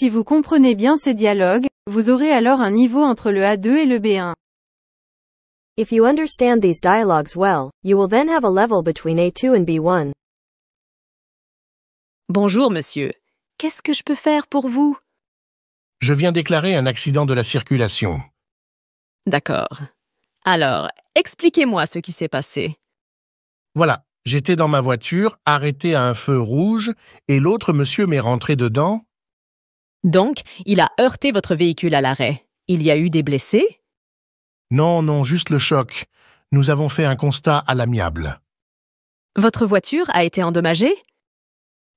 Si vous comprenez bien ces dialogues, vous aurez alors un niveau entre le A2 et le B1. If you understand these dialogues well, you will then have a level between A2 and B1. Bonjour, monsieur. Qu'est-ce que je peux faire pour vous? Je viens déclarer un accident de la circulation. D'accord. Alors, expliquez-moi ce qui s'est passé. Voilà, j'étais dans ma voiture, arrêté à un feu rouge, et l'autre monsieur m'est rentré dedans. Donc, il a heurté votre véhicule à l'arrêt. Il y a eu des blessés? Non, juste le choc. Nous avons fait un constat à l'amiable. Votre voiture a été endommagée?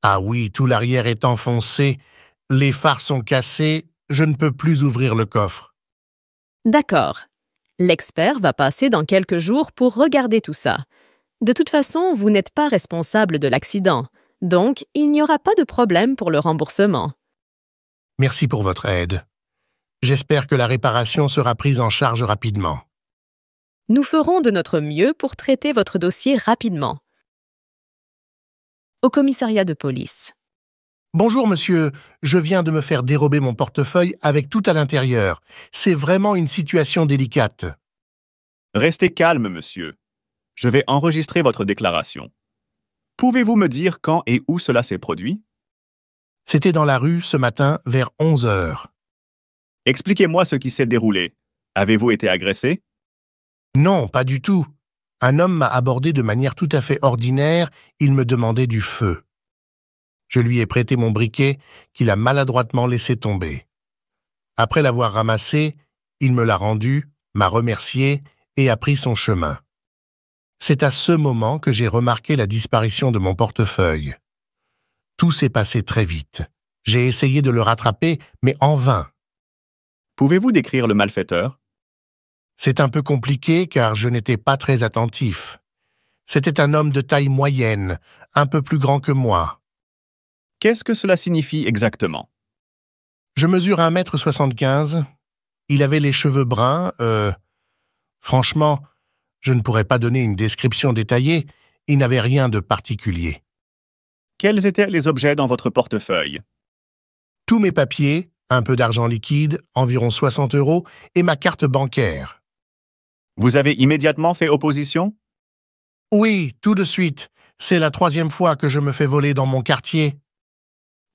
Ah oui, tout l'arrière est enfoncé, les phares sont cassés, je ne peux plus ouvrir le coffre. D'accord. L'expert va passer dans quelques jours pour regarder tout ça. De toute façon, vous n'êtes pas responsable de l'accident, donc il n'y aura pas de problème pour le remboursement. Merci pour votre aide. J'espère que la réparation sera prise en charge rapidement. Nous ferons de notre mieux pour traiter votre dossier rapidement. Au commissariat de police. Bonjour monsieur, je viens de me faire dérober mon portefeuille avec tout à l'intérieur. C'est vraiment une situation délicate. Restez calme, monsieur. Je vais enregistrer votre déclaration. Pouvez-vous me dire quand et où cela s'est produit? C'était dans la rue ce matin vers 11 heures. Expliquez-moi ce qui s'est déroulé. Avez-vous été agressé? Non, pas du tout. Un homme m'a abordé de manière tout à fait ordinaire, il me demandait du feu. Je lui ai prêté mon briquet, qu'il a maladroitement laissé tomber. Après l'avoir ramassé, il me l'a rendu, m'a remercié et a pris son chemin. C'est à ce moment que j'ai remarqué la disparition de mon portefeuille. Tout s'est passé très vite. J'ai essayé de le rattraper, mais en vain. Pouvez-vous décrire le malfaiteur? C'est un peu compliqué car je n'étais pas très attentif. C'était un homme de taille moyenne, un peu plus grand que moi. Qu'est-ce que cela signifie exactement? Je mesure 1,75 m. Il avait les cheveux bruns. Franchement, je ne pourrais pas donner une description détaillée. Il n'avait rien de particulier. Quels étaient les objets dans votre portefeuille? Tous mes papiers, un peu d'argent liquide, environ 60 €, et ma carte bancaire. Vous avez immédiatement fait opposition? Oui, tout de suite. C'est la 3e fois que je me fais voler dans mon quartier.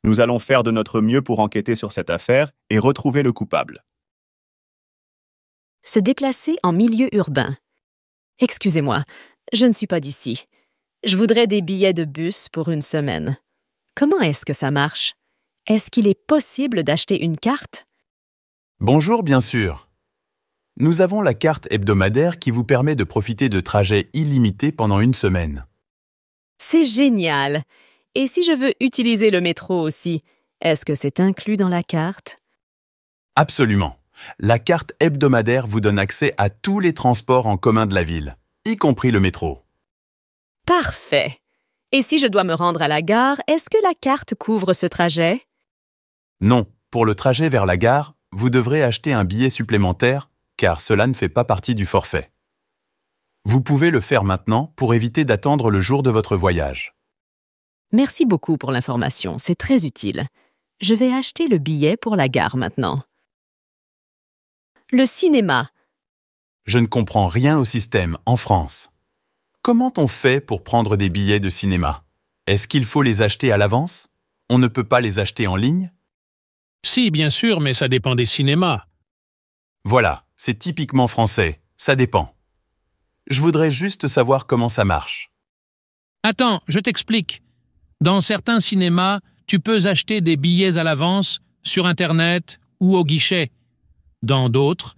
Nous allons faire de notre mieux pour enquêter sur cette affaire et retrouver le coupable. Se déplacer en milieu urbain. Excusez-moi, je ne suis pas d'ici. Je voudrais des billets de bus pour une semaine. Comment est-ce que ça marche? Est-ce qu'il est possible d'acheter une carte? Bonjour, bien sûr. Nous avons la carte hebdomadaire qui vous permet de profiter de trajets illimités pendant une semaine. C'est génial! Et si je veux utiliser le métro aussi, est-ce que c'est inclus dans la carte? Absolument. La carte hebdomadaire vous donne accès à tous les transports en commun de la ville, y compris le métro. Parfait! Et si je dois me rendre à la gare, est-ce que la carte couvre ce trajet? Non, pour le trajet vers la gare, vous devrez acheter un billet supplémentaire, car cela ne fait pas partie du forfait. Vous pouvez le faire maintenant pour éviter d'attendre le jour de votre voyage. Merci beaucoup pour l'information, c'est très utile. Je vais acheter le billet pour la gare maintenant. Le cinéma. Je ne comprends rien au système en France. Comment on fait pour prendre des billets de cinéma? Est-ce qu'il faut les acheter à l'avance? On ne peut pas les acheter en ligne? Si, bien sûr, mais ça dépend des cinémas. Voilà, c'est typiquement français, ça dépend. Je voudrais juste savoir comment ça marche. Attends, je t'explique. Dans certains cinémas, tu peux acheter des billets à l'avance, sur Internet ou au guichet. Dans d'autres,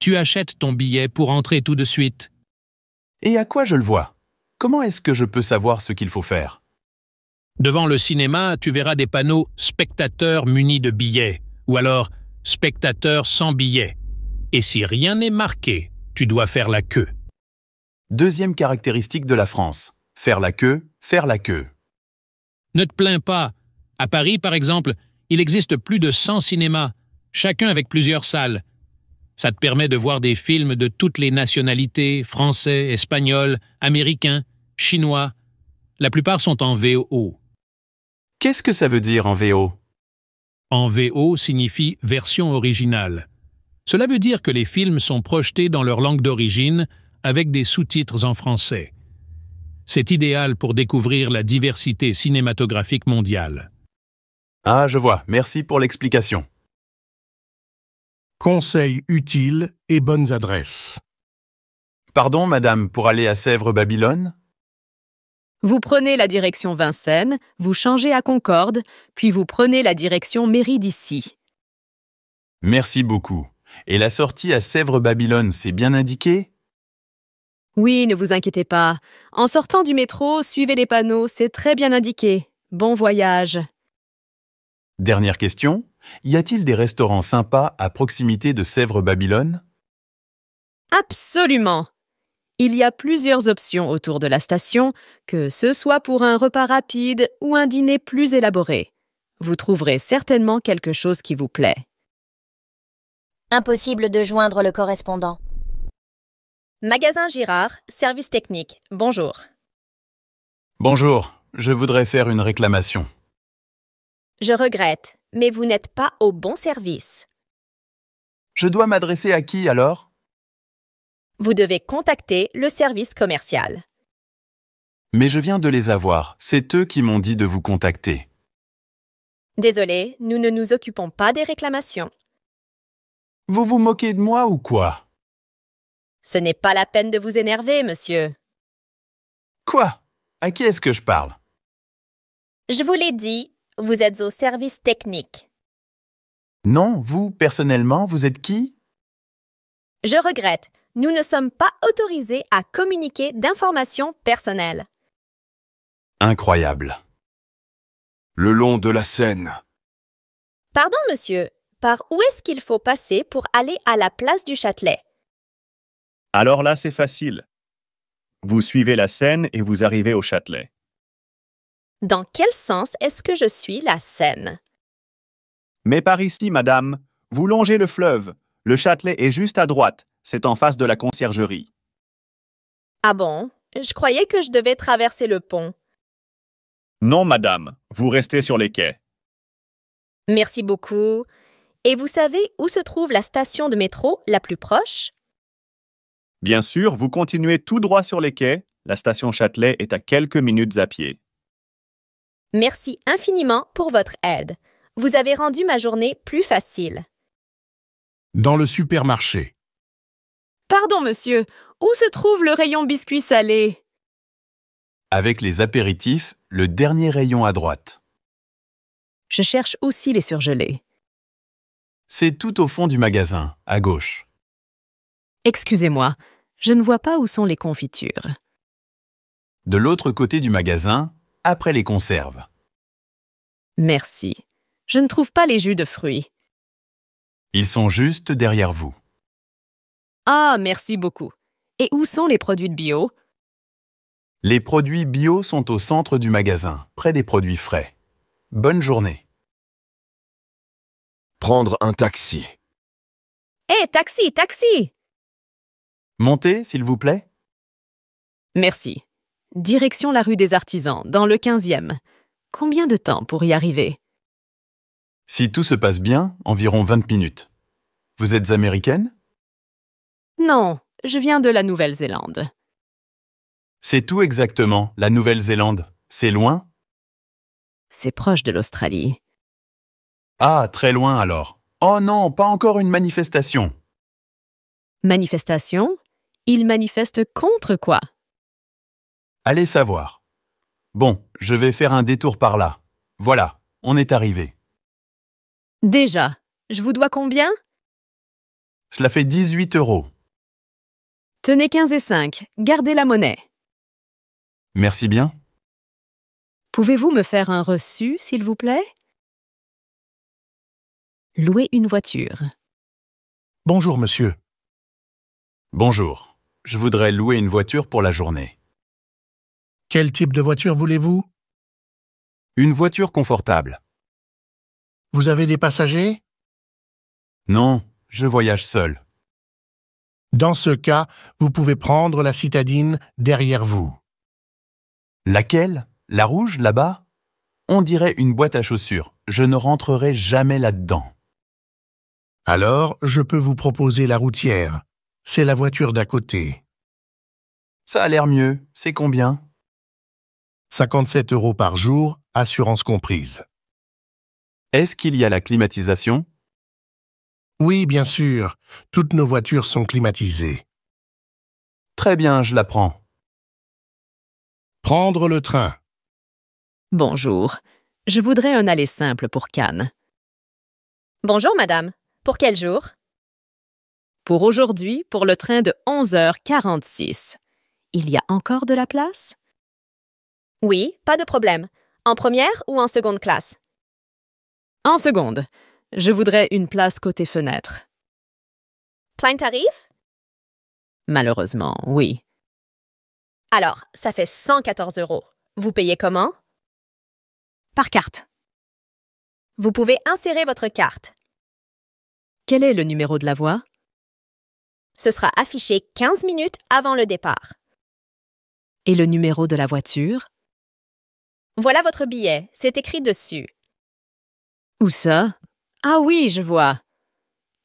tu achètes ton billet pour entrer tout de suite. Et à quoi je le vois? Comment est-ce que je peux savoir ce qu'il faut faire? Devant le cinéma, tu verras des panneaux « Spectateurs munis de billets » ou alors « Spectateurs sans billets ». Et si rien n'est marqué, tu dois faire la queue. Deuxième caractéristique de la France. Faire la queue, faire la queue. Ne te plains pas. À Paris, par exemple, il existe plus de 100 cinémas, chacun avec plusieurs salles. Ça te permet de voir des films de toutes les nationalités, français, espagnols, américains, chinois. La plupart sont en VO. Qu'est-ce que ça veut dire en VO? En VO signifie version originale. Cela veut dire que les films sont projetés dans leur langue d'origine avec des sous-titres en français. C'est idéal pour découvrir la diversité cinématographique mondiale. Ah, je vois. Merci pour l'explication. Conseils utiles et bonnes adresses. Pardon, madame, pour aller à Sèvres-Babylone? Vous prenez la direction Vincennes, vous changez à Concorde, puis vous prenez la direction mairie d'ici. Merci beaucoup. Et la sortie à Sèvres-Babylone, c'est bien indiqué? Oui, ne vous inquiétez pas. En sortant du métro, suivez les panneaux, c'est très bien indiqué. Bon voyage. Dernière question. Y a-t-il des restaurants sympas à proximité de Sèvres-Babylone? Absolument. Il y a plusieurs options autour de la station, que ce soit pour un repas rapide ou un dîner plus élaboré. Vous trouverez certainement quelque chose qui vous plaît. Impossible de joindre le correspondant. Magasin Girard, service technique. Bonjour. Bonjour, je voudrais faire une réclamation. Je regrette, mais vous n'êtes pas au bon service. Je dois m'adresser à qui alors? Vous devez contacter le service commercial. Mais je viens de les avoir, c'est eux qui m'ont dit de vous contacter. Désolé, nous ne nous occupons pas des réclamations. Vous vous moquez de moi ou quoi? Ce n'est pas la peine de vous énerver, monsieur. Quoi? À qui est-ce que je parle? Je vous l'ai dit, vous êtes au service technique. Non, vous, personnellement, vous êtes qui? Je regrette, nous ne sommes pas autorisés à communiquer d'informations personnelles. Incroyable. Le long de la Seine. Pardon, monsieur, par où est-ce qu'il faut passer pour aller à la place du Châtelet? Alors là, c'est facile. Vous suivez la Seine et vous arrivez au Châtelet. Dans quel sens est-ce que je suis la Seine? Mais par ici, madame, vous longez le fleuve. Le Châtelet est juste à droite. C'est en face de la conciergerie. Ah bon? Je croyais que je devais traverser le pont. Non, madame, vous restez sur les quais. Merci beaucoup. Et vous savez où se trouve la station de métro la plus proche? Bien sûr, vous continuez tout droit sur les quais. La station Châtelet est à quelques minutes à pied. Merci infiniment pour votre aide. Vous avez rendu ma journée plus facile. Dans le supermarché. Pardon, monsieur, où se trouve le rayon biscuits salés? Avec les apéritifs, le dernier rayon à droite. Je cherche aussi les surgelés. C'est tout au fond du magasin, à gauche. Excusez-moi, je ne vois pas où sont les confitures. De l'autre côté du magasin, après les conserves. Merci. Je ne trouve pas les jus de fruits. Ils sont juste derrière vous. Ah, merci beaucoup. Et où sont les produits de bio? Les produits bio sont au centre du magasin, près des produits frais. Bonne journée. Prendre un taxi. Hé, taxi, taxi! Montez, s'il vous plaît. Merci. Direction la rue des Artisans, dans le 15e. Combien de temps pour y arriver? Si tout se passe bien, environ 20 minutes. Vous êtes américaine? Non, je viens de la Nouvelle-Zélande. C'est tout exactement, la Nouvelle-Zélande. C'est loin? C'est proche de l'Australie. Ah, très loin alors. Oh non, pas encore une manifestation. Manifestation? Ils manifestent contre quoi? Allez savoir. Bon, je vais faire un détour par là. Voilà, on est arrivé. Déjà, je vous dois combien? Cela fait 18 €. Tenez 15 et 5, gardez la monnaie. Merci bien. Pouvez-vous me faire un reçu, s'il vous plaît? Louer une voiture. Bonjour, monsieur. Bonjour. Je voudrais louer une voiture pour la journée. Quel type de voiture voulez-vous? Une voiture confortable. Vous avez des passagers? Non, je voyage seul. Dans ce cas, vous pouvez prendre la citadine derrière vous. Laquelle? La rouge, là-bas? On dirait une boîte à chaussures. je ne rentrerai jamais là-dedans. Alors, je peux vous proposer la routière. C'est la voiture d'à côté. Ça a l'air mieux. C'est combien? 57 € par jour, assurance comprise. Est-ce qu'il y a la climatisation? Oui, bien sûr. Toutes nos voitures sont climatisées. Très bien, je la prends. Prendre le train. Bonjour. Je voudrais un aller simple pour Cannes. Bonjour, madame. Pour quel jour? Pour aujourd'hui, pour le train de 11h46. Il y a encore de la place? Oui, pas de problème. En première ou en seconde classe? En seconde. Je voudrais une place côté fenêtre. Plein tarif? Malheureusement, oui. Alors, ça fait 114 €. Vous payez comment? Par carte. Vous pouvez insérer votre carte. Quel est le numéro de la voie? Ce sera affiché 15 minutes avant le départ. Et le numéro de la voiture? Voilà votre billet, c'est écrit dessus. Où ça? Ah oui, je vois.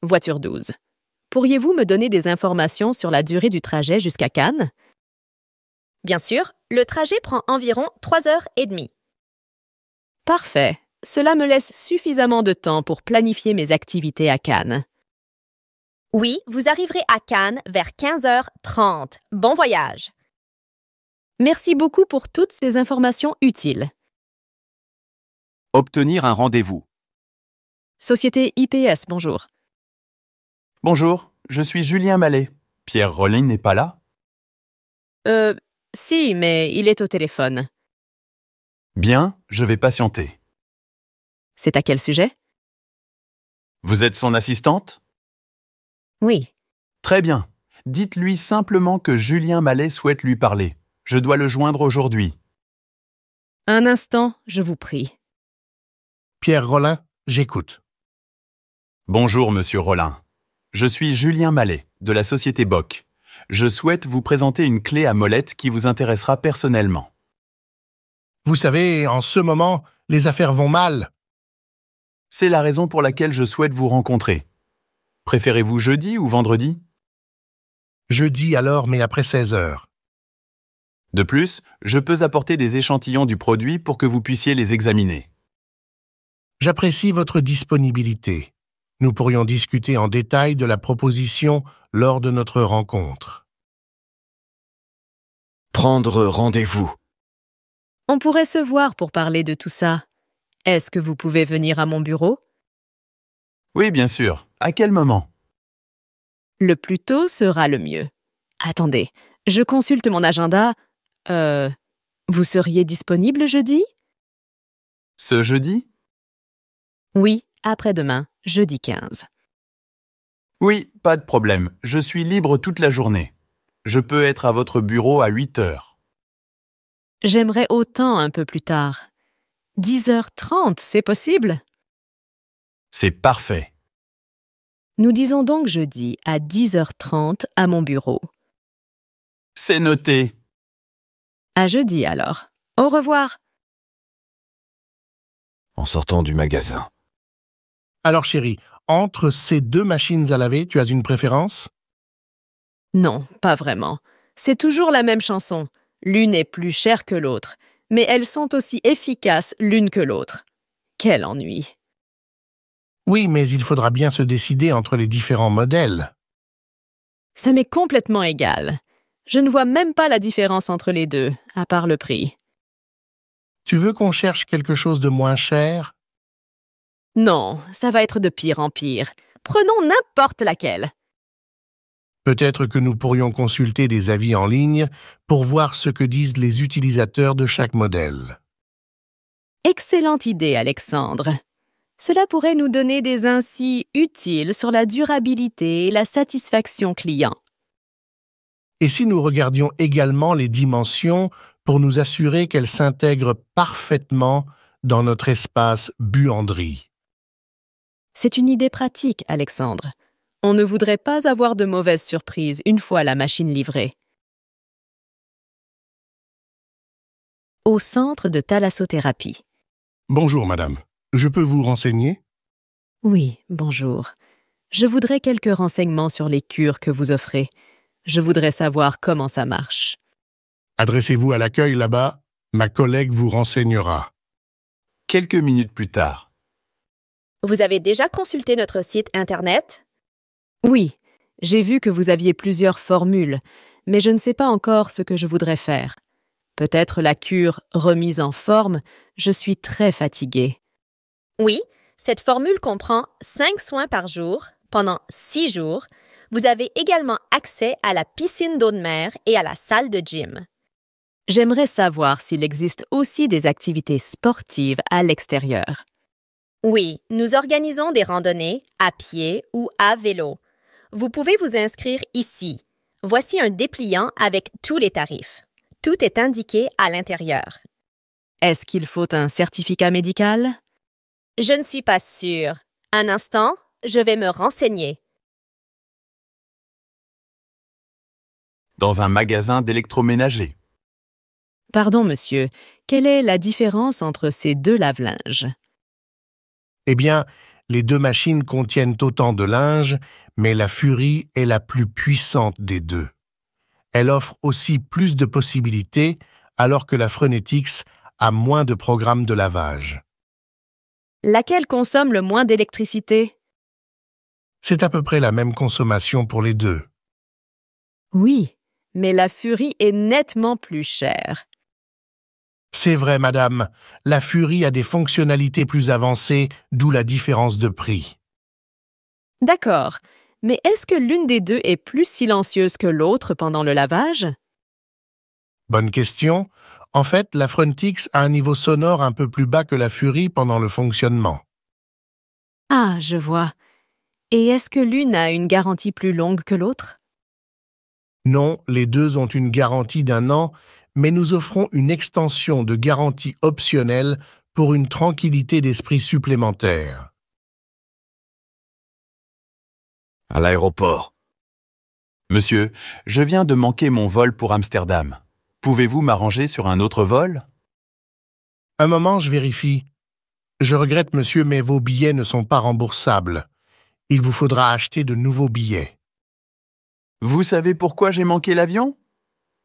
Voiture 12. Pourriez-vous me donner des informations sur la durée du trajet jusqu'à Cannes? Bien sûr, le trajet prend environ 3h30. Parfait. Cela me laisse suffisamment de temps pour planifier mes activités à Cannes. Oui, vous arriverez à Cannes vers 15h30. Bon voyage! Merci beaucoup pour toutes ces informations utiles. Obtenir un rendez-vous. Société IPS, bonjour. Bonjour, je suis Julien Mallet. Pierre Rollin n'est pas là? Si, mais il est au téléphone. Bien, je vais patienter. C'est à quel sujet? Vous êtes son assistante? Oui. Très bien. Dites-lui simplement que Julien Mallet souhaite lui parler. Je dois le joindre aujourd'hui. Un instant, je vous prie. Pierre Rollin, j'écoute. Bonjour, monsieur Rollin. Je suis Julien Mallet, de la société Bock. Je souhaite vous présenter une clé à molette qui vous intéressera personnellement. Vous savez, en ce moment, les affaires vont mal. C'est la raison pour laquelle je souhaite vous rencontrer. Préférez-vous jeudi ou vendredi? Jeudi alors, mais après 16 heures. De plus, je peux apporter des échantillons du produit pour que vous puissiez les examiner. J'apprécie votre disponibilité. Nous pourrions discuter en détail de la proposition lors de notre rencontre. Prendre rendez-vous. On pourrait se voir pour parler de tout ça. Est-ce que vous pouvez venir à mon bureau? Oui, bien sûr. À quel moment? Le plus tôt sera le mieux. Attendez, je consulte mon agenda. Vous seriez disponible jeudi? Ce jeudi? Oui, après-demain, jeudi 15. Oui, pas de problème. Je suis libre toute la journée. Je peux être à votre bureau à 8 heures. J'aimerais autant un peu plus tard. 10h30, c'est possible? C'est parfait. Nous disons donc jeudi à 10h30 à mon bureau. C'est noté. À jeudi alors. Au revoir. En sortant du magasin. Alors chérie, entre ces deux machines à laver, tu as une préférence? Non, pas vraiment. C'est toujours la même chanson. L'une est plus chère que l'autre, mais elles sont aussi efficaces l'une que l'autre. Quel ennui. Oui, mais il faudra bien se décider entre les différents modèles. Ça m'est complètement égal. Je ne vois même pas la différence entre les deux, à part le prix. Tu veux qu'on cherche quelque chose de moins cher? Non, ça va être de pire en pire. Prenons n'importe laquelle. Peut-être que nous pourrions consulter des avis en ligne pour voir ce que disent les utilisateurs de chaque modèle. Excellente idée, Alexandre. Cela pourrait nous donner des indices utiles sur la durabilité et la satisfaction client. Et si nous regardions également les dimensions pour nous assurer qu'elles s'intègrent parfaitement dans notre espace buanderie? C'est une idée pratique, Alexandre. On ne voudrait pas avoir de mauvaises surprises une fois la machine livrée. Au centre de thalassothérapie. Bonjour, madame. Je peux vous renseigner? Oui, bonjour. Je voudrais quelques renseignements sur les cures que vous offrez. Je voudrais savoir comment ça marche. Adressez-vous à l'accueil là-bas. Ma collègue vous renseignera. Quelques minutes plus tard. Vous avez déjà consulté notre site Internet? Oui, j'ai vu que vous aviez plusieurs formules, mais je ne sais pas encore ce que je voudrais faire. Peut-être la cure remise en forme, je suis très fatiguée. Oui, cette formule comprend 5 soins par jour pendant 6 jours. Vous avez également accès à la piscine d'eau de mer et à la salle de gym. J'aimerais savoir s'il existe aussi des activités sportives à l'extérieur. Oui, nous organisons des randonnées à pied ou à vélo. Vous pouvez vous inscrire ici. Voici un dépliant avec tous les tarifs. Tout est indiqué à l'intérieur. Est-ce qu'il faut un certificat médical? Je ne suis pas sûre. Un instant, je vais me renseigner. Dans un magasin d'électroménager. Pardon, monsieur, quelle est la différence entre ces deux lave-linges? Eh bien, les deux machines contiennent autant de linge, mais la Fury est la plus puissante des deux. Elle offre aussi plus de possibilités, alors que la Frenetics a moins de programmes de lavage. Laquelle consomme le moins d'électricité? C'est à peu près la même consommation pour les deux. Oui, mais la Fury est nettement plus chère. C'est vrai, madame. La Fury a des fonctionnalités plus avancées, d'où la différence de prix. D'accord, mais est-ce que l'une des deux est plus silencieuse que l'autre pendant le lavage? Bonne question. En fait, la Frenetics a un niveau sonore un peu plus bas que la Fury pendant le fonctionnement. Ah, je vois. Et est-ce que l'une a une garantie plus longue que l'autre? Non, les deux ont une garantie d'1 an, mais nous offrons une extension de garantie optionnelle pour une tranquillité d'esprit supplémentaire. À l'aéroport. Monsieur, je viens de manquer mon vol pour Amsterdam. Pouvez-vous m'arranger sur un autre vol? Un moment, je vérifie. Je regrette, monsieur, mais vos billets ne sont pas remboursables. Il vous faudra acheter de nouveaux billets. Vous savez pourquoi j'ai manqué l'avion?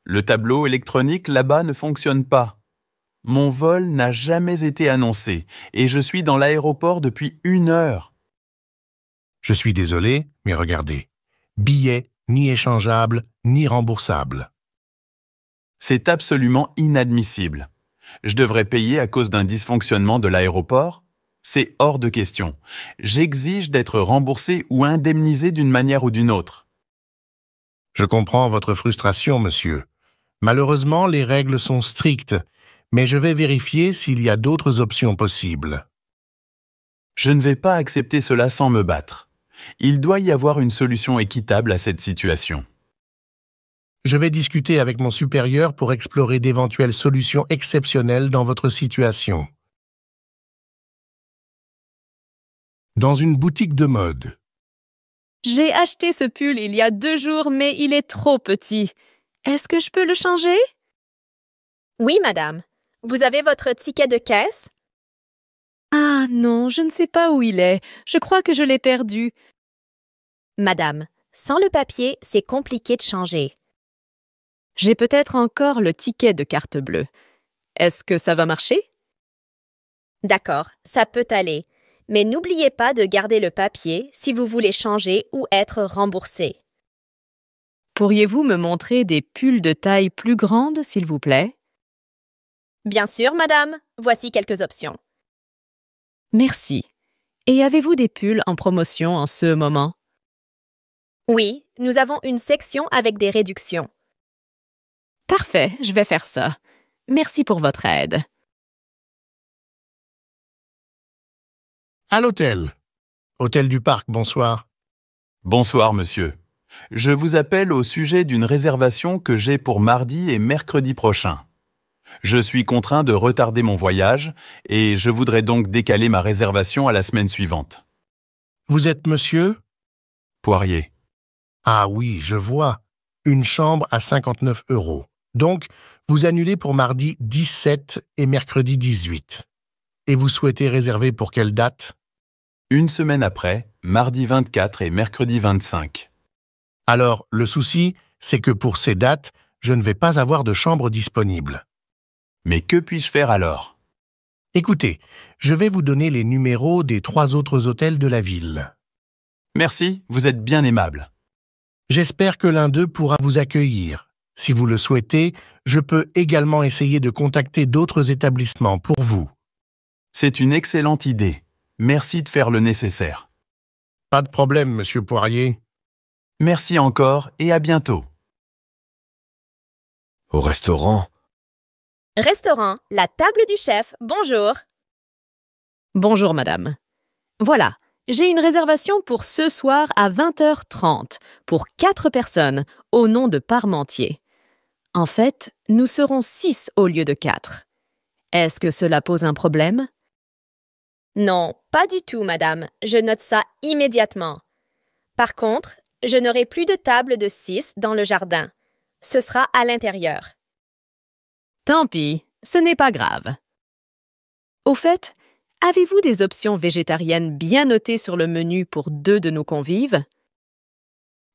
Le tableau électronique là-bas ne fonctionne pas. Mon vol n'a jamais été annoncé et je suis dans l'aéroport depuis 1 heure. Je suis désolé, mais regardez. Billets ni échangeables, ni remboursables. C'est absolument inadmissible. Je devrais payer à cause d'un dysfonctionnement de l'aéroport? C'est hors de question. J'exige d'être remboursé ou indemnisé d'une manière ou d'une autre. Je comprends votre frustration, monsieur. Malheureusement, les règles sont strictes, mais je vais vérifier s'il y a d'autres options possibles. Je ne vais pas accepter cela sans me battre. Il doit y avoir une solution équitable à cette situation. Je vais discuter avec mon supérieur pour explorer d'éventuelles solutions exceptionnelles dans votre situation. Dans une boutique de mode. J'ai acheté ce pull il y a 2 jours, mais il est trop petit. Est-ce que je peux le changer? Oui, madame. Vous avez votre ticket de caisse? Ah non, je ne sais pas où il est. Je crois que je l'ai perdu. Madame, sans le papier, c'est compliqué de changer. J'ai peut-être encore le ticket de carte bleue. Est-ce que ça va marcher? D'accord, ça peut aller. Mais n'oubliez pas de garder le papier si vous voulez changer ou être remboursé. Pourriez-vous me montrer des pulls de taille plus grande, s'il vous plaît? Bien sûr, madame. Voici quelques options. Merci. Et avez-vous des pulls en promotion en ce moment? Oui, nous avons une section avec des réductions. Parfait, je vais faire ça. Merci pour votre aide. À l'hôtel. Hôtel du Parc, bonsoir. Bonsoir, monsieur. Je vous appelle au sujet d'une réservation que j'ai pour mardi et mercredi prochain. Je suis contraint de retarder mon voyage et je voudrais donc décaler ma réservation à la semaine suivante. Vous êtes monsieur? Poirier. Ah oui, je vois. Une chambre à 59 €. Donc, vous annulez pour mardi 17 et mercredi 18. Et vous souhaitez réserver pour quelle date? Une semaine après, mardi 24 et mercredi 25. Alors, le souci, c'est que pour ces dates, je ne vais pas avoir de chambre disponible. Mais que puis-je faire alors? Écoutez, je vais vous donner les numéros des 3 autres hôtels de la ville. Merci, vous êtes bien aimable. J'espère que l'un d'eux pourra vous accueillir. Si vous le souhaitez, je peux également essayer de contacter d'autres établissements pour vous. C'est une excellente idée. Merci de faire le nécessaire. Pas de problème, monsieur Poirier. Merci encore et à bientôt. Au restaurant? Restaurant, la table du chef, bonjour. Bonjour, madame. Voilà, j'ai une réservation pour ce soir à 20h30 pour 4 personnes au nom de Parmentier. En fait, nous serons 6 au lieu de 4. Est-ce que cela pose un problème? Non, pas du tout, madame. Je note ça immédiatement. Par contre, je n'aurai plus de table de 6 dans le jardin. Ce sera à l'intérieur. Tant pis, ce n'est pas grave. Au fait, avez-vous des options végétariennes bien notées sur le menu pour 2 de nos convives?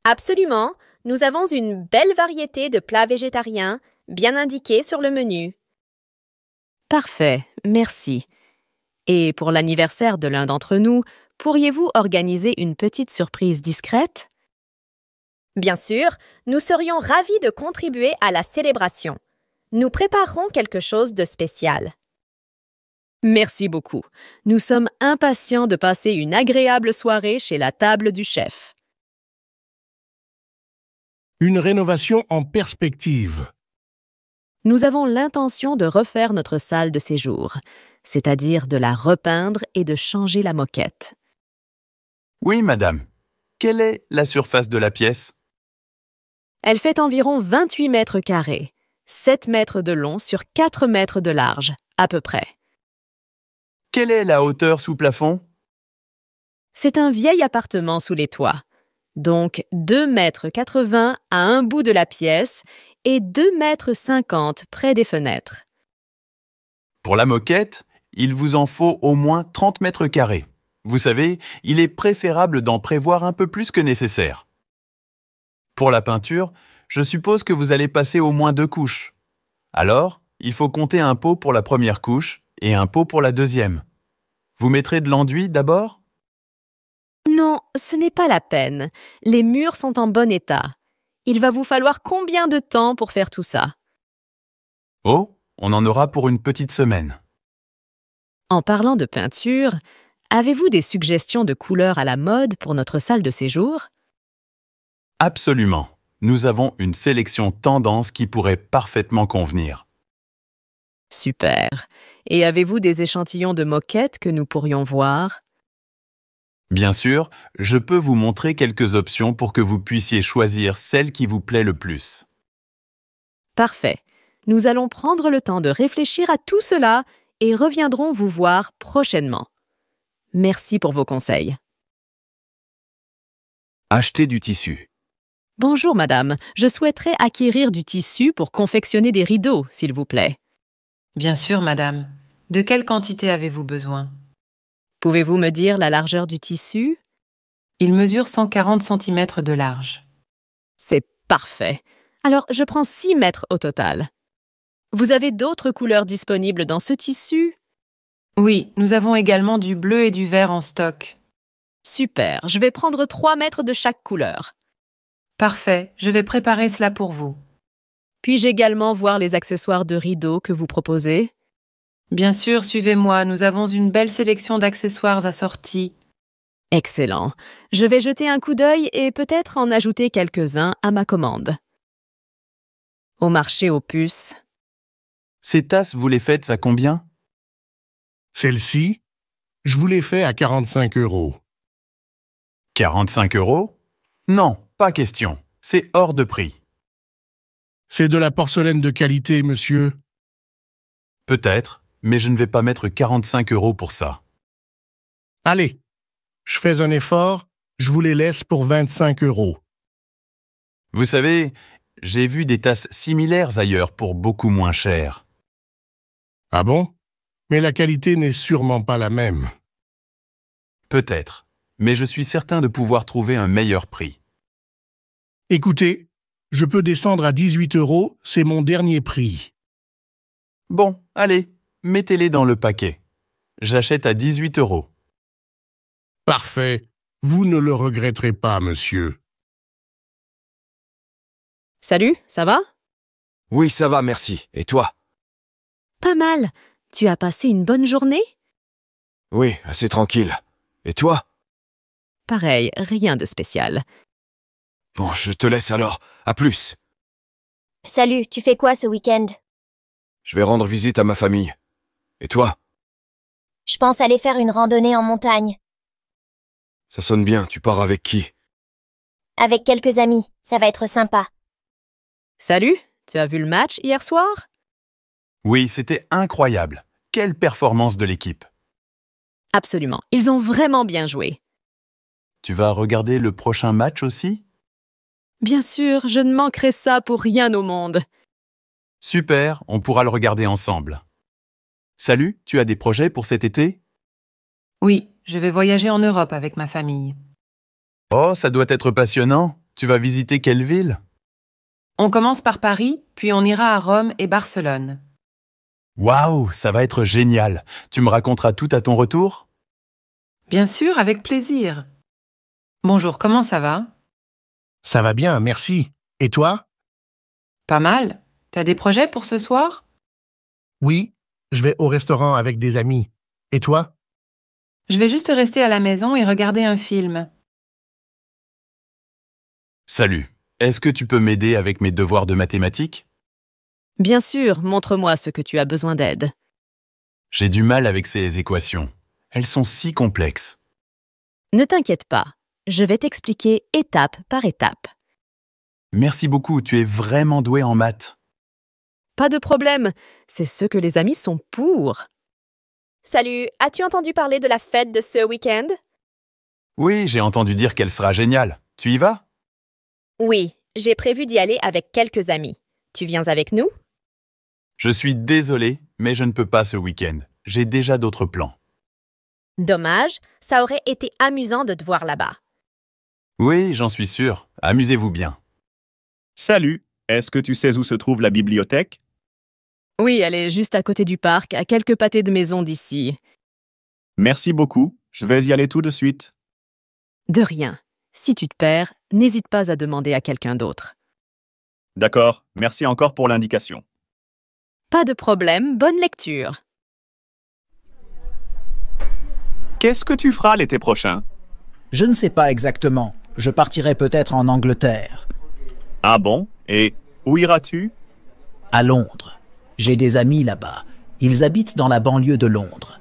Absolument, nous avons une belle variété de plats végétariens bien indiqués sur le menu. Parfait, merci. Et pour l'anniversaire de l'un d'entre nous, pourriez-vous organiser une petite surprise discrète? Bien sûr, nous serions ravis de contribuer à la célébration. Nous préparerons quelque chose de spécial. Merci beaucoup. Nous sommes impatients de passer une agréable soirée chez la table du chef. Une rénovation en perspective. Nous avons l'intention de refaire notre salle de séjour, c'est-à-dire de la repeindre et de changer la moquette. Oui, madame. Quelle est la surface de la pièce? Elle fait environ 28 mètres carrés, 7 mètres de long sur 4 mètres de large, à peu près. Quelle est la hauteur sous plafond? C'est un vieil appartement sous les toits, donc 2,80 m à un bout de la pièce et 2,50 m près des fenêtres. Pour la moquette, il vous en faut au moins 30 mètres carrés. Vous savez, il est préférable d'en prévoir un peu plus que nécessaire. Pour la peinture, je suppose que vous allez passer au moins 2 couches. Alors, il faut compter un pot pour la première couche et un pot pour la deuxième. Vous mettrez de l'enduit d'abord? Non, ce n'est pas la peine. Les murs sont en bon état. Il va vous falloir combien de temps pour faire tout ça? Oh, on en aura pour une petite semaine. En parlant de peinture, avez-vous des suggestions de couleurs à la mode pour notre salle de séjour? Absolument. Nous avons une sélection tendance qui pourrait parfaitement convenir. Super. Et avez-vous des échantillons de moquettes que nous pourrions voir? Bien sûr, je peux vous montrer quelques options pour que vous puissiez choisir celle qui vous plaît le plus. Parfait. Nous allons prendre le temps de réfléchir à tout cela et reviendrons vous voir prochainement. Merci pour vos conseils. Acheter du tissu. Bonjour madame, je souhaiterais acquérir du tissu pour confectionner des rideaux, s'il vous plaît. Bien sûr, madame. De quelle quantité avez-vous besoin? Pouvez-vous me dire la largeur du tissu? Il mesure 140 cm de large. C'est parfait. Alors, je prends 6 mètres au total. Vous avez d'autres couleurs disponibles dans ce tissu? Oui, nous avons également du bleu et du vert en stock. Super, je vais prendre 3 mètres de chaque couleur. Parfait, je vais préparer cela pour vous. Puis-je également voir les accessoires de rideaux que vous proposez? Bien sûr, suivez-moi, nous avons une belle sélection d'accessoires assortis. Excellent. Je vais jeter un coup d'œil et peut-être en ajouter quelques-uns à ma commande. Au marché aux puces. Ces tasses, vous les faites à combien? Celle-ci, je vous l'ai fait à 45 €. 45 €? Non, pas question. C'est hors de prix. C'est de la porcelaine de qualité, monsieur. Peut-être, mais je ne vais pas mettre 45 € pour ça. Allez, je fais un effort, je vous les laisse pour 25 €. Vous savez, j'ai vu des tasses similaires ailleurs pour beaucoup moins cher. Ah bon? mais la qualité n'est sûrement pas la même. Peut-être, mais je suis certain de pouvoir trouver un meilleur prix. Écoutez, je peux descendre à 18 €, c'est mon dernier prix. Bon, allez, mettez-les dans le paquet. J'achète à 18 €. Parfait. Vous ne le regretterez pas, monsieur. Salut, ça va? Oui, ça va, merci. Et toi? Pas mal. Tu as passé une bonne journée? Oui, assez tranquille. Et toi? Pareil, rien de spécial. Bon, je te laisse alors. À plus. Salut, tu fais quoi ce week-end? Je vais rendre visite à ma famille. Et toi? Je pense aller faire une randonnée en montagne. Ça sonne bien, tu pars avec qui? Avec quelques amis, ça va être sympa. Salut, tu as vu le match hier soir? Oui, c'était incroyable. Quelle performance de l'équipe. Absolument, ils ont vraiment bien joué. Tu vas regarder le prochain match aussi? Bien sûr, je ne manquerai ça pour rien au monde. Super, on pourra le regarder ensemble. Salut, tu as des projets pour cet été? Oui, je vais voyager en Europe avec ma famille. Oh, ça doit être passionnant. Tu vas visiter quelle ville? On commence par Paris, puis on ira à Rome et Barcelone. Waouh, ça va être génial. Tu me raconteras tout à ton retour? Bien sûr, avec plaisir. Bonjour, comment ça va? Ça va bien, merci. Et toi? Pas mal. T'as des projets pour ce soir? Oui, je vais au restaurant avec des amis. Et toi? Je vais juste rester à la maison et regarder un film. Salut, est-ce que tu peux m'aider avec mes devoirs de mathématiques? Bien sûr, montre-moi ce que tu as besoin d'aide. J'ai du mal avec ces équations. Elles sont si complexes. Ne t'inquiète pas, je vais t'expliquer étape par étape. Merci beaucoup, tu es vraiment doué en maths. Pas de problème, c'est ce que les amis sont pour. Salut, as-tu entendu parler de la fête de ce week-end? Oui, j'ai entendu dire qu'elle sera géniale. Tu y vas? Oui, j'ai prévu d'y aller avec quelques amis. Tu viens avec nous? Je suis désolé, mais je ne peux pas ce week-end. J'ai déjà d'autres plans. Dommage, ça aurait été amusant de te voir là-bas. Oui, j'en suis sûr. Amusez-vous bien. Salut, est-ce que tu sais où se trouve la bibliothèque? Oui, elle est juste à côté du parc, à quelques pâtés de maison d'ici. Merci beaucoup, je vais y aller tout de suite. De rien. Si tu te perds, n'hésite pas à demander à quelqu'un d'autre. D'accord, merci encore pour l'indication. Pas de problème, bonne lecture. Qu'est-ce que tu feras l'été prochain? Je ne sais pas exactement. Je partirai peut-être en Angleterre. Ah bon? Et où iras-tu? À Londres. J'ai des amis là-bas. Ils habitent dans la banlieue de Londres.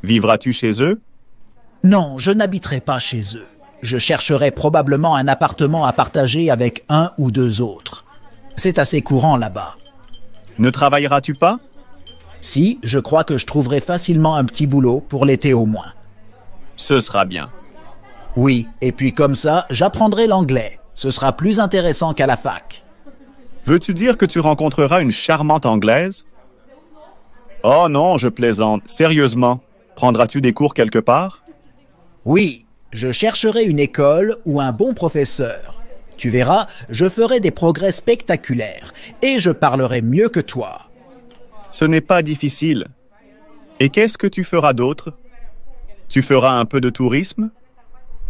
Vivras-tu chez eux? Non, je n'habiterai pas chez eux. Je chercherai probablement un appartement à partager avec un ou deux autres. C'est assez courant là-bas. Ne travailleras-tu pas? Si, je crois que je trouverai facilement un petit boulot pour l'été au moins. Ce sera bien. Oui, et puis comme ça, j'apprendrai l'anglais. Ce sera plus intéressant qu'à la fac. Veux-tu dire que tu rencontreras une charmante Anglaise? Oh non, je plaisante. Sérieusement, prendras-tu des cours quelque part? Oui, je chercherai une école ou un bon professeur. Tu verras, je ferai des progrès spectaculaires et je parlerai mieux que toi. Ce n'est pas difficile. Et qu'est-ce que tu feras d'autre? Tu feras un peu de tourisme?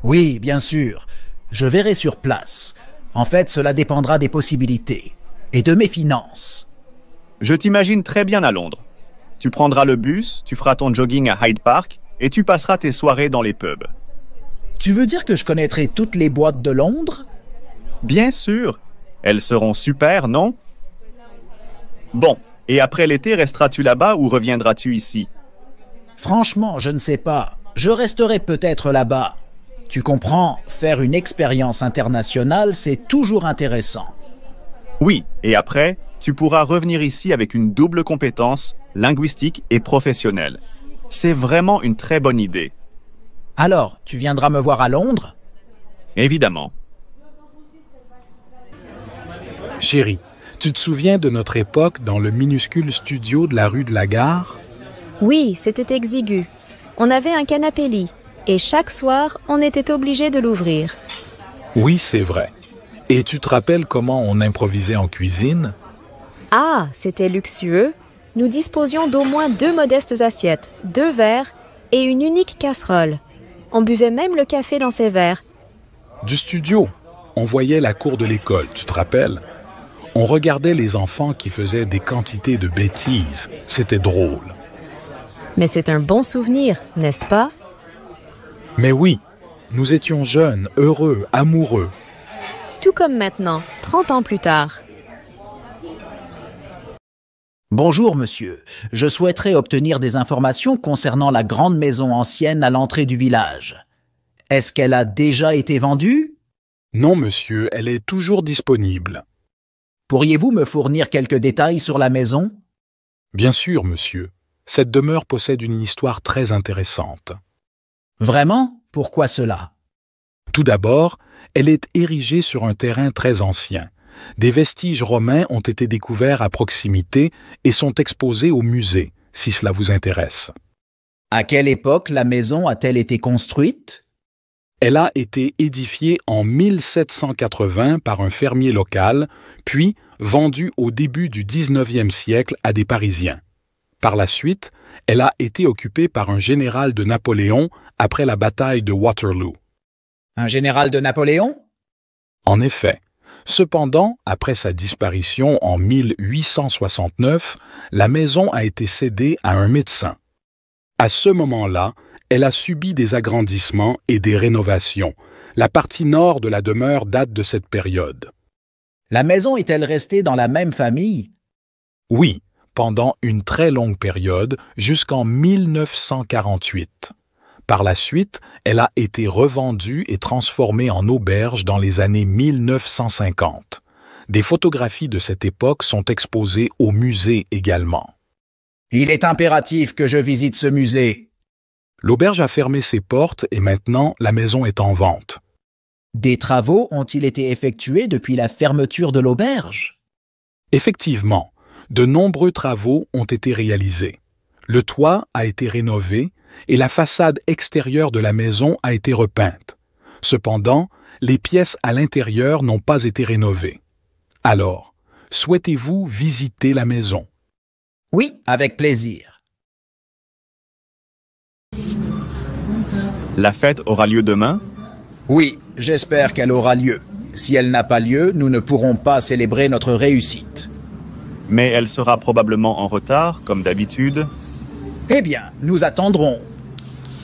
Oui, bien sûr. Je verrai sur place. En fait, cela dépendra des possibilités et de mes finances. Je t'imagine très bien à Londres. Tu prendras le bus, tu feras ton jogging à Hyde Park et tu passeras tes soirées dans les pubs. Tu veux dire que je connaîtrai toutes les boîtes de Londres? Bien sûr. Elles seront super, non? Bon, et après l'été, resteras-tu là-bas ou reviendras-tu ici? Franchement, je ne sais pas. Je resterai peut-être là-bas. Tu comprends, faire une expérience internationale, c'est toujours intéressant. Oui, et après, tu pourras revenir ici avec une double compétence, linguistique et professionnelle. C'est vraiment une très bonne idée. Alors, tu viendras me voir à Londres? Évidemment. Chérie, tu te souviens de notre époque dans le minuscule studio de la rue de la Gare? Oui, c'était exigu. On avait un canapé-lit, et chaque soir, on était obligé de l'ouvrir. Oui, c'est vrai. Et tu te rappelles comment on improvisait en cuisine? Ah, c'était luxueux. Nous disposions d'au moins 2 modestes assiettes, 2 verres et une unique casserole. On buvait même le café dans ces verres. Du studio, on voyait la cour de l'école, tu te rappelles? On regardait les enfants qui faisaient des quantités de bêtises. C'était drôle. Mais c'est un bon souvenir, n'est-ce pas? Mais oui, nous étions jeunes, heureux, amoureux. Tout comme maintenant, 30 ans plus tard. Bonjour, monsieur. Je souhaiterais obtenir des informations concernant la grande maison ancienne à l'entrée du village. Est-ce qu'elle a déjà été vendue? Non, monsieur, elle est toujours disponible. Pourriez-vous me fournir quelques détails sur la maison? Bien sûr, monsieur. Cette demeure possède une histoire très intéressante. Vraiment? Pourquoi cela? Tout d'abord, elle est érigée sur un terrain très ancien. Des vestiges romains ont été découverts à proximité et sont exposés au musée, si cela vous intéresse. À quelle époque la maison a-t-elle été construite? Elle a été édifiée en 1780 par un fermier local, puis vendue au début du 19e siècle à des Parisiens. Par la suite, elle a été occupée par un général de Napoléon après la bataille de Waterloo. Un général de Napoléon? En effet. Cependant, après sa disparition en 1869, la maison a été cédée à un médecin. À ce moment-là, elle a subi des agrandissements et des rénovations. La partie nord de la demeure date de cette période. La maison est-elle restée dans la même famille? Oui, pendant une très longue période, jusqu'en 1948. Par la suite, elle a été revendue et transformée en auberge dans les années 1950. Des photographies de cette époque sont exposées au musée également. Il est impératif que je visite ce musée. L'auberge a fermé ses portes et maintenant la maison est en vente. Des travaux ont-ils été effectués depuis la fermeture de l'auberge? Effectivement, de nombreux travaux ont été réalisés. Le toit a été rénové et la façade extérieure de la maison a été repeinte. Cependant, les pièces à l'intérieur n'ont pas été rénovées. Alors, souhaitez-vous visiter la maison? Oui, avec plaisir. La fête aura lieu demain? Oui, j'espère qu'elle aura lieu. Si elle n'a pas lieu, nous ne pourrons pas célébrer notre réussite. Mais elle sera probablement en retard, comme d'habitude. Eh bien, nous attendrons.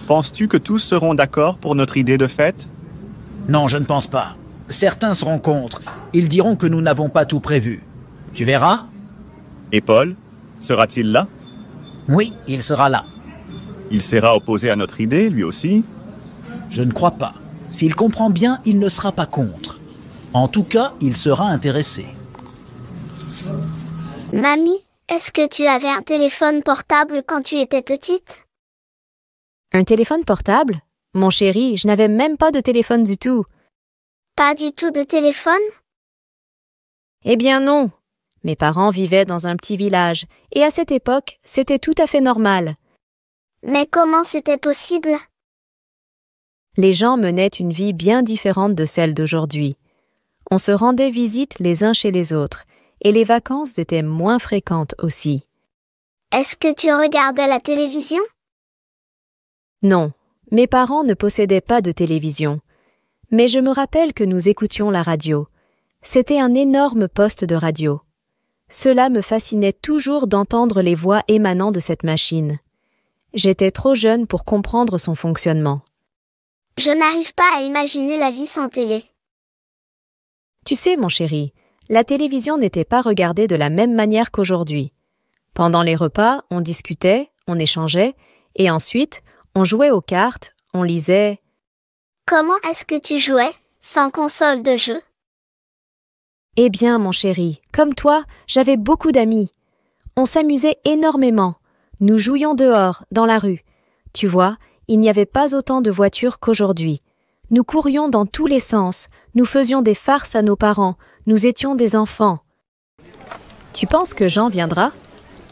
Penses-tu que tous seront d'accord pour notre idée de fête? Non, je ne pense pas. Certains seront contre. Ils diront que nous n'avons pas tout prévu. Tu verras? Et Paul? Sera-t-il là? Oui, il sera là. Il sera opposé à notre idée, lui aussi? Je ne crois pas. S'il comprend bien, il ne sera pas contre. En tout cas, il sera intéressé. Mamie, est-ce que tu avais un téléphone portable quand tu étais petite? Un téléphone portable? Mon chéri, je n'avais même pas de téléphone du tout. Pas du tout de téléphone? Eh bien non. Mes parents vivaient dans un petit village, et à cette époque, c'était tout à fait normal. Mais comment c'était possible? Les gens menaient une vie bien différente de celle d'aujourd'hui. On se rendait visite les uns chez les autres, et les vacances étaient moins fréquentes aussi. Est-ce que tu regardais la télévision? Non, mes parents ne possédaient pas de télévision. Mais je me rappelle que nous écoutions la radio. C'était un énorme poste de radio. Cela me fascinait toujours d'entendre les voix émanant de cette machine. J'étais trop jeune pour comprendre son fonctionnement. Je n'arrive pas à imaginer la vie sans télé. Tu sais, mon chéri, la télévision n'était pas regardée de la même manière qu'aujourd'hui. Pendant les repas, on discutait, on échangeait, et ensuite, on jouait aux cartes, on lisait. Comment est-ce que tu jouais, sans console de jeu? Eh bien, mon chéri, comme toi, j'avais beaucoup d'amis. On s'amusait énormément. Nous jouions dehors, dans la rue. Tu vois, il n'y avait pas autant de voitures qu'aujourd'hui. Nous courions dans tous les sens, nous faisions des farces à nos parents, nous étions des enfants. Tu penses que Jean viendra?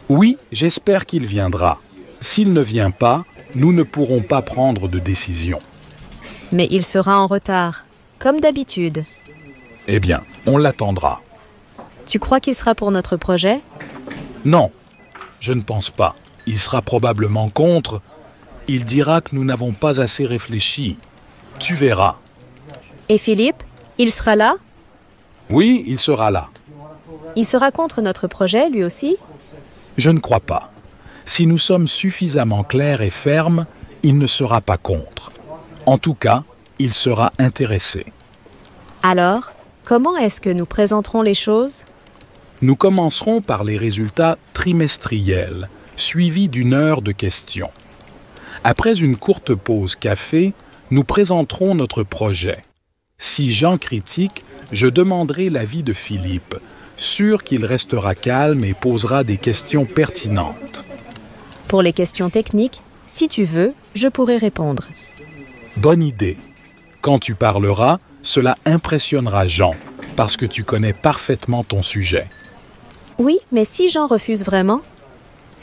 Oui, j'espère qu'il viendra. S'il ne vient pas, nous ne pourrons pas prendre de décision. Mais il sera en retard, comme d'habitude. Eh bien, on l'attendra. Tu crois qu'il sera pour notre projet? Non, je ne pense pas. Il sera probablement contre. Il dira que nous n'avons pas assez réfléchi. Tu verras. Et Philippe, il sera là? Oui, il sera là. Il sera contre notre projet, lui aussi? Je ne crois pas. Si nous sommes suffisamment clairs et fermes, il ne sera pas contre. En tout cas, il sera intéressé. Alors, comment est-ce que nous présenterons les choses? Nous commencerons par les résultats trimestriels, suivis d'une heure de questions. Après une courte pause café, nous présenterons notre projet. Si Jean critique, je demanderai l'avis de Philippe, sûr qu'il restera calme et posera des questions pertinentes. Pour les questions techniques, si tu veux, je pourrai répondre. Bonne idée. Quand tu parleras, cela impressionnera Jean, parce que tu connais parfaitement ton sujet. Oui, mais si Jean refuse vraiment?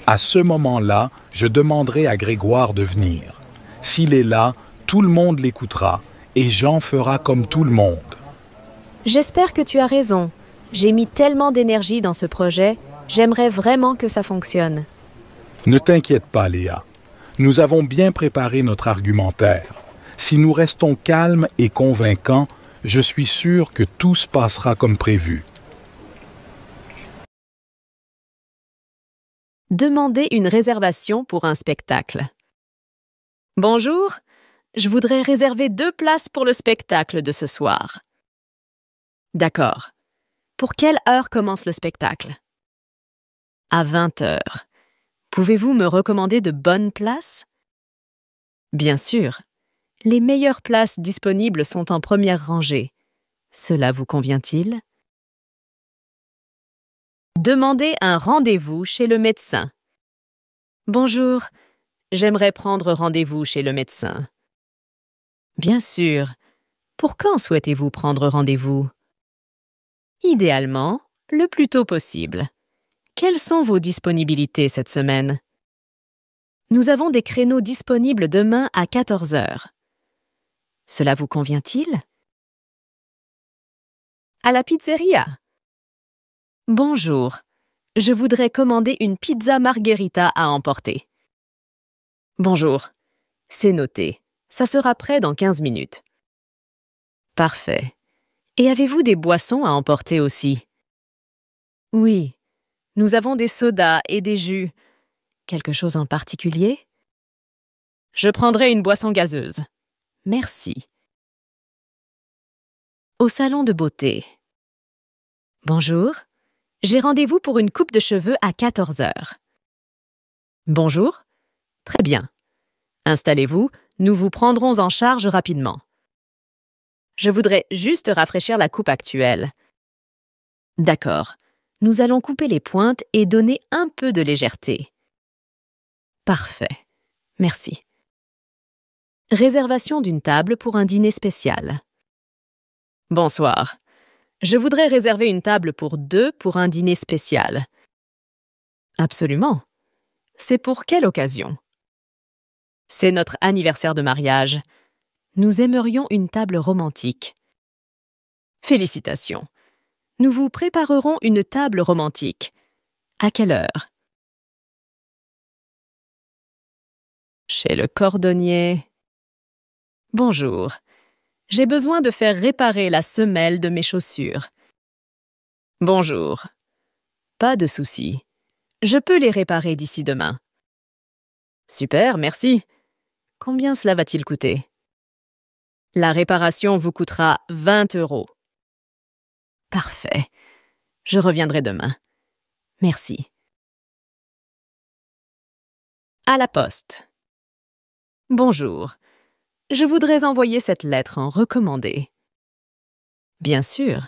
À ce moment-là, je demanderai à Grégoire de venir. S'il est là, tout le monde l'écoutera, et Jean fera comme tout le monde. J'espère que tu as raison. J'ai mis tellement d'énergie dans ce projet, j'aimerais vraiment que ça fonctionne. Ne t'inquiète pas, Léa. Nous avons bien préparé notre argumentaire. Si nous restons calmes et convaincants, je suis sûr que tout se passera comme prévu. Demandez une réservation pour un spectacle. Bonjour, je voudrais réserver 2 places pour le spectacle de ce soir. D'accord. Pour quelle heure commence le spectacle? À 20 heures. Pouvez-vous me recommander de bonnes places? Bien sûr. Les meilleures places disponibles sont en première rangée. Cela vous convient-il? Demandez un rendez-vous chez le médecin. Bonjour, j'aimerais prendre rendez-vous chez le médecin. Bien sûr. Pour quand souhaitez-vous prendre rendez-vous? Idéalement, le plus tôt possible. Quelles sont vos disponibilités cette semaine? Nous avons des créneaux disponibles demain à 14 heures. Cela vous convient-il? À la pizzeria. Bonjour, je voudrais commander une pizza margherita à emporter. Bonjour, c'est noté. Ça sera prêt dans 15 minutes. Parfait. Et avez-vous des boissons à emporter aussi? Oui, nous avons des sodas et des jus. Quelque chose en particulier? Je prendrai une boisson gazeuse. Merci. Au salon de beauté. Bonjour, j'ai rendez-vous pour une coupe de cheveux à 14 heures. Bonjour, très bien. Installez-vous, nous vous prendrons en charge rapidement. Je voudrais juste rafraîchir la coupe actuelle. D'accord, nous allons couper les pointes et donner un peu de légèreté. Parfait, merci. Réservation d'une table pour un dîner spécial. Bonsoir. Je voudrais réserver une table pour 2 pour un dîner spécial. Absolument. C'est pour quelle occasion? C'est notre anniversaire de mariage. Nous aimerions une table romantique. Félicitations. Nous vous préparerons une table romantique. À quelle heure? Chez le cordonnier. Bonjour. J'ai besoin de faire réparer la semelle de mes chaussures. Bonjour. Pas de souci. Je peux les réparer d'ici demain. Super, merci. Combien cela va-t-il coûter? La réparation vous coûtera 20 €. Parfait. Je reviendrai demain. Merci. À la poste. Bonjour. Je voudrais envoyer cette lettre en recommandé. Bien sûr.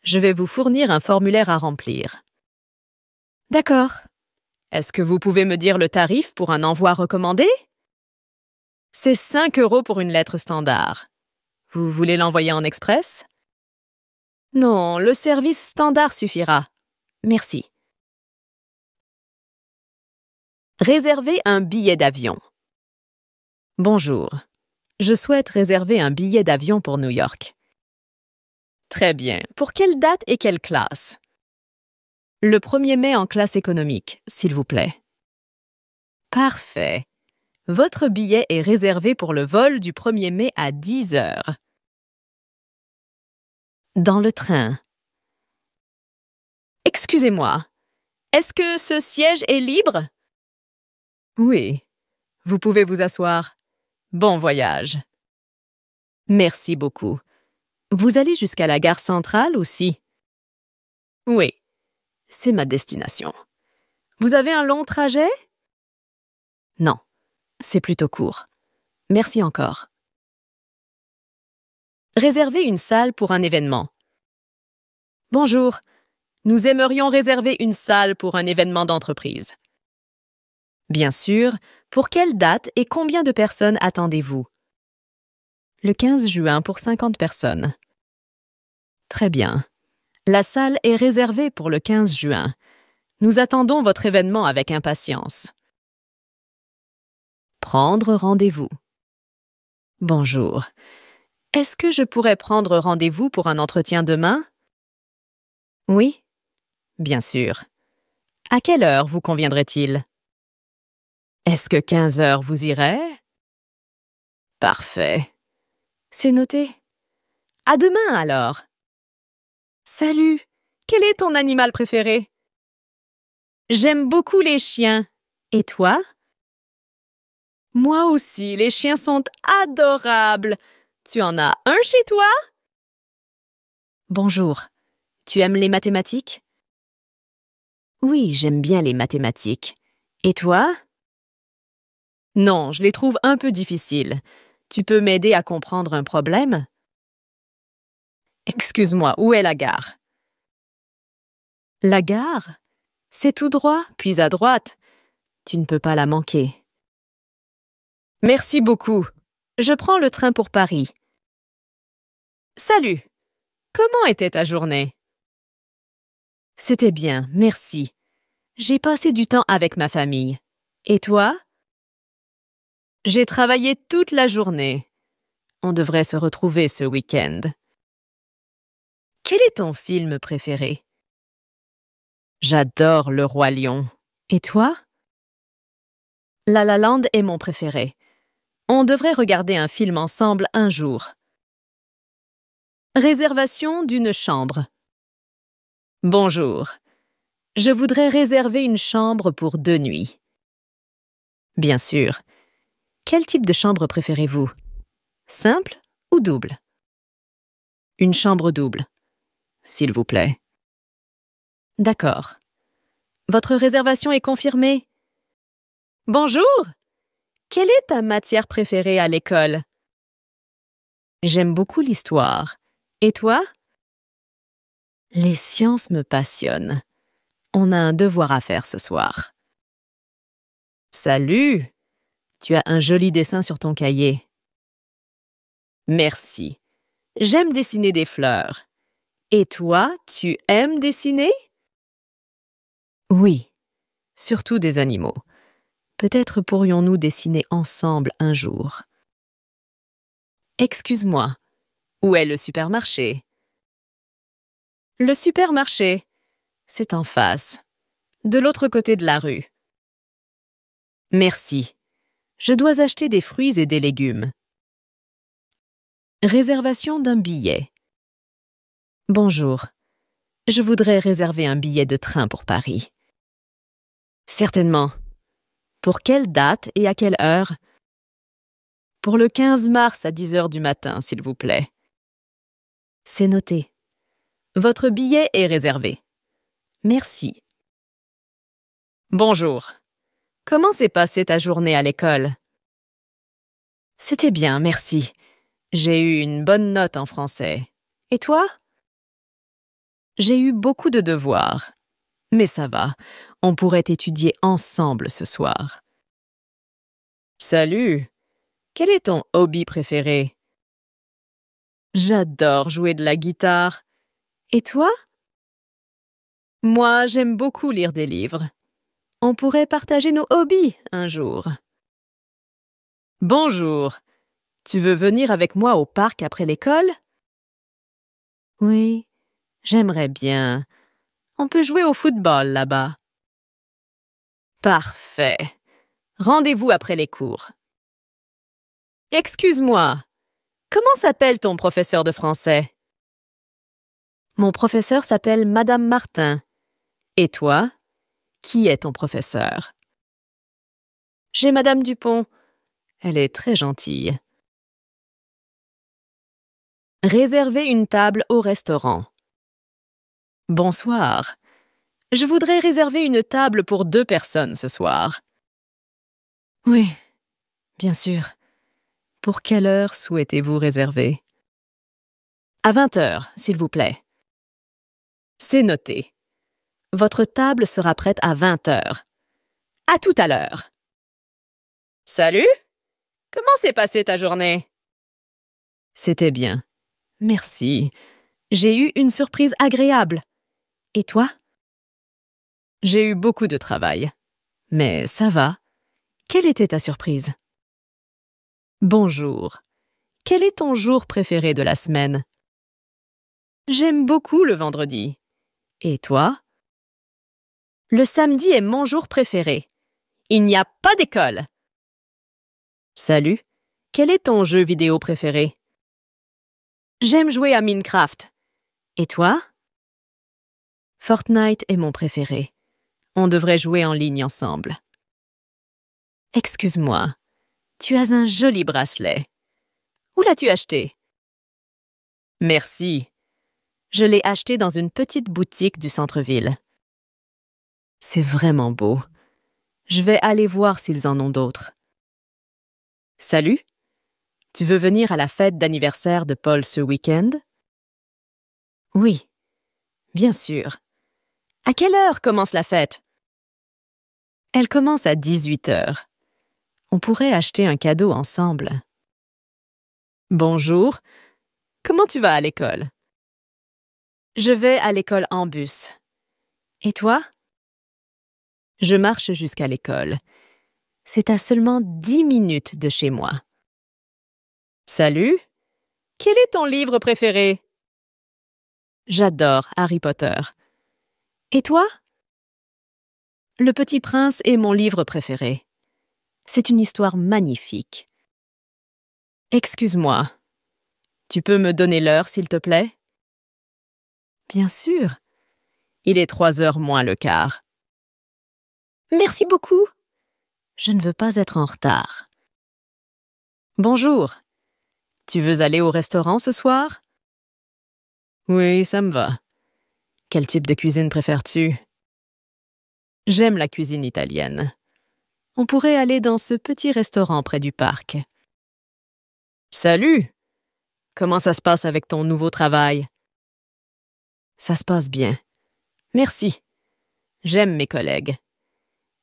Je vais vous fournir un formulaire à remplir. D'accord. Est-ce que vous pouvez me dire le tarif pour un envoi recommandé? C'est 5 € pour une lettre standard. Vous voulez l'envoyer en express? Non, le service standard suffira. Merci. Réserver un billet d'avion. Bonjour. Je souhaite réserver un billet d'avion pour New York. Très bien. Pour quelle date et quelle classe? Le 1er mai en classe économique, s'il vous plaît. Parfait. Votre billet est réservé pour le vol du 1er mai à 10 heures. Dans le train. Excusez-moi, est-ce que ce siège est libre? Oui. Vous pouvez vous asseoir. Bon voyage. Merci beaucoup. Vous allez jusqu'à la gare centrale aussi? Oui. C'est ma destination. Vous avez un long trajet? Non, c'est plutôt court. Merci encore. Réserver une salle pour un événement. Bonjour, nous aimerions réserver une salle pour un événement d'entreprise. Bien sûr, pour quelle date et combien de personnes attendez-vous? Le 15 juin pour 50 personnes. Très bien. La salle est réservée pour le 15 juin. Nous attendons votre événement avec impatience. Prendre rendez-vous. Bonjour. Est-ce que je pourrais prendre rendez-vous pour un entretien demain? Oui, bien sûr. À quelle heure vous conviendrait-il? Est-ce que 15 heures vous irait? Parfait. C'est noté. À demain alors. Salut, quel est ton animal préféré? J'aime beaucoup les chiens. Et toi? Moi aussi, les chiens sont adorables. Tu en as un chez toi? Bonjour, tu aimes les mathématiques? Oui, j'aime bien les mathématiques. Et toi? Non, je les trouve un peu difficiles. Tu peux m'aider à comprendre un problème? Excuse-moi, où est la gare? La gare? C'est tout droit, puis à droite. Tu ne peux pas la manquer. Merci beaucoup. Je prends le train pour Paris. Salut. Comment était ta journée? C'était bien, merci. J'ai passé du temps avec ma famille. Et toi? J'ai travaillé toute la journée. On devrait se retrouver ce week-end. Quel est ton film préféré? J'adore Le Roi Lion. Et toi? La La Land est mon préféré. On devrait regarder un film ensemble un jour. Réservation d'une chambre. Bonjour. Je voudrais réserver une chambre pour 2 nuits. Bien sûr. Quel type de chambre préférez-vous? Simple ou double? Une chambre double, s'il vous plaît. D'accord. Votre réservation est confirmée. Bonjour! Quelle est ta matière préférée à l'école? J'aime beaucoup l'histoire. Et toi? Les sciences me passionnent. On a un devoir à faire ce soir. Salut! Tu as un joli dessin sur ton cahier. Merci. J'aime dessiner des fleurs. Et toi, tu aimes dessiner? Oui, surtout des animaux. Peut-être pourrions-nous dessiner ensemble un jour. Excuse-moi, où est le supermarché? Le supermarché, c'est en face, de l'autre côté de la rue. Merci. Je dois acheter des fruits et des légumes. Réservation d'un billet. Bonjour. Je voudrais réserver un billet de train pour Paris. Certainement. Pour quelle date et à quelle heure? Pour le 15 mars à 10 heures du matin, s'il vous plaît. C'est noté. Votre billet est réservé. Merci. Bonjour. Comment s'est passée ta journée à l'école? C'était bien, merci. J'ai eu une bonne note en français. Et toi? J'ai eu beaucoup de devoirs. Mais ça va, on pourrait étudier ensemble ce soir. Salut! Quel est ton hobby préféré? J'adore jouer de la guitare. Et toi? Moi, j'aime beaucoup lire des livres. On pourrait partager nos hobbies un jour. Bonjour. Tu veux venir avec moi au parc après l'école? Oui, j'aimerais bien. On peut jouer au football là-bas. Parfait. Rendez-vous après les cours. Excuse-moi. Comment s'appelle ton professeur de français? Mon professeur s'appelle Madame Martin. Et toi? Qui est ton professeur? J'ai Madame Dupont. Elle est très gentille. Réservez une table au restaurant. Bonsoir. Je voudrais réserver une table pour 2 personnes ce soir. Oui, bien sûr. Pour quelle heure souhaitez-vous réserver? À 20 heures, s'il vous plaît. C'est noté. Votre table sera prête à 20 heures. À tout à l'heure. Salut! Comment s'est passée ta journée? C'était bien. Merci. J'ai eu une surprise agréable. Et toi? J'ai eu beaucoup de travail. Mais ça va. Quelle était ta surprise? Bonjour. Quel est ton jour préféré de la semaine? J'aime beaucoup le vendredi. Et toi? Le samedi est mon jour préféré. Il n'y a pas d'école. Salut. Quel est ton jeu vidéo préféré? J'aime jouer à Minecraft. Et toi? Fortnite est mon préféré. On devrait jouer en ligne ensemble. Excuse-moi, tu as un joli bracelet. Où l'as-tu acheté? Merci. Je l'ai acheté dans une petite boutique du centre-ville. C'est vraiment beau. Je vais aller voir s'ils en ont d'autres. Salut. Tu veux venir à la fête d'anniversaire de Paul ce week-end? Oui, bien sûr. À quelle heure commence la fête? Elle commence à 18 heures. On pourrait acheter un cadeau ensemble. Bonjour. Comment tu vas à l'école? Je vais à l'école en bus. Et toi? Je marche jusqu'à l'école. C'est à seulement 10 minutes de chez moi. Salut. Quel est ton livre préféré? J'adore Harry Potter. Et toi? Le Petit Prince est mon livre préféré. C'est une histoire magnifique. Excuse-moi. Tu peux me donner l'heure, s'il te plaît? Bien sûr. Il est 3h moins le quart. Merci beaucoup. Je ne veux pas être en retard. Bonjour. Tu veux aller au restaurant ce soir? Oui, ça me va. Quel type de cuisine préfères-tu? J'aime la cuisine italienne. On pourrait aller dans ce petit restaurant près du parc. Salut! Comment ça se passe avec ton nouveau travail? Ça se passe bien. Merci. J'aime mes collègues.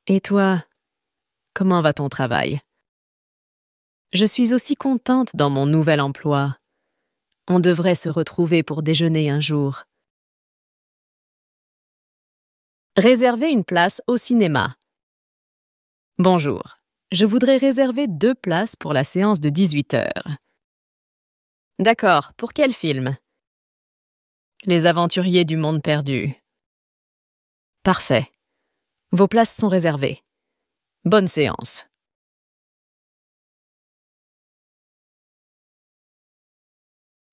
Et toi, comment va ton travail? Je suis aussi contente dans mon nouvel emploi. On devrait se retrouver pour déjeuner un jour. Réserver une place au cinéma. Bonjour. Je voudrais réserver 2 places pour la séance de 18 heures. D'accord. Pour quel film? Les aventuriers du monde perdu. Parfait. Vos places sont réservées. Bonne séance.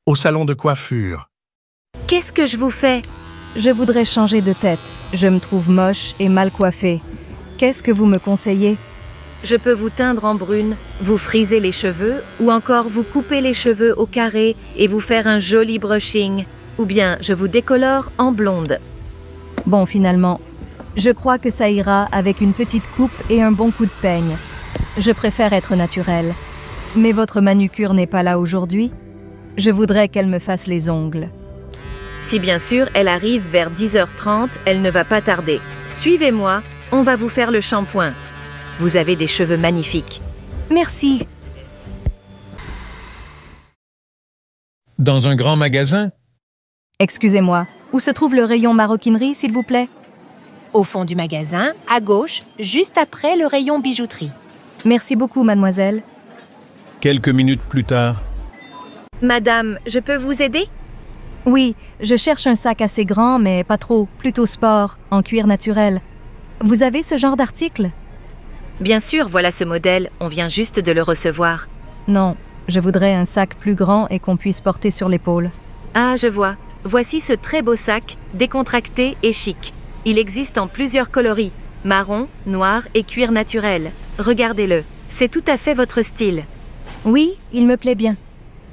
Au salon de coiffure. Qu'est-ce que je vous fais? Je voudrais changer de tête. Je me trouve moche et mal coiffée. Qu'est-ce que vous me conseillez? Je peux vous teindre en brune, vous friser les cheveux, ou encore vous couper les cheveux au carré et vous faire un joli brushing. Ou bien je vous décolore en blonde. Bon, finalement, je crois que ça ira avec une petite coupe et un bon coup de peigne. Je préfère être naturelle. Mais votre manucure n'est pas là aujourd'hui? Je voudrais qu'elle me fasse les ongles. Si bien sûr, elle arrive vers 10h30, elle ne va pas tarder. Suivez-moi, on va vous faire le shampoing. Vous avez des cheveux magnifiques. Merci. Dans un grand magasin? Excusez-moi, où se trouve le rayon maroquinerie, s'il vous plaît? Au fond du magasin, à gauche, juste après le rayon bijouterie. Merci beaucoup, mademoiselle. Quelques minutes plus tard. Madame, je peux vous aider? Oui, je cherche un sac assez grand, mais pas trop, plutôt sport, en cuir naturel. Vous avez ce genre d'article? Bien sûr, voilà ce modèle, on vient juste de le recevoir. Non, je voudrais un sac plus grand et qu'on puisse porter sur l'épaule. Ah, je vois. Voici ce très beau sac, décontracté et chic. Il existe en plusieurs coloris, marron, noir et cuir naturel. Regardez-le, c'est tout à fait votre style. Oui, il me plaît bien.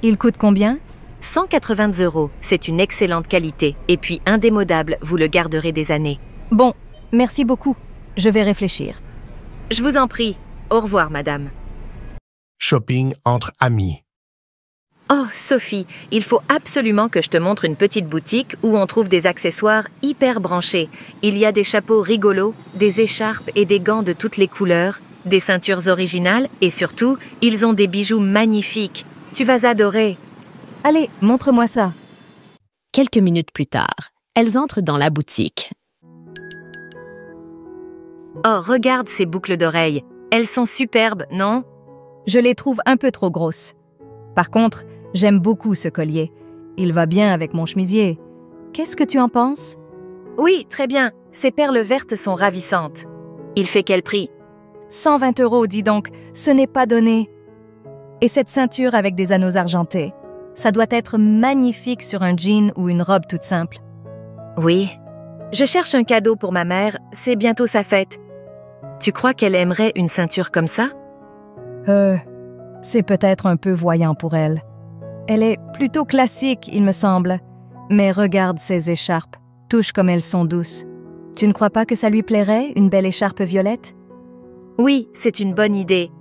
Il coûte combien? 180 €, c'est une excellente qualité, et puis indémodable, vous le garderez des années. Bon, merci beaucoup. Je vais réfléchir. Je vous en prie. Au revoir, madame. Shopping entre amis. Oh, Sophie, il faut absolument que je te montre une petite boutique où on trouve des accessoires hyper branchés. Il y a des chapeaux rigolos, des écharpes et des gants de toutes les couleurs, des ceintures originales et surtout, ils ont des bijoux magnifiques. Tu vas adorer. Allez, montre-moi ça. Quelques minutes plus tard, elles entrent dans la boutique. Oh, regarde ces boucles d'oreilles. Elles sont superbes, non? Je les trouve un peu trop grosses. Par contre, j'aime beaucoup ce collier. Il va bien avec mon chemisier. Qu'est-ce que tu en penses? Oui, très bien. Ces perles vertes sont ravissantes. Il fait quel prix? 120 €, dis donc. Ce n'est pas donné. Et cette ceinture avec des anneaux argentés. Ça doit être magnifique sur un jean ou une robe toute simple. Oui. Je cherche un cadeau pour ma mère. C'est bientôt sa fête. Tu crois qu'elle aimerait une ceinture comme ça? C'est peut-être un peu voyant pour elle. Elle est plutôt classique, il me semble. Mais regarde ces écharpes, touche comme elles sont douces. Tu ne crois pas que ça lui plairait, une belle écharpe violette? Oui, c'est une bonne idée.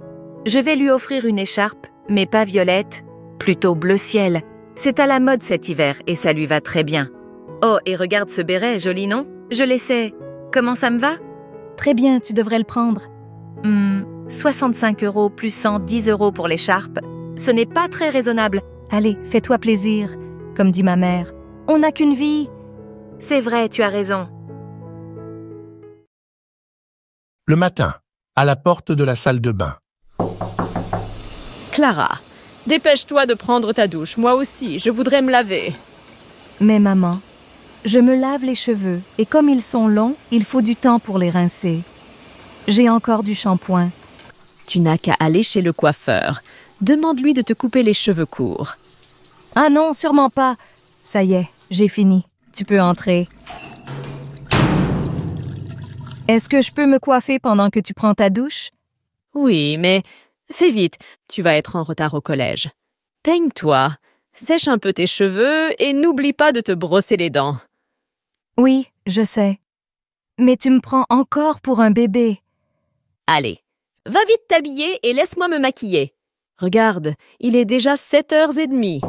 Je vais lui offrir une écharpe, mais pas violette, plutôt bleu ciel. C'est à la mode cet hiver et ça lui va très bien. Oh, et regarde ce béret, joli non? Je l'essaie. Comment ça me va? Très bien, tu devrais le prendre. 65 € plus 110 € pour l'écharpe. Ce n'est pas très raisonnable. Allez, fais-toi plaisir. Comme dit ma mère, on n'a qu'une vie. C'est vrai, tu as raison. Le matin, à la porte de la salle de bain. Clara, dépêche-toi de prendre ta douche. Moi aussi, je voudrais me laver. Mais maman, je me lave les cheveux et comme ils sont longs, il faut du temps pour les rincer. J'ai encore du shampoing. Tu n'as qu'à aller chez le coiffeur. Demande-lui de te couper les cheveux courts. Ah non, sûrement pas. Ça y est, j'ai fini. Tu peux entrer. Est-ce que je peux me coiffer pendant que tu prends ta douche? Oui, mais fais vite, tu vas être en retard au collège. Peigne-toi, sèche un peu tes cheveux et n'oublie pas de te brosser les dents. Oui, je sais. Mais tu me prends encore pour un bébé. Allez, va vite t'habiller et laisse-moi me maquiller. Regarde, il est déjà 7h30.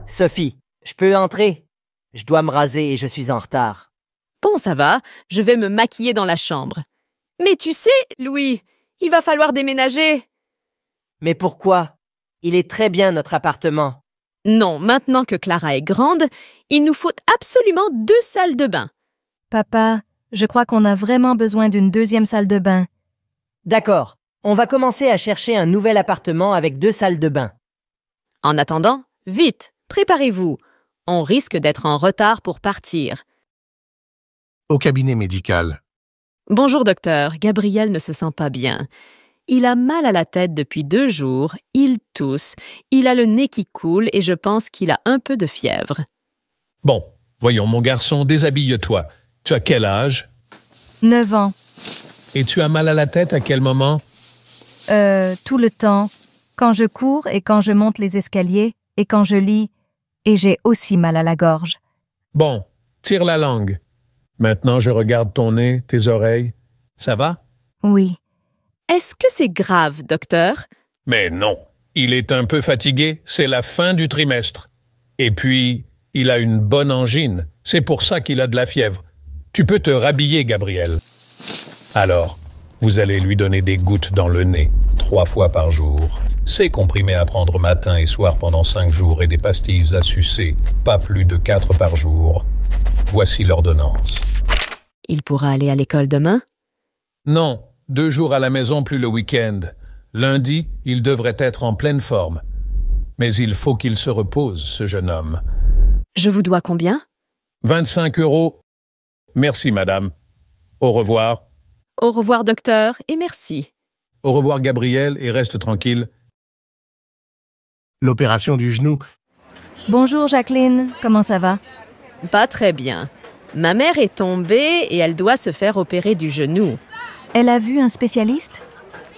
Sophie, je peux entrer? Je dois me raser et je suis en retard. Bon, ça va, je vais me maquiller dans la chambre. Mais tu sais, Louis, il va falloir déménager. Mais pourquoi? Il est très bien notre appartement. Non, maintenant que Clara est grande, il nous faut absolument 2 salles de bain. Papa, je crois qu'on a vraiment besoin d'une deuxième salle de bain. D'accord, on va commencer à chercher un nouvel appartement avec 2 salles de bain. En attendant, vite, préparez-vous. On risque d'être en retard pour partir. Au cabinet médical. Bonjour docteur, Gabriel ne se sent pas bien. Il a mal à la tête depuis 2 jours, il tousse, il a le nez qui coule et je pense qu'il a un peu de fièvre. Bon, voyons mon garçon, déshabille-toi. Tu as quel âge? 9 ans. Et tu as mal à la tête à quel moment? Tout le temps. Quand je cours et quand je monte les escaliers et quand je lis. Et j'ai aussi mal à la gorge. Bon, tire la langue. Maintenant, je regarde ton nez, tes oreilles. Ça va? Oui. Est-ce que c'est grave, docteur? Mais non. Il est un peu fatigué, c'est la fin du trimestre. Et puis, il a une bonne angine. C'est pour ça qu'il a de la fièvre. Tu peux te rhabiller, Gabriel. Alors, vous allez lui donner des gouttes dans le nez, 3 fois par jour. Ces comprimés à prendre matin et soir pendant 5 jours et des pastilles à sucer, pas plus de 4 par jour. Voici l'ordonnance. Il pourra aller à l'école demain? Non, 2 jours à la maison plus le week-end. Lundi, il devrait être en pleine forme. Mais il faut qu'il se repose, ce jeune homme. Je vous dois combien? 25 €. Merci, madame. Au revoir. Au revoir, docteur, et merci. Au revoir, Gabriel, et reste tranquille. L'opération du genou. Bonjour Jacqueline, comment ça va? Pas très bien. Ma mère est tombée et elle doit se faire opérer du genou. Elle a vu un spécialiste?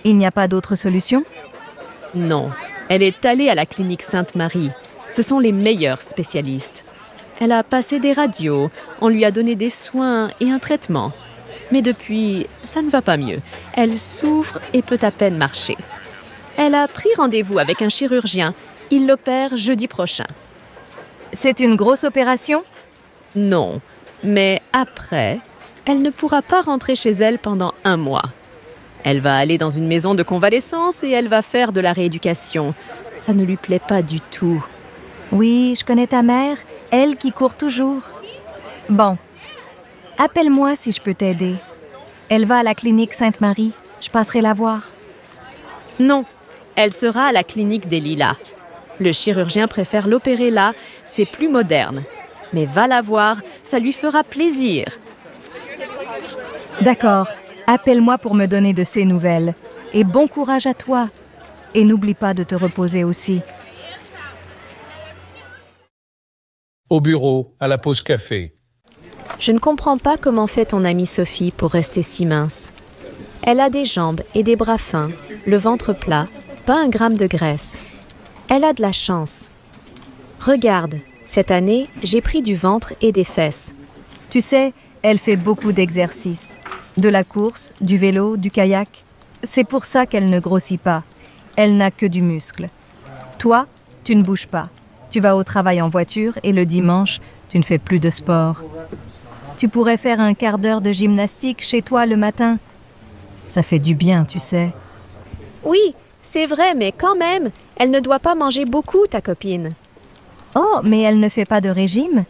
Il n'y a pas d'autre solution? Non, elle est allée à la clinique Sainte-Marie. Ce sont les meilleurs spécialistes. Elle a passé des radios, on lui a donné des soins et un traitement. Mais depuis, ça ne va pas mieux. Elle souffre et peut à peine marcher. Elle a pris rendez-vous avec un chirurgien. Il l'opère jeudi prochain. C'est une grosse opération? Non, mais après, elle ne pourra pas rentrer chez elle pendant 1 mois. Elle va aller dans une maison de convalescence et elle va faire de la rééducation. Ça ne lui plaît pas du tout. Oui, je connais ta mère, elle qui court toujours. Bon, appelle-moi si je peux t'aider. Elle va à la clinique Sainte-Marie. Je passerai la voir. Non, elle sera à la clinique des Lilas. Le chirurgien préfère l'opérer là, c'est plus moderne. Mais va la voir, ça lui fera plaisir. D'accord, appelle-moi pour me donner de ses nouvelles. Et bon courage à toi. Et n'oublie pas de te reposer aussi. Au bureau, à la pause café. Je ne comprends pas comment fait ton amie Sophie pour rester si mince. Elle a des jambes et des bras fins, le ventre plat, pas 1 gramme de graisse. Elle a de la chance. Regarde, cette année, j'ai pris du ventre et des fesses. Tu sais, elle fait beaucoup d'exercices. De la course, du vélo, du kayak. C'est pour ça qu'elle ne grossit pas. Elle n'a que du muscle. Toi, tu ne bouges pas. Tu vas au travail en voiture et le dimanche, tu ne fais plus de sport. Tu pourrais faire un quart d'heure de gymnastique chez toi le matin. Ça fait du bien, tu sais. Oui, c'est vrai, mais quand même, elle ne doit pas manger beaucoup, ta copine. Oh, mais elle ne fait pas de régime?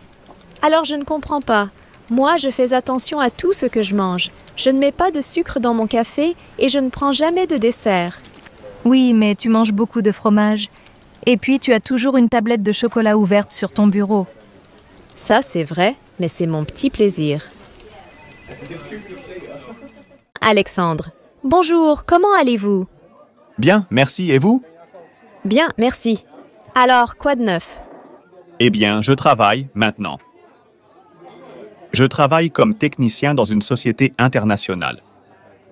Alors je ne comprends pas. Moi, je fais attention à tout ce que je mange. Je ne mets pas de sucre dans mon café et je ne prends jamais de dessert. Oui, mais tu manges beaucoup de fromage. Et puis, tu as toujours une tablette de chocolat ouverte sur ton bureau. Ça, c'est vrai, mais c'est mon petit plaisir. Alexandre, bonjour, comment allez-vous? Bien, merci. Et vous? Bien, merci. Alors, quoi de neuf? Eh bien, je travaille maintenant. Je travaille comme technicien dans une société internationale.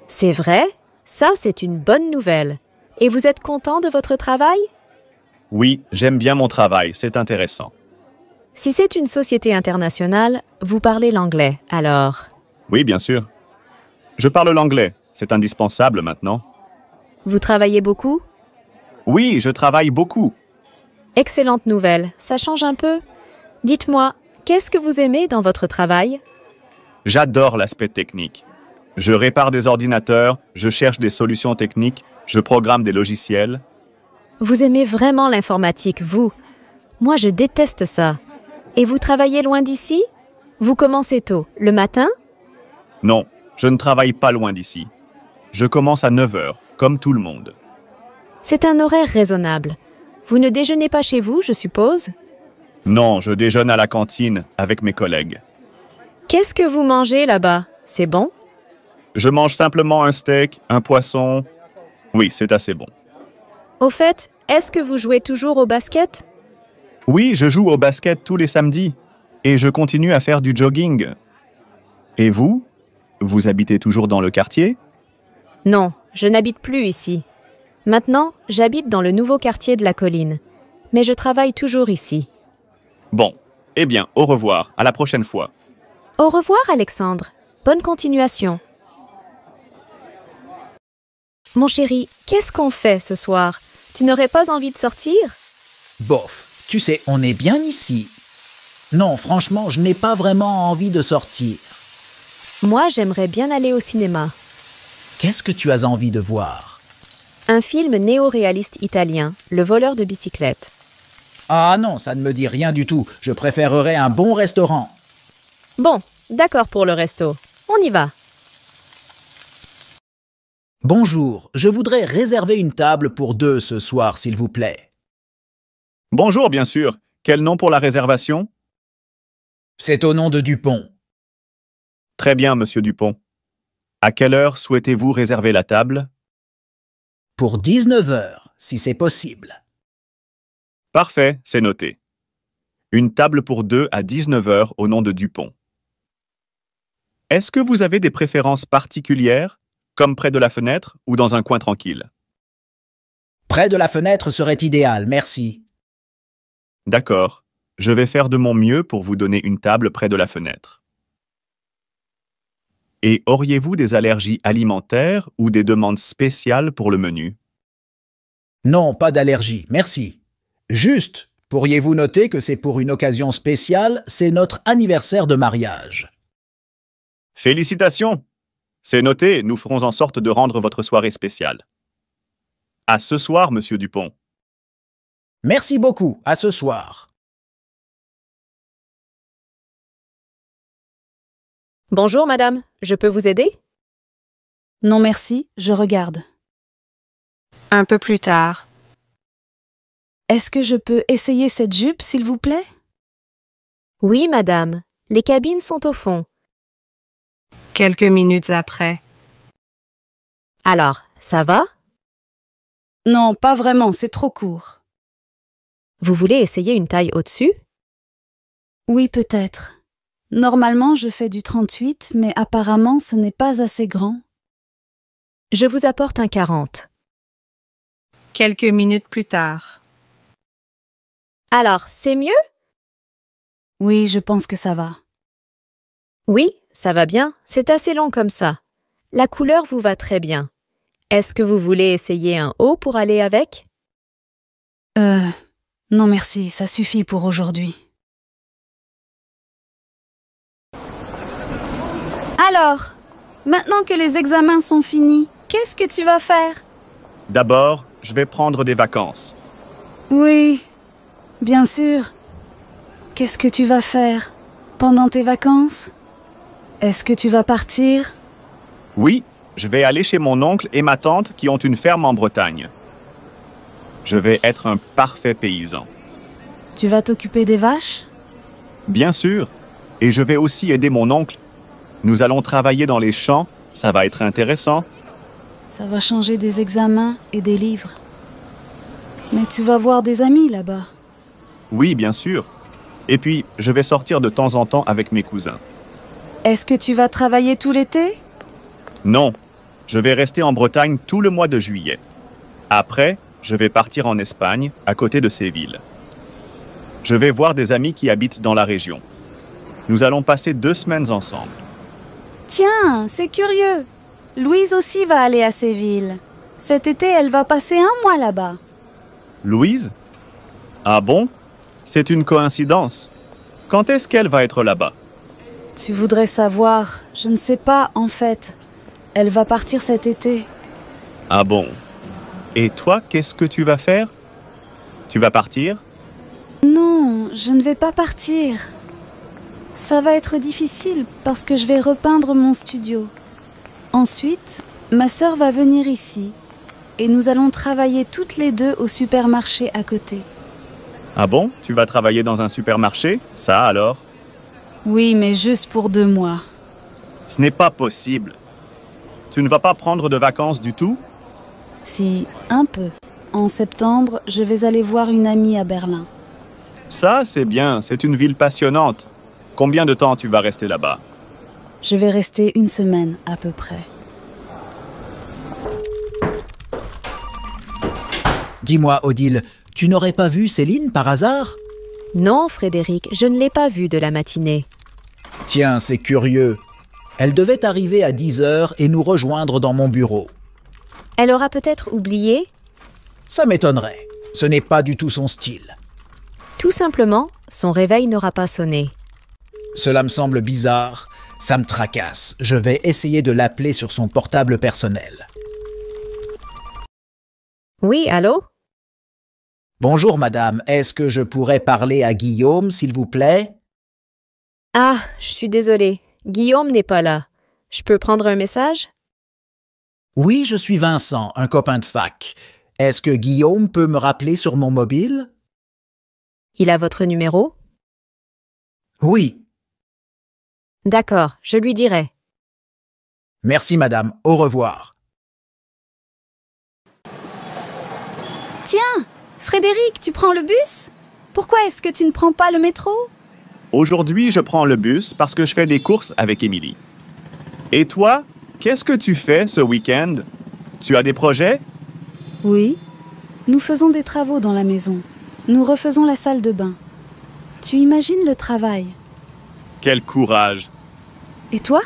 C'est vrai? Ça, c'est une bonne nouvelle. Et vous êtes content de votre travail? Oui, j'aime bien mon travail, c'est intéressant. Si c'est une société internationale, vous parlez l'anglais, alors? Oui, bien sûr. Je parle l'anglais, c'est indispensable maintenant. Vous travaillez beaucoup? Oui, je travaille beaucoup. Excellente nouvelle, ça change un peu. Dites-moi, qu'est-ce que vous aimez dans votre travail? J'adore l'aspect technique. Je répare des ordinateurs, je cherche des solutions techniques, je programme des logiciels. Vous aimez vraiment l'informatique, vous? Moi, je déteste ça. Et vous travaillez loin d'ici? Vous commencez tôt, le matin? Non, je ne travaille pas loin d'ici. Je commence à 9 h, comme tout le monde. C'est un horaire raisonnable. Vous ne déjeunez pas chez vous, je suppose? Non, je déjeune à la cantine avec mes collègues. Qu'est-ce que vous mangez là-bas? C'est bon? Je mange simplement un steak, un poisson. Oui, c'est assez bon. Au fait, est-ce que vous jouez toujours au basket? Oui, je joue au basket tous les samedis. Et je continue à faire du jogging. Et vous? Vous habitez toujours dans le quartier? Non, je n'habite plus ici. Maintenant, j'habite dans le nouveau quartier de la colline. Mais je travaille toujours ici. Bon, eh bien, au revoir, à la prochaine fois. Au revoir, Alexandre. Bonne continuation. Mon chéri, qu'est-ce qu'on fait ce soir? Tu n'aurais pas envie de sortir? Bof, tu sais, on est bien ici. Non, franchement, je n'ai pas vraiment envie de sortir. Moi, j'aimerais bien aller au cinéma. Qu'est-ce que tu as envie de voir? Un film néo-réaliste italien, Le voleur de bicyclette. Ah non, ça ne me dit rien du tout. Je préférerais un bon restaurant. Bon, d'accord pour le resto. On y va. Bonjour, je voudrais réserver une table pour 2 ce soir, s'il vous plaît. Bonjour, bien sûr. Quel nom pour la réservation? C'est au nom de Dupont. Très bien, monsieur Dupont. À quelle heure souhaitez-vous réserver la table? Pour 19 heures, si c'est possible. Parfait, c'est noté. Une table pour 2 à 19 heures au nom de Dupont. Est-ce que vous avez des préférences particulières, comme près de la fenêtre ou dans un coin tranquille? Près de la fenêtre serait idéal, merci. D'accord. Je vais faire de mon mieux pour vous donner une table près de la fenêtre. Et auriez-vous des allergies alimentaires ou des demandes spéciales pour le menu? Non, pas d'allergie, merci. Juste, pourriez-vous noter que c'est pour une occasion spéciale, c'est notre anniversaire de mariage. Félicitations! C'est noté, nous ferons en sorte de rendre votre soirée spéciale. À ce soir, monsieur Dupont. Merci beaucoup, à ce soir. Bonjour, madame. Je peux vous aider? Non merci, je regarde. Un peu plus tard. Est-ce que je peux essayer cette jupe, s'il vous plaît? Oui, madame. Les cabines sont au fond. Quelques minutes après. Alors, ça va? Non, pas vraiment, c'est trop court. Vous voulez essayer une taille au-dessus? Oui, peut-être. Normalement, je fais du 38, mais apparemment, ce n'est pas assez grand. Je vous apporte un 40. Quelques minutes plus tard. Alors, c'est mieux? Oui, je pense que ça va. Oui, ça va bien. C'est assez long comme ça. La couleur vous va très bien. Est-ce que vous voulez essayer un haut pour aller avec? Non merci, ça suffit pour aujourd'hui. Alors, maintenant que les examens sont finis, qu'est-ce que tu vas faire? D'abord, je vais prendre des vacances. Oui, bien sûr. Qu'est-ce que tu vas faire pendant tes vacances? Est-ce que tu vas partir? Oui, je vais aller chez mon oncle et ma tante qui ont une ferme en Bretagne. Je vais être un parfait paysan. Tu vas t'occuper des vaches? Bien sûr. Et je vais aussi aider mon oncle. Nous allons travailler dans les champs. Ça va être intéressant. Ça va changer des examens et des livres. Mais tu vas voir des amis là-bas. Oui, bien sûr. Et puis, je vais sortir de temps en temps avec mes cousins. Est-ce que tu vas travailler tout l'été? Non, je vais rester en Bretagne tout le mois de juillet. Après, je vais partir en Espagne, à côté de Séville. Je vais voir des amis qui habitent dans la région. Nous allons passer 2 semaines ensemble. Tiens, c'est curieux. Louise aussi va aller à Séville. Cet été, elle va passer 1 mois là-bas. Louise? Ah bon? C'est une coïncidence. Quand est-ce qu'elle va être là-bas? Tu voudrais savoir? Je ne sais pas, en fait. Elle va partir cet été. Ah bon? Et toi, qu'est-ce que tu vas faire? Tu vas partir? Non, je ne vais pas partir. Ça va être difficile parce que je vais repeindre mon studio. Ensuite, ma sœur va venir ici et nous allons travailler toutes les 2 au supermarché à côté. Ah bon? Tu vas travailler dans un supermarché? Ça alors? Oui, mais juste pour 2 mois. Ce n'est pas possible. Tu ne vas pas prendre de vacances du tout? Si, un peu. En septembre, je vais aller voir une amie à Berlin. Ça, c'est bien. C'est une ville passionnante. Combien de temps tu vas rester là-bas? Je vais rester 1 semaine, à peu près. Dis-moi, Odile, tu n'aurais pas vu Céline par hasard? Non, Frédéric, je ne l'ai pas vue de la matinée. Tiens, c'est curieux. Elle devait arriver à 10 heures et nous rejoindre dans mon bureau. Elle aura peut-être oublié? Ça m'étonnerait. Ce n'est pas du tout son style. Tout simplement, son réveil n'aura pas sonné. Cela me semble bizarre. Ça me tracasse. Je vais essayer de l'appeler sur son portable personnel. Oui, allô? Bonjour, madame. Est-ce que je pourrais parler à Guillaume, s'il vous plaît? Ah, je suis désolée. Guillaume n'est pas là. Je peux prendre un message? Oui, je suis Vincent, un copain de fac. Est-ce que Guillaume peut me rappeler sur mon mobile? Il a votre numéro? Oui. D'accord, je lui dirai. Merci, madame. Au revoir. Tiens, Frédéric, tu prends le bus? Pourquoi est-ce que tu ne prends pas le métro? Aujourd'hui, je prends le bus parce que je fais des courses avec Émilie. Et toi, qu'est-ce que tu fais ce week-end? Tu as des projets? Oui. Nous faisons des travaux dans la maison. Nous refaisons la salle de bain. Tu imagines le travail. Quel courage! Et toi?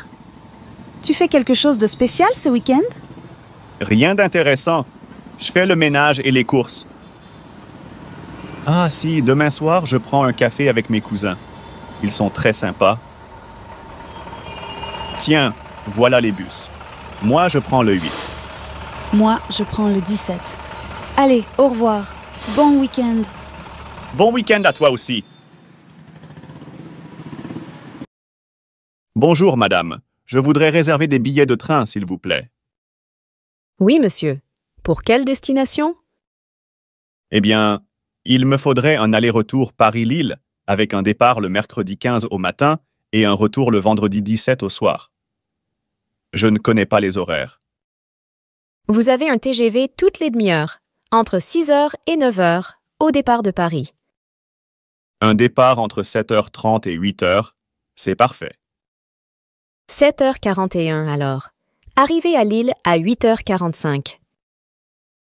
Tu fais quelque chose de spécial ce week-end? Rien d'intéressant. Je fais le ménage et les courses. Ah si, demain soir, je prends un café avec mes cousins. Ils sont très sympas. Tiens, voilà les bus. Moi, je prends le 8. Moi, je prends le 17. Allez, au revoir. Bon week-end. Bon week-end à toi aussi. Bonjour, madame. Je voudrais réserver des billets de train, s'il vous plaît. Oui, monsieur. Pour quelle destination? Eh bien, il me faudrait un aller-retour Paris-Lille, avec un départ le mercredi 15 au matin et un retour le vendredi 17 au soir. Je ne connais pas les horaires. Vous avez un TGV toutes les demi-heures, entre 6h et 9h, au départ de Paris. Un départ entre 7h30 et 8h, c'est parfait. 7h41 alors. Arrivez à Lille à 8h45.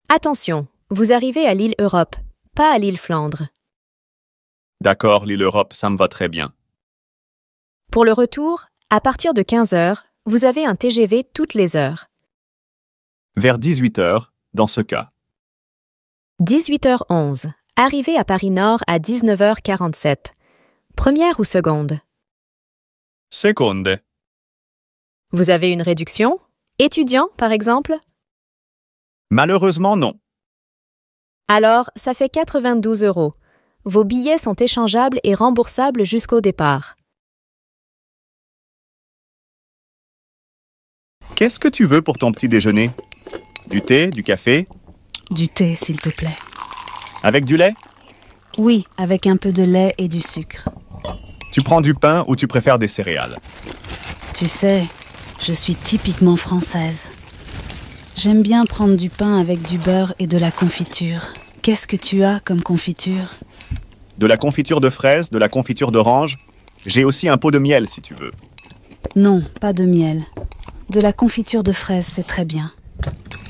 Attention, vous arrivez à l'île Europe, pas à l'île Flandre. D'accord, l'île Europe, ça me va très bien. Pour le retour, à partir de 15h, vous avez un TGV toutes les heures. Vers 18h, dans ce cas. 18h11. Arrivez à Paris-Nord à 19h47. Première ou seconde? Seconde. Vous avez une réduction? Étudiant, par exemple? Malheureusement, non. Alors, ça fait 92 €. Vos billets sont échangeables et remboursables jusqu'au départ. Qu'est-ce que tu veux pour ton petit déjeuner? Du thé, du café? Du thé, s'il te plaît. Avec du lait? Oui, avec un peu de lait et du sucre. Tu prends du pain ou tu préfères des céréales? Tu sais, je suis typiquement française. J'aime bien prendre du pain avec du beurre et de la confiture. Qu'est-ce que tu as comme confiture? De la confiture de fraises, de la confiture d'orange. J'ai aussi un pot de miel, si tu veux. Non, pas de miel. De la confiture de fraises, c'est très bien.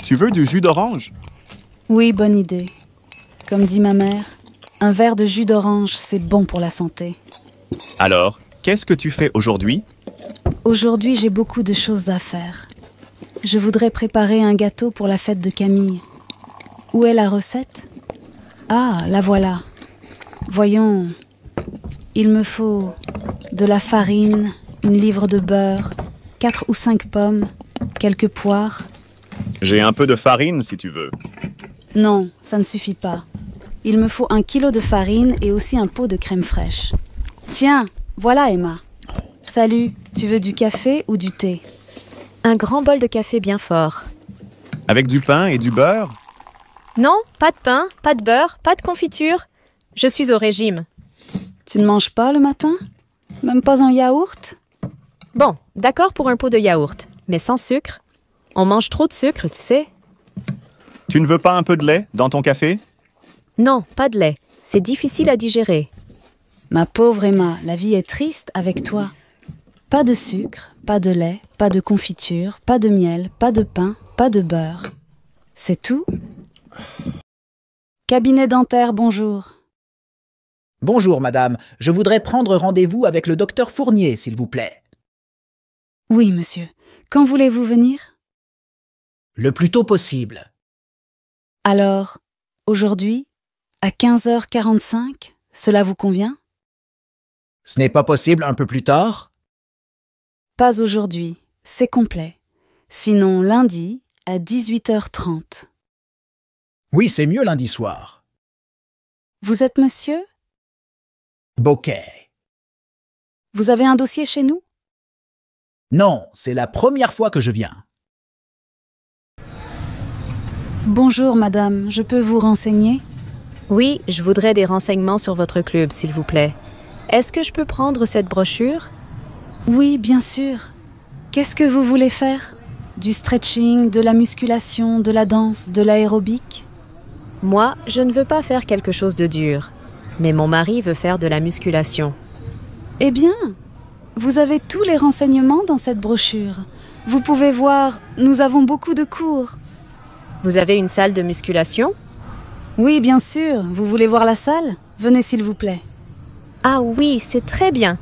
Tu veux du jus d'orange? Oui, bonne idée. Comme dit ma mère, un verre de jus d'orange, c'est bon pour la santé. Alors, qu'est-ce que tu fais aujourd'hui? Aujourd'hui, j'ai beaucoup de choses à faire. Je voudrais préparer un gâteau pour la fête de Camille. Où est la recette? Ah, la voilà. Voyons, il me faut de la farine, une livre de beurre, 4 ou 5 pommes, quelques poires. J'ai un peu de farine, si tu veux. Non, ça ne suffit pas. Il me faut 1 kilo de farine et aussi un pot de crème fraîche. Tiens, voilà Emma. Salut, tu veux du café ou du thé? Un grand bol de café bien fort. Avec du pain et du beurre? Non, pas de pain, pas de beurre, pas de confiture. Je suis au régime. Tu ne manges pas le matin? Même pas un yaourt? Bon, d'accord pour un pot de yaourt, mais sans sucre. On mange trop de sucre, tu sais. Tu ne veux pas un peu de lait dans ton café? Non, pas de lait. C'est difficile à digérer. Ma pauvre Emma, la vie est triste avec toi. Pas de sucre, pas de lait, pas de confiture, pas de miel, pas de pain, pas de beurre. C'est tout? Cabinet dentaire, bonjour. Bonjour, madame. Je voudrais prendre rendez-vous avec le docteur Fournier, s'il vous plaît. Oui, monsieur. Quand voulez-vous venir? Le plus tôt possible. Alors, aujourd'hui, à 15h45, cela vous convient? Ce n'est pas possible un peu plus tard? Pas aujourd'hui, c'est complet. Sinon, lundi, à 18h30. Oui, c'est mieux lundi soir. Vous êtes monsieur? Bouquet. Vous avez un dossier chez nous? Non, c'est la première fois que je viens. Bonjour madame, je peux vous renseigner? Oui, je voudrais des renseignements sur votre club, s'il vous plaît. Est-ce que je peux prendre cette brochure? Oui, bien sûr. Qu'est-ce que vous voulez faire? Du stretching, de la musculation, de la danse, de l'aérobic? Moi, je ne veux pas faire quelque chose de dur, mais mon mari veut faire de la musculation. Eh bien, vous avez tous les renseignements dans cette brochure. Vous pouvez voir, nous avons beaucoup de cours. Vous avez une salle de musculation? Oui, bien sûr. Vous voulez voir la salle? Venez s'il vous plaît. Ah oui, c'est très bien.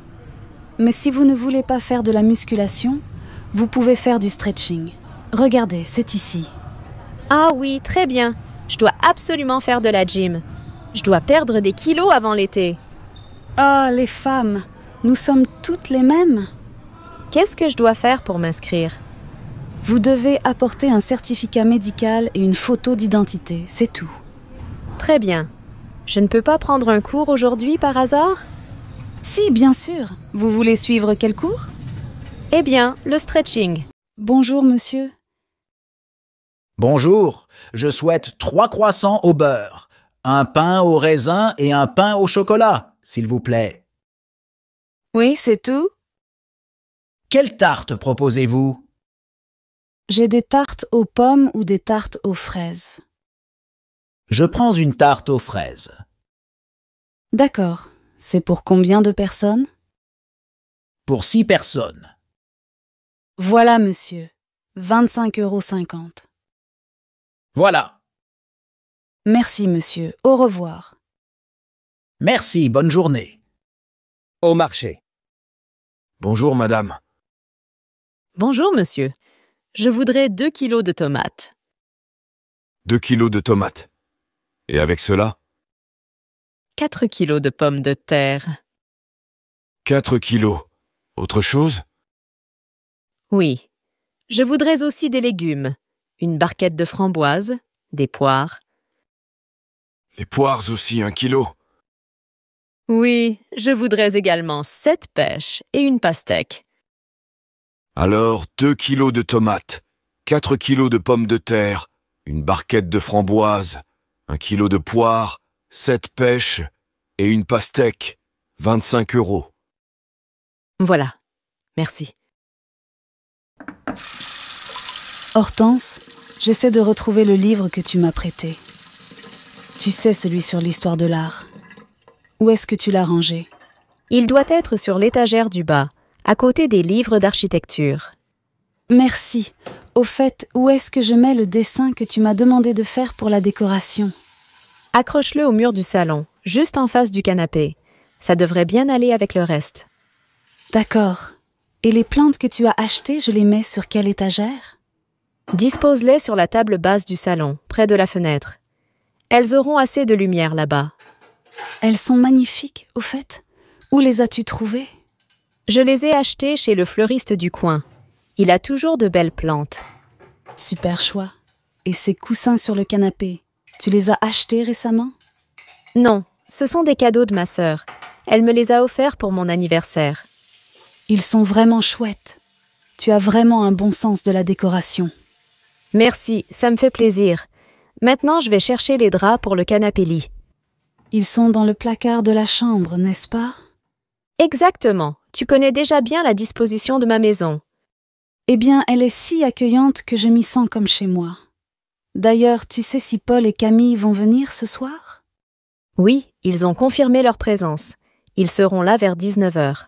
Mais si vous ne voulez pas faire de la musculation, vous pouvez faire du stretching. Regardez, c'est ici. Ah oui, très bien. Je dois absolument faire de la gym. Je dois perdre des kilos avant l'été. Ah, les femmes, nous sommes toutes les mêmes. Qu'est-ce que je dois faire pour m'inscrire? Vous devez apporter un certificat médical et une photo d'identité, c'est tout. Très bien. Je ne peux pas prendre un cours aujourd'hui par hasard? Si, bien sûr. Vous voulez suivre quel cours? Eh bien, le stretching. Bonjour, monsieur. Bonjour, je souhaite 3 croissants au beurre, un pain au raisin et un pain au chocolat, s'il vous plaît. Oui, c'est tout. Quelle tarte proposez-vous? J'ai des tartes aux pommes ou des tartes aux fraises. Je prends une tarte aux fraises. D'accord. C'est pour combien de personnes? Pour 6 personnes. Voilà, monsieur. 25,50 €. Voilà. Merci, monsieur. Au revoir. Merci, bonne journée. Au marché. Bonjour, madame. Bonjour, monsieur. Je voudrais 2 kilos de tomates. 2 kilos de tomates. Et avec cela? 4 kilos de pommes de terre. 4 kilos. Autre chose? Oui. Je voudrais aussi des légumes. Une barquette de framboises, des poires. Les poires aussi, 1 kilo. Oui, je voudrais également 7 pêches et une pastèque. Alors, 2 kilos de tomates, 4 kilos de pommes de terre, une barquette de framboises, 1 kilo de poires, 7 pêches et une pastèque, 25 €. Voilà. Merci. Hortense, j'essaie de retrouver le livre que tu m'as prêté. Tu sais, celui sur l'histoire de l'art. Où est-ce que tu l'as rangé? Il doit être sur l'étagère du bas, à côté des livres d'architecture. Merci. Au fait, où est-ce que je mets le dessin que tu m'as demandé de faire pour la décoration? Accroche-le au mur du salon, juste en face du canapé. Ça devrait bien aller avec le reste. D'accord. Et les plantes que tu as achetées, je les mets sur quelle étagère? Dispose-les sur la table basse du salon, près de la fenêtre. Elles auront assez de lumière là-bas. Elles sont magnifiques, au fait. Où les as-tu trouvées? Je les ai achetées chez le fleuriste du coin. Il a toujours de belles plantes. Super choix. Et ces coussins sur le canapé, tu les as achetés récemment? Non, ce sont des cadeaux de ma sœur. Elle me les a offerts pour mon anniversaire. Ils sont vraiment chouettes. Tu as vraiment un bon sens de la décoration. Merci, ça me fait plaisir. Maintenant, je vais chercher les draps pour le canapé-lit. Ils sont dans le placard de la chambre, n'est-ce pas? Exactement. Tu connais déjà bien la disposition de ma maison. Eh bien, elle est si accueillante que je m'y sens comme chez moi. D'ailleurs, tu sais si Paul et Camille vont venir ce soir? Oui, ils ont confirmé leur présence. Ils seront là vers 19 h.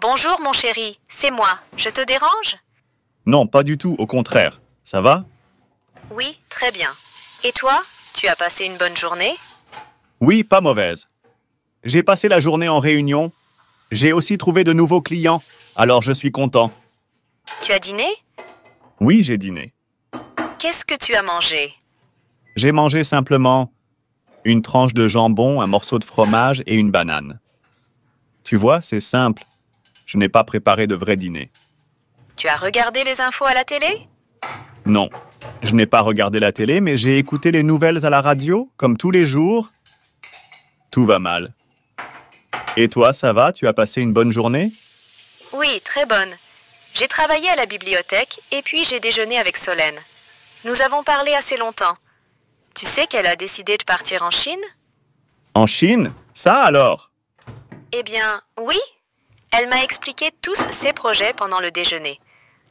Bonjour mon chéri, c'est moi. Je te dérange? Non, pas du tout, au contraire. Ça va? Oui, très bien. Et toi, tu as passé une bonne journée? Oui, pas mauvaise. J'ai passé la journée en réunion. J'ai aussi trouvé de nouveaux clients, alors je suis content. Tu as dîné? Oui, j'ai dîné. Qu'est-ce que tu as mangé? J'ai mangé simplement une tranche de jambon, un morceau de fromage et une banane. Tu vois, c'est simple. Je n'ai pas préparé de vrai dîner. Tu as regardé les infos à la télé? Non, Je n'ai pas regardé la télé, mais j'ai écouté les nouvelles à la radio, comme tous les jours. Tout va mal. Et toi, ça va? Tu as passé une bonne journée? Oui, très bonne. J'ai travaillé à la bibliothèque et puis j'ai déjeuné avec Solène. Nous avons parlé assez longtemps. Tu sais qu'elle a décidé de partir en Chine? En Chine? Ça alors? Eh bien, oui. Elle m'a expliqué tous ses projets pendant le déjeuner.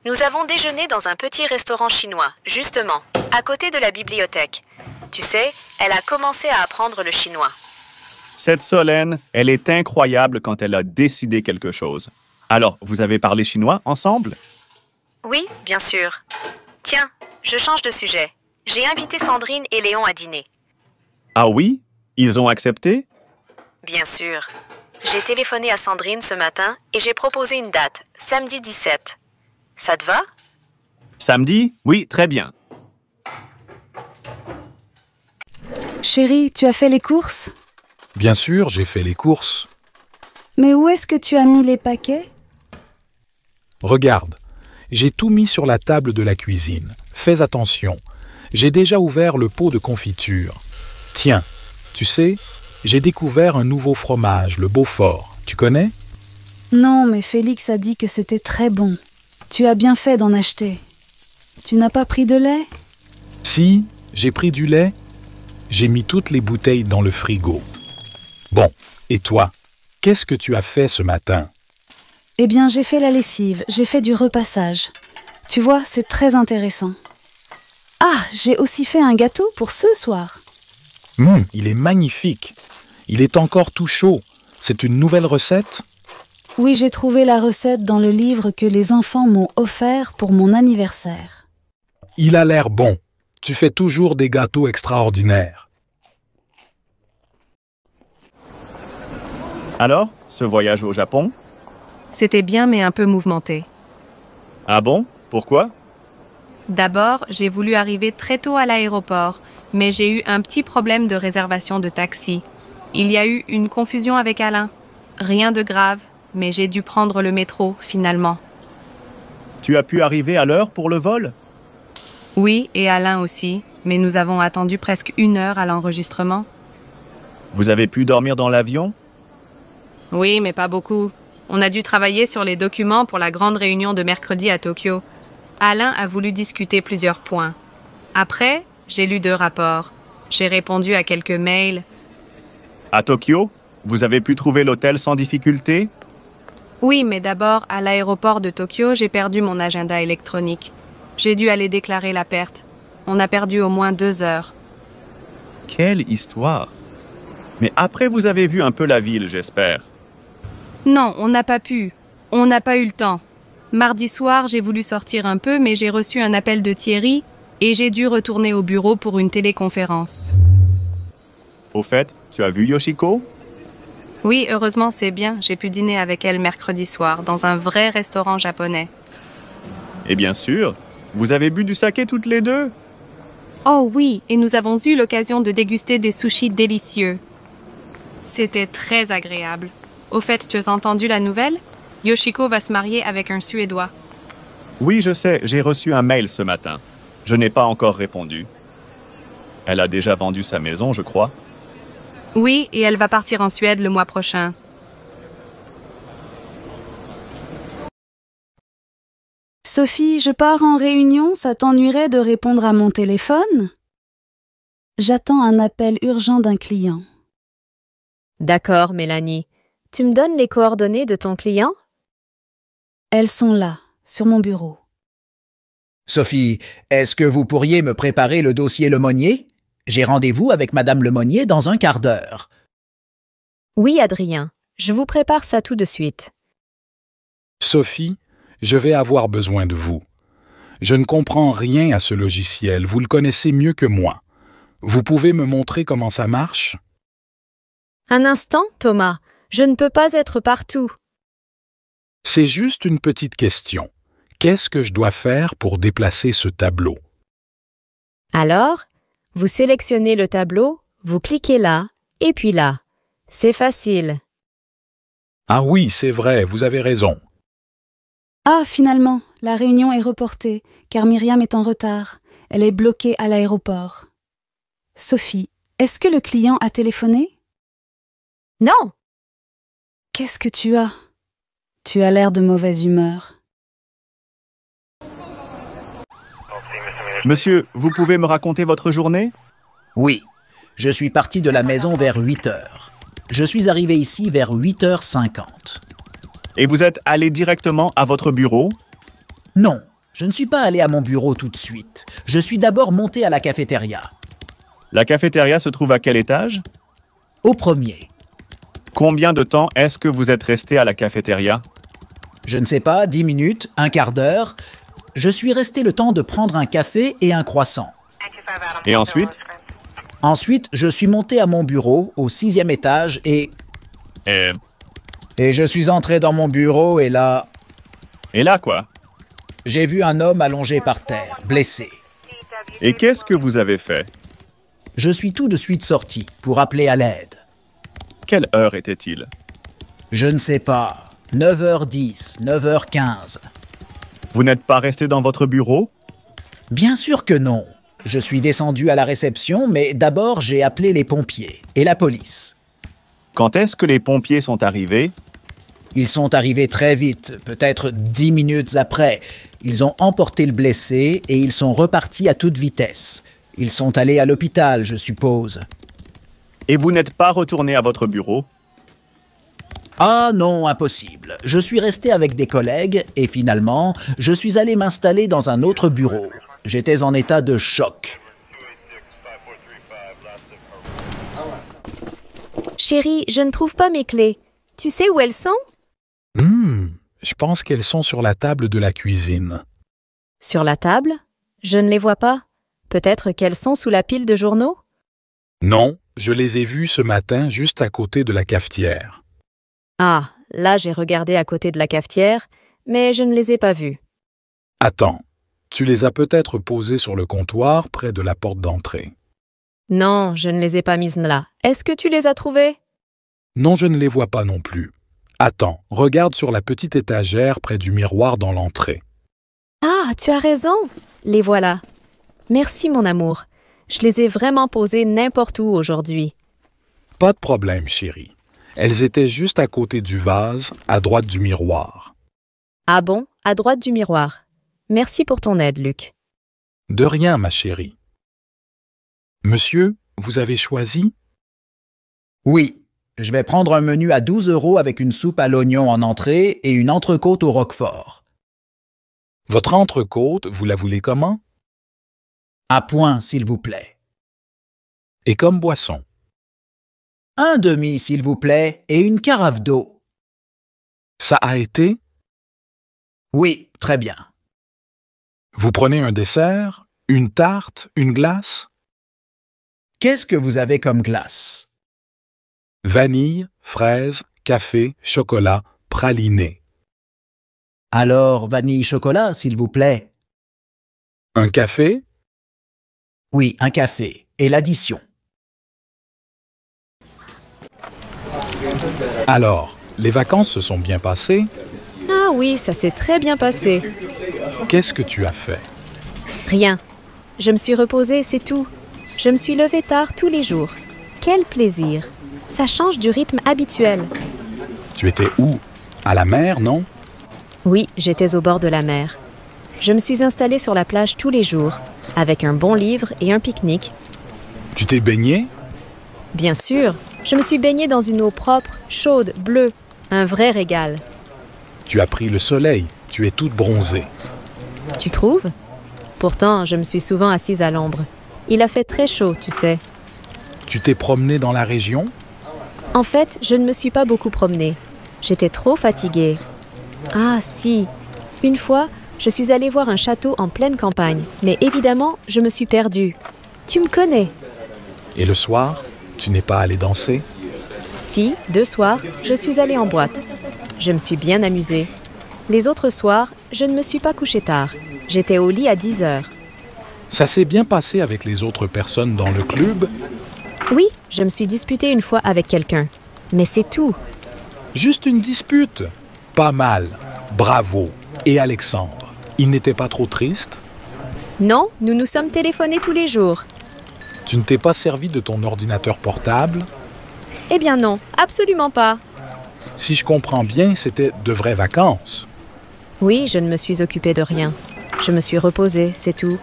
Nous avons déjeuné dans un petit restaurant chinois, justement, à côté de la bibliothèque. Tu sais, elle a commencé à apprendre le chinois. Cette Solène, elle est incroyable quand elle a décidé quelque chose. Alors, vous avez parlé chinois ensemble? Oui, bien sûr. Tiens, je change de sujet. J'ai invité Sandrine et Léon à dîner. Ah oui? Ils ont accepté? Bien sûr. J'ai téléphoné à Sandrine ce matin et j'ai proposé une date, samedi 17. Ça te va? Samedi? Oui, très bien. Chérie, tu as fait les courses? Bien sûr, j'ai fait les courses. Mais où est-ce que tu as mis les paquets? Regarde, j'ai tout mis sur la table de la cuisine. Fais attention, j'ai déjà ouvert le pot de confiture. Tiens, tu sais, j'ai découvert un nouveau fromage, le Beaufort. Tu connais? Non, mais Félix a dit que c'était très bon. Tu as bien fait d'en acheter. Tu n'as pas pris de lait? Si, j'ai pris du lait. J'ai mis toutes les bouteilles dans le frigo. Bon, et toi, qu'est-ce que tu as fait ce matin? Eh bien, j'ai fait la lessive, j'ai fait du repassage. Tu vois, c'est très intéressant. Ah, j'ai aussi fait un gâteau pour ce soir. Il est magnifique. Il est encore tout chaud. C'est une nouvelle recette? Oui, j'ai trouvé la recette dans le livre que les enfants m'ont offert pour mon anniversaire. Il a l'air bon. Tu fais toujours des gâteaux extraordinaires. Alors, ce voyage au Japon? C'était bien mais un peu mouvementé. Ah bon? Pourquoi? D'abord, j'ai voulu arriver très tôt à l'aéroport, mais j'ai eu un petit problème de réservation de taxi. Il y a eu une confusion avec Alain. Rien de grave, mais j'ai dû prendre le métro, finalement. Tu as pu arriver à l'heure pour le vol? Oui, et Alain aussi, mais nous avons attendu presque 1 heure à l'enregistrement. Vous avez pu dormir dans l'avion? Oui, mais pas beaucoup. On a dû travailler sur les documents pour la grande réunion de mercredi à Tokyo. Alain a voulu discuter plusieurs points. Après, j'ai lu 2 rapports. J'ai répondu à quelques mails. À Tokyo? Vous avez pu trouver l'hôtel sans difficulté? Oui, mais d'abord, à l'aéroport de Tokyo, j'ai perdu mon agenda électronique. J'ai dû aller déclarer la perte. On a perdu au moins 2 heures. Quelle histoire! Mais après, vous avez vu un peu la ville, j'espère. Non, on n'a pas pu. On n'a pas eu le temps. Mardi soir, j'ai voulu sortir un peu, mais j'ai reçu un appel de Thierry et j'ai dû retourner au bureau pour une téléconférence. Au fait, tu as vu Yoshiko? Oui, heureusement, c'est bien. J'ai pu dîner avec elle mercredi soir, dans un vrai restaurant japonais. Et bien sûr, vous avez bu du saké toutes les deux? Oh oui, et nous avons eu l'occasion de déguster des sushis délicieux. C'était très agréable. Au fait, tu as entendu la nouvelle? Yoshiko va se marier avec un Suédois. Oui, je sais, j'ai reçu un mail ce matin. Je n'ai pas encore répondu. Elle a déjà vendu sa maison, je crois. Oui, et elle va partir en Suède le mois prochain. Sophie, je pars en réunion, ça t'ennuierait de répondre à mon téléphone? J'attends un appel urgent d'un client. D'accord, Mélanie. Tu me donnes les coordonnées de ton client? Elles sont là, sur mon bureau. Sophie, est-ce que vous pourriez me préparer le dossier Lemonnier? J'ai rendez-vous avec Madame Lemonnier dans un quart d'heure. Oui, Adrien. Je vous prépare ça tout de suite. Sophie, je vais avoir besoin de vous. Je ne comprends rien à ce logiciel, vous le connaissez mieux que moi. Vous pouvez me montrer comment ça marche? Un instant, Thomas. Je ne peux pas être partout. C'est juste une petite question. Qu'est-ce que je dois faire pour déplacer ce tableau? Alors, vous sélectionnez le tableau, vous cliquez là, et puis là. C'est facile. Ah oui, c'est vrai, vous avez raison. Ah, finalement, la réunion est reportée, car Myriam est en retard. Elle est bloquée à l'aéroport. Sophie, est-ce que le client a téléphoné? Non. Qu'est-ce que tu as? Tu as l'air de mauvaise humeur. Monsieur, vous pouvez me raconter votre journée? Oui. Je suis parti de la maison vers 8 heures. Je suis arrivé ici vers 8h50. Et vous êtes allé directement à votre bureau? Non, je ne suis pas allé à mon bureau tout de suite. Je suis d'abord monté à la cafétéria. La cafétéria se trouve à quel étage? Au premier. Combien de temps est-ce que vous êtes resté à la cafétéria? Je ne sais pas, 10 minutes, un quart d'heure. Je suis resté le temps de prendre un café et un croissant. Et ensuite? Ensuite, je suis monté à mon bureau, au 6e étage, et je suis entré dans mon bureau et là... Et là quoi? J'ai vu un homme allongé par terre, blessé. Et qu'est-ce que vous avez fait? Je suis tout de suite sorti pour appeler à l'aide. Quelle heure était-il? Je ne sais pas. 9h10, 9h15. Vous n'êtes pas resté dans votre bureau? Bien sûr que non. Je suis descendu à la réception, mais d'abord j'ai appelé les pompiers et la police. Quand est-ce que les pompiers sont arrivés? Ils sont arrivés très vite, peut-être 10 minutes après. Ils ont emporté le blessé et ils sont repartis à toute vitesse. Ils sont allés à l'hôpital, je suppose. Et vous n'êtes pas retourné à votre bureau? Ah non, impossible. Je suis resté avec des collègues et finalement, je suis allé m'installer dans un autre bureau. J'étais en état de choc. Chérie, je ne trouve pas mes clés. Tu sais où elles sont? Je pense qu'elles sont sur la table de la cuisine. Sur la table? Je ne les vois pas. Peut-être qu'elles sont sous la pile de journaux? Non, je les ai vues ce matin juste à côté de la cafetière. Ah, là j'ai regardé à côté de la cafetière, mais je ne les ai pas vues. Attends, tu les as peut-être posées sur le comptoir près de la porte d'entrée. Non, je ne les ai pas mises là. Est-ce que tu les as trouvées? Non, je ne les vois pas non plus. Attends, regarde sur la petite étagère près du miroir dans l'entrée. Ah, tu as raison. Les voilà. Merci, mon amour. Je les ai vraiment posées n'importe où aujourd'hui. Pas de problème, chérie. Elles étaient juste à côté du vase, à droite du miroir. Ah bon, à droite du miroir. Merci pour ton aide, Luc. De rien, ma chérie. Monsieur, vous avez choisi? Oui, je vais prendre un menu à 12 € avec une soupe à l'oignon en entrée et une entrecôte au roquefort. Votre entrecôte, vous la voulez comment? À point, s'il vous plaît. Et comme boisson? Un demi, s'il vous plaît, et une carafe d'eau. Ça a été? Oui, très bien. Vous prenez un dessert, une tarte, une glace? Qu'est-ce que vous avez comme glace? Vanille, fraise, café, chocolat, praliné. Alors, vanille-chocolat, s'il vous plaît. Un café? Oui, un café. Et l'addition. Alors, les vacances se sont bien passées? Ah oui, ça s'est très bien passé. Qu'est-ce que tu as fait? Rien. Je me suis reposée, c'est tout. Je me suis levée tard tous les jours. Quel plaisir! Ça change du rythme habituel. Tu étais où? À la mer, non? Oui, j'étais au bord de la mer. Je me suis installée sur la plage tous les jours, avec un bon livre et un pique-nique. Tu t'es baignée? Bien sûr. Je me suis baignée dans une eau propre, chaude, bleue. Un vrai régal. Tu as pris le soleil. Tu es toute bronzée. Tu trouves? Pourtant, je me suis souvent assise à l'ombre. Il a fait très chaud, tu sais. Tu t'es promenée dans la région? En fait, je ne me suis pas beaucoup promenée. J'étais trop fatiguée. Ah, si. Une fois, je suis allée voir un château en pleine campagne. Mais évidemment, je me suis perdue. Tu me connais. Et le soir, tu n'es pas allée danser? Si, 2 soirs, je suis allée en boîte. Je me suis bien amusée. Les autres soirs, je ne me suis pas couchée tard. J'étais au lit à 10 heures. Ça s'est bien passé avec les autres personnes dans le club? Oui, je me suis disputée une fois avec quelqu'un. Mais c'est tout. Juste une dispute? Pas mal. Bravo. Et Alexandre, il n'était pas trop triste? Non, nous nous sommes téléphonés tous les jours. Tu ne t'es pas servi de ton ordinateur portable? Eh bien non, absolument pas. Si je comprends bien, c'était de vraies vacances. Oui, je ne me suis occupée de rien. Je me suis reposée, c'est tout.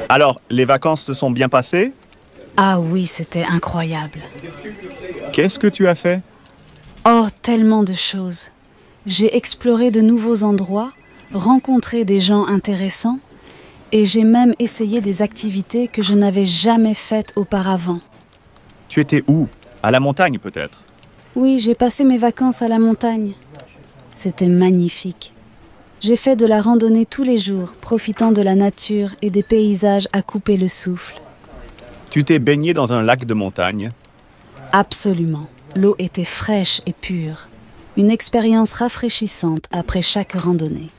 Alors, les vacances se sont bien passées? Ah oui, c'était incroyable. Qu'est-ce que tu as fait? Oh, tellement de choses. J'ai exploré de nouveaux endroits, rencontré des gens intéressants, et j'ai même essayé des activités que je n'avais jamais faites auparavant. Tu étais où? À la montagne, peut-être? Oui, j'ai passé mes vacances à la montagne. C'était magnifique. J'ai fait de la randonnée tous les jours, profitant de la nature et des paysages à couper le souffle. Tu t'es baigné dans un lac de montagne? Absolument. L'eau était fraîche et pure. Une expérience rafraîchissante après chaque randonnée.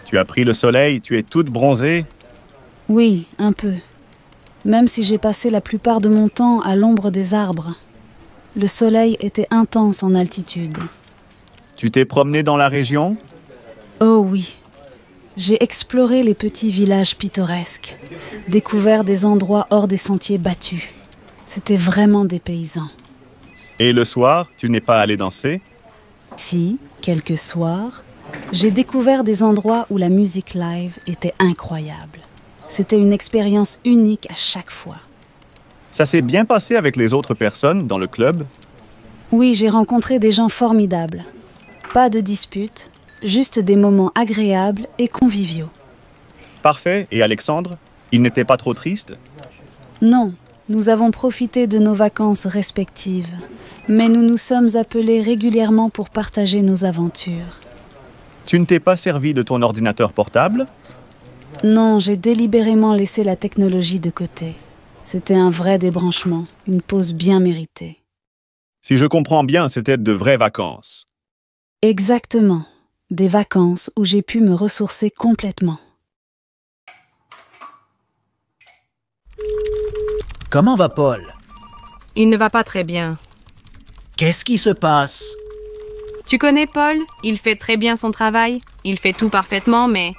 Tu as pris le soleil, tu es toute bronzée? Oui, un peu. Même si j'ai passé la plupart de mon temps à l'ombre des arbres. Le soleil était intense en altitude. Tu t'es promené dans la région? Oh oui. J'ai exploré les petits villages pittoresques, découvert des endroits hors des sentiers battus. C'était vraiment dépaysant. Et le soir, tu n'es pas allé danser? Si, quelques soirs, j'ai découvert des endroits où la musique live était incroyable. C'était une expérience unique à chaque fois. Ça s'est bien passé avec les autres personnes dans le club? Oui, j'ai rencontré des gens formidables. Pas de disputes, juste des moments agréables et conviviaux. Parfait. Et Alexandre? Il n'était pas trop triste? Non, nous avons profité de nos vacances respectives, mais nous nous sommes appelés régulièrement pour partager nos aventures. Tu ne t'es pas servi de ton ordinateur portable? Non, j'ai délibérément laissé la technologie de côté. C'était un vrai débranchement, une pause bien méritée. Si je comprends bien, c'était de vraies vacances. Exactement. Des vacances où j'ai pu me ressourcer complètement. Comment va Paul? Il ne va pas très bien. Qu'est-ce qui se passe? Tu connais Paul? Il fait très bien son travail. Il fait tout parfaitement, mais...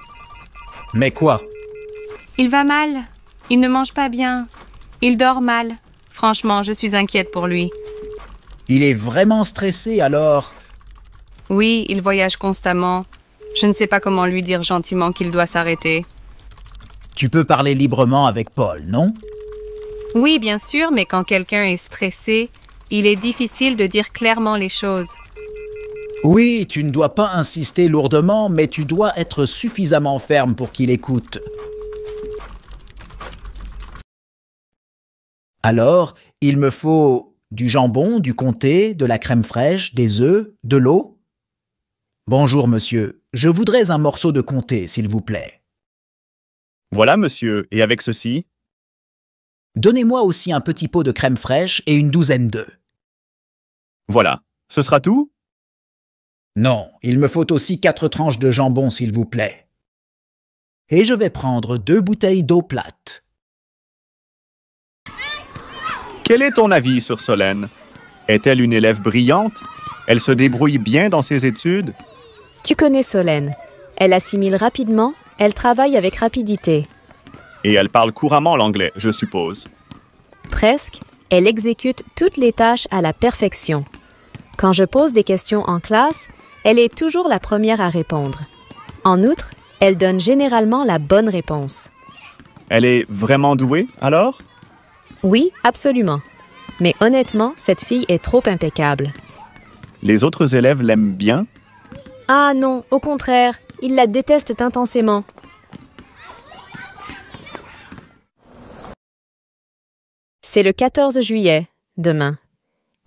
Mais quoi? Il va mal. Il ne mange pas bien. Il dort mal. Franchement, je suis inquiète pour lui. Il est vraiment stressé alors? Oui, il voyage constamment. Je ne sais pas comment lui dire gentiment qu'il doit s'arrêter. Tu peux parler librement avec Paul, non? Oui, bien sûr, mais quand quelqu'un est stressé, il est difficile de dire clairement les choses. Oui, tu ne dois pas insister lourdement, mais tu dois être suffisamment ferme pour qu'il écoute. Alors, il me faut du jambon, du comté, de la crème fraîche, des œufs, de l'eau. Bonjour, monsieur. Je voudrais un morceau de comté, s'il vous plaît. Voilà, monsieur. Et avec ceci? Donnez-moi aussi un petit pot de crème fraîche et une douzaine d'œufs. Voilà. Ce sera tout? Non, il me faut aussi 4 tranches de jambon, s'il vous plaît. Et je vais prendre 2 bouteilles d'eau plate. Quel est ton avis sur Solène? Est-elle une élève brillante? Elle se débrouille bien dans ses études? Tu connais Solène. Elle assimile rapidement, elle travaille avec rapidité. Et elle parle couramment l'anglais, je suppose. Presque, elle exécute toutes les tâches à la perfection. Quand je pose des questions en classe, elle est toujours la première à répondre. En outre, elle donne généralement la bonne réponse. Elle est vraiment douée, alors? Oui, absolument. Mais honnêtement, cette fille est trop impeccable. Les autres élèves l'aiment bien? Ah non, au contraire, ils la détestent intensément. C'est le 14 juillet, demain.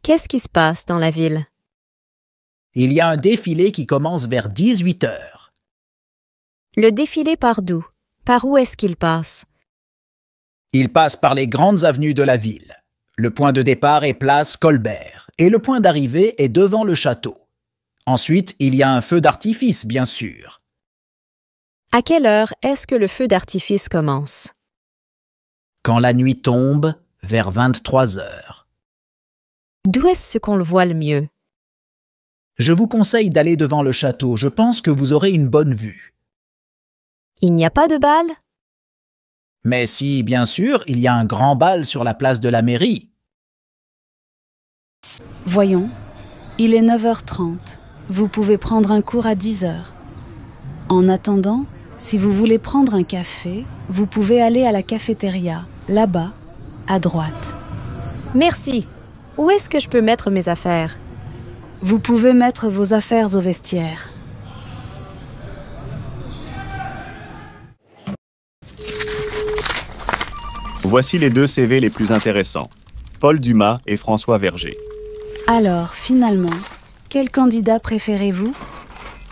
Qu'est-ce qui se passe dans la ville? Il y a un défilé qui commence vers 18 heures. Le défilé part d'où? Par où est-ce qu'il passe? Il passe par les grandes avenues de la ville. Le point de départ est place Colbert et le point d'arrivée est devant le château. Ensuite, il y a un feu d'artifice, bien sûr. À quelle heure est-ce que le feu d'artifice commence? Quand la nuit tombe, vers 23 heures. D'où est-ce qu'on le voit le mieux? Je vous conseille d'aller devant le château, je pense que vous aurez une bonne vue. Il n'y a pas de bal? Mais si, bien sûr, il y a un grand bal sur la place de la mairie. Voyons, il est 9h30. Vous pouvez prendre un cours à 10h. En attendant, si vous voulez prendre un café, vous pouvez aller à la cafétéria, là-bas, à droite. Merci. Où est-ce que je peux mettre mes affaires? Vous pouvez mettre vos affaires au vestiaire. Voici les 2 CV les plus intéressants. Paul Dumas et François Verger. Alors, finalement, quel candidat préférez-vous?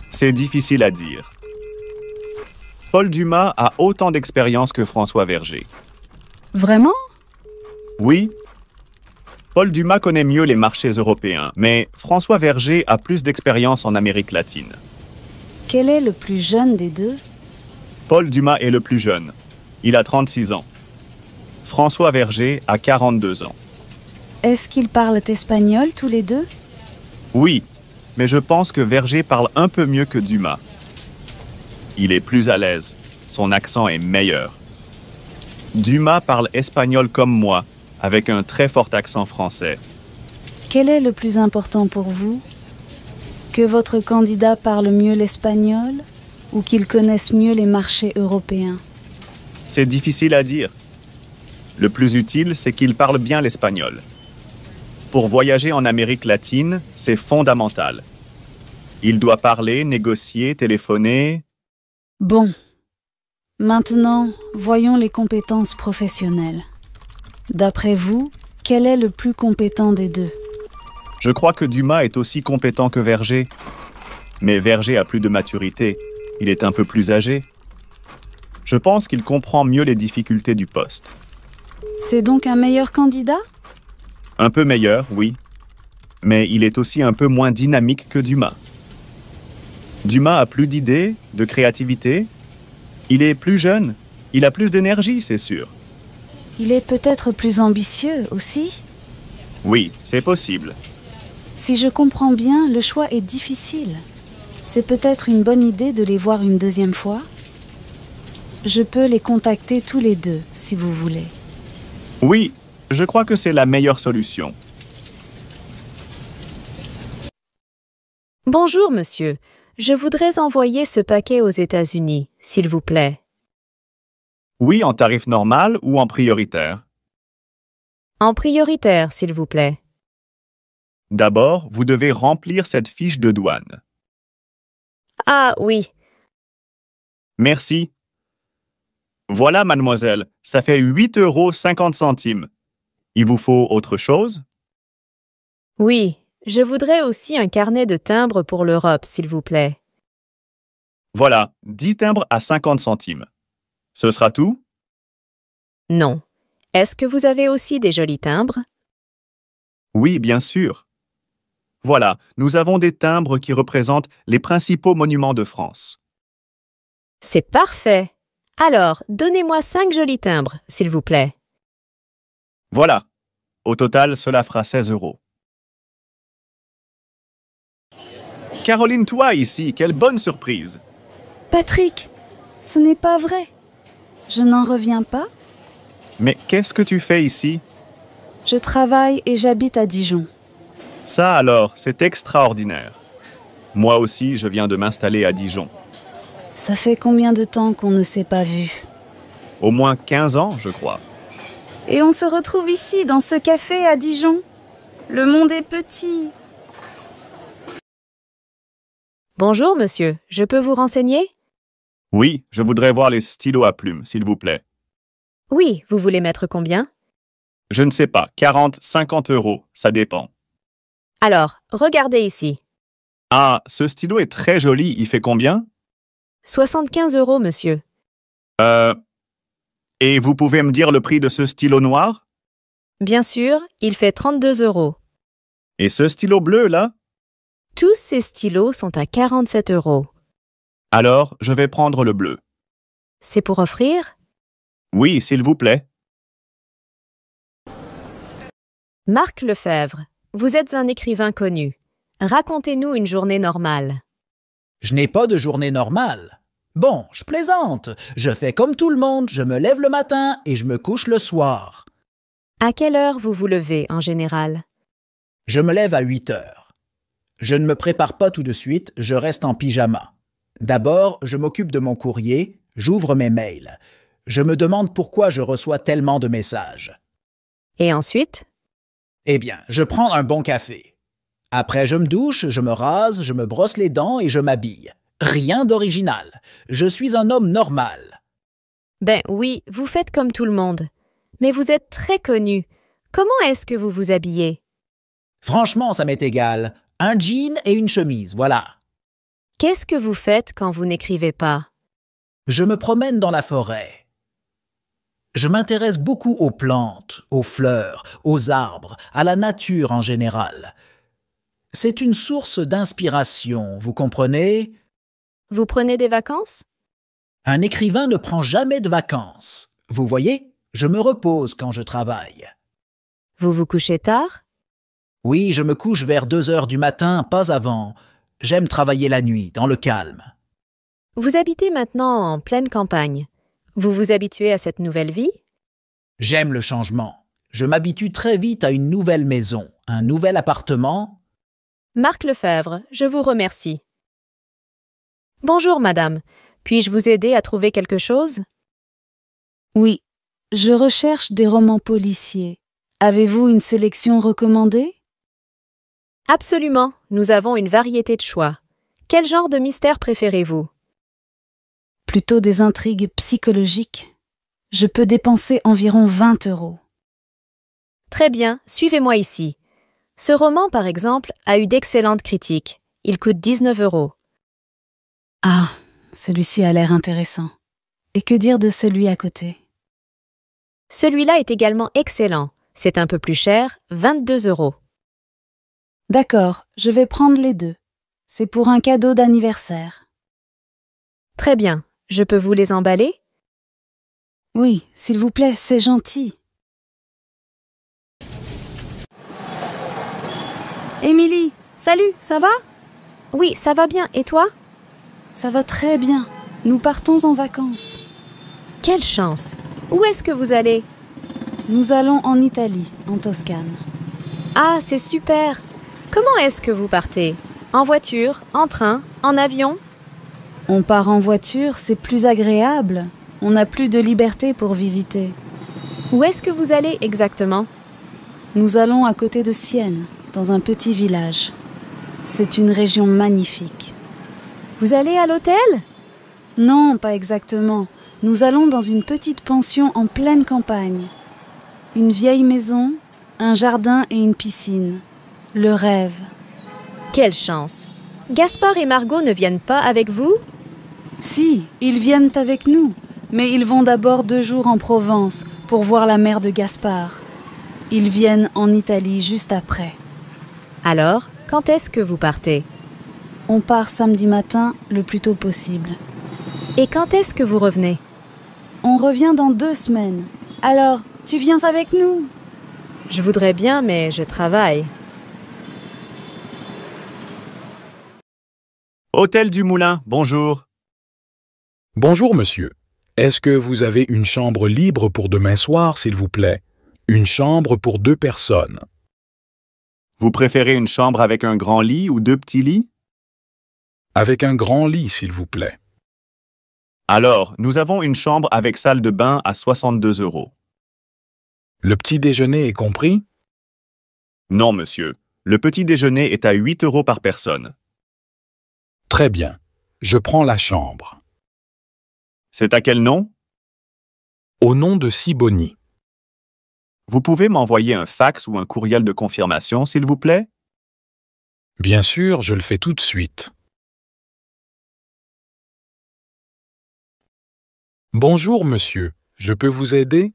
C'est difficile à dire. Paul Dumas a autant d'expérience que François Verger. Vraiment? Oui. Paul Dumas connaît mieux les marchés européens, mais François Verger a plus d'expérience en Amérique latine. Quel est le plus jeune des deux? Paul Dumas est le plus jeune. Il a 36 ans. François Verger a 42 ans. Est-ce qu'ils parlent espagnol tous les deux? Oui, mais je pense que Verger parle un peu mieux que Dumas. Il est plus à l'aise. Son accent est meilleur. Dumas parle espagnol comme moi, avec un très fort accent français. Quel est le plus important pour vous? Que votre candidat parle mieux l'espagnol ou qu'il connaisse mieux les marchés européens? C'est difficile à dire. Le plus utile, c'est qu'il parle bien l'espagnol. Pour voyager en Amérique latine, c'est fondamental. Il doit parler, négocier, téléphoner. Bon. Maintenant, voyons les compétences professionnelles. D'après vous, quel est le plus compétent des deux? Je crois que Dumas est aussi compétent que Verger. Mais Verger a plus de maturité. Il est un peu plus âgé. Je pense qu'il comprend mieux les difficultés du poste. C'est donc un meilleur candidat? Un peu meilleur, oui. Mais il est aussi un peu moins dynamique que Dumas. Dumas a plus d'idées, de créativité. Il est plus jeune. Il a plus d'énergie, c'est sûr. Il est peut-être plus ambitieux aussi? Oui, c'est possible. Si je comprends bien, le choix est difficile. C'est peut-être une bonne idée de les voir une deuxième fois? Je peux les contacter tous les deux, si vous voulez. Oui, je crois que c'est la meilleure solution. Bonjour, monsieur. Je voudrais envoyer ce paquet aux États-Unis, s'il vous plaît. Oui, en tarif normal ou en prioritaire? En prioritaire, s'il vous plaît. D'abord, vous devez remplir cette fiche de douane. Ah oui. Merci. Voilà, mademoiselle, ça fait 8,50 €. Il vous faut autre chose? Oui, je voudrais aussi un carnet de timbres pour l'Europe, s'il vous plaît. Voilà, 10 timbres à 50 centimes. Ce sera tout? Non. Est-ce que vous avez aussi des jolis timbres? Oui, bien sûr. Voilà, nous avons des timbres qui représentent les principaux monuments de France. C'est parfait. Alors, donnez-moi 5 jolis timbres, s'il vous plaît. Voilà. Au total, cela fera 16 €. Caroline, toi ici, quelle bonne surprise! Patrick, ce n'est pas vrai. Je n'en reviens pas. Mais qu'est-ce que tu fais ici? Je travaille et j'habite à Dijon. Ça alors, c'est extraordinaire. Moi aussi, je viens de m'installer à Dijon. Ça fait combien de temps qu'on ne s'est pas vu? Au moins 15 ans, je crois. Et on se retrouve ici, dans ce café à Dijon. Le monde est petit. Bonjour, monsieur. Je peux vous renseigner? Oui, je voudrais voir les stylos à plumes, s'il vous plaît. Oui, vous voulez mettre combien? Je ne sais pas, 40, 50 €, ça dépend. Alors, regardez ici. Ah, ce stylo est très joli, il fait combien? 75 €, monsieur. Et vous pouvez me dire le prix de ce stylo noir? Bien sûr, il fait 32 €. Et ce stylo bleu, là? Tous ces stylos sont à 47 €. Alors, je vais prendre le bleu. C'est pour offrir? Oui, s'il vous plaît. Marc Lefebvre, vous êtes un écrivain connu. Racontez-nous une journée normale. Je n'ai pas de journée normale. Bon, je plaisante. Je fais comme tout le monde, je me lève le matin et je me couche le soir. À quelle heure vous vous levez en général? Je me lève à 8 heures. Je ne me prépare pas tout de suite, je reste en pyjama. D'abord, je m'occupe de mon courrier, j'ouvre mes mails. Je me demande pourquoi je reçois tellement de messages. Et ensuite? Eh bien, je prends un bon café. Après, je me douche, je me rase, je me brosse les dents et je m'habille. Rien d'original. Je suis un homme normal. Ben oui, vous faites comme tout le monde. Mais vous êtes très connu. Comment est-ce que vous vous habillez? Franchement, ça m'est égal. Un jean et une chemise, voilà. Qu'est-ce que vous faites quand vous n'écrivez pas? Je me promène dans la forêt. Je m'intéresse beaucoup aux plantes, aux fleurs, aux arbres, à la nature en général. C'est une source d'inspiration, vous comprenez? Vous prenez des vacances? Un écrivain ne prend jamais de vacances. Vous voyez, je me repose quand je travaille. Vous vous couchez tard? Oui, je me couche vers 2 heures du matin, pas avant. J'aime travailler la nuit, dans le calme. Vous habitez maintenant en pleine campagne. Vous vous habituez à cette nouvelle vie? J'aime le changement. Je m'habitue très vite à une nouvelle maison, un nouvel appartement. Marc Lefebvre, je vous remercie. Bonjour, madame. Puis-je vous aider à trouver quelque chose? Oui, je recherche des romans policiers. Avez-vous une sélection recommandée? Absolument, nous avons une variété de choix. Quel genre de mystère préférez-vous? Plutôt des intrigues psychologiques. Je peux dépenser environ 20 €. Très bien, suivez-moi ici. Ce roman, par exemple, a eu d'excellentes critiques. Il coûte 19 €. Ah, celui-ci a l'air intéressant. Et que dire de celui à côté? Celui-là est également excellent. C'est un peu plus cher, 22 €. D'accord, je vais prendre les deux. C'est pour un cadeau d'anniversaire. Très bien. Je peux vous les emballer? Oui, s'il vous plaît, c'est gentil. Émilie, salut, ça va? Oui, ça va bien. Et toi? Ça va très bien. Nous partons en vacances. Quelle chance! Où est-ce que vous allez? Nous allons en Italie, en Toscane. Ah, c'est super! Comment est-ce que vous partez? En voiture, en train, en avion? On part en voiture, c'est plus agréable. On n'a plus de liberté pour visiter. Où est-ce que vous allez exactement? Nous allons à côté de Sienne, dans un petit village. C'est une région magnifique. Vous allez à l'hôtel? Non, pas exactement. Nous allons dans une petite pension en pleine campagne. Une vieille maison, un jardin et une piscine. Le rêve. Quelle chance! Gaspard et Margot ne viennent pas avec vous? Si, ils viennent avec nous. Mais ils vont d'abord 2 jours en Provence pour voir la mère de Gaspard. Ils viennent en Italie juste après. Alors, quand est-ce que vous partez? On part samedi matin le plus tôt possible. Et quand est-ce que vous revenez? On revient dans 2 semaines. Alors, tu viens avec nous? Je voudrais bien, mais je travaille. Hôtel du Moulin, bonjour. Bonjour, monsieur. Est-ce que vous avez une chambre libre pour demain soir, s'il vous plaît? Une chambre pour 2 personnes. Vous préférez une chambre avec un grand lit ou 2 petits lits? Avec un grand lit, s'il vous plaît. Alors, nous avons une chambre avec salle de bain à 62 €. Le petit déjeuner est compris? Non, monsieur. Le petit déjeuner est à 8 € par personne. Très bien. Je prends la chambre. C'est à quel nom? Au nom de Siboni. Vous pouvez m'envoyer un fax ou un courriel de confirmation, s'il vous plaît? Bien sûr, je le fais tout de suite. Bonjour, monsieur. Je peux vous aider?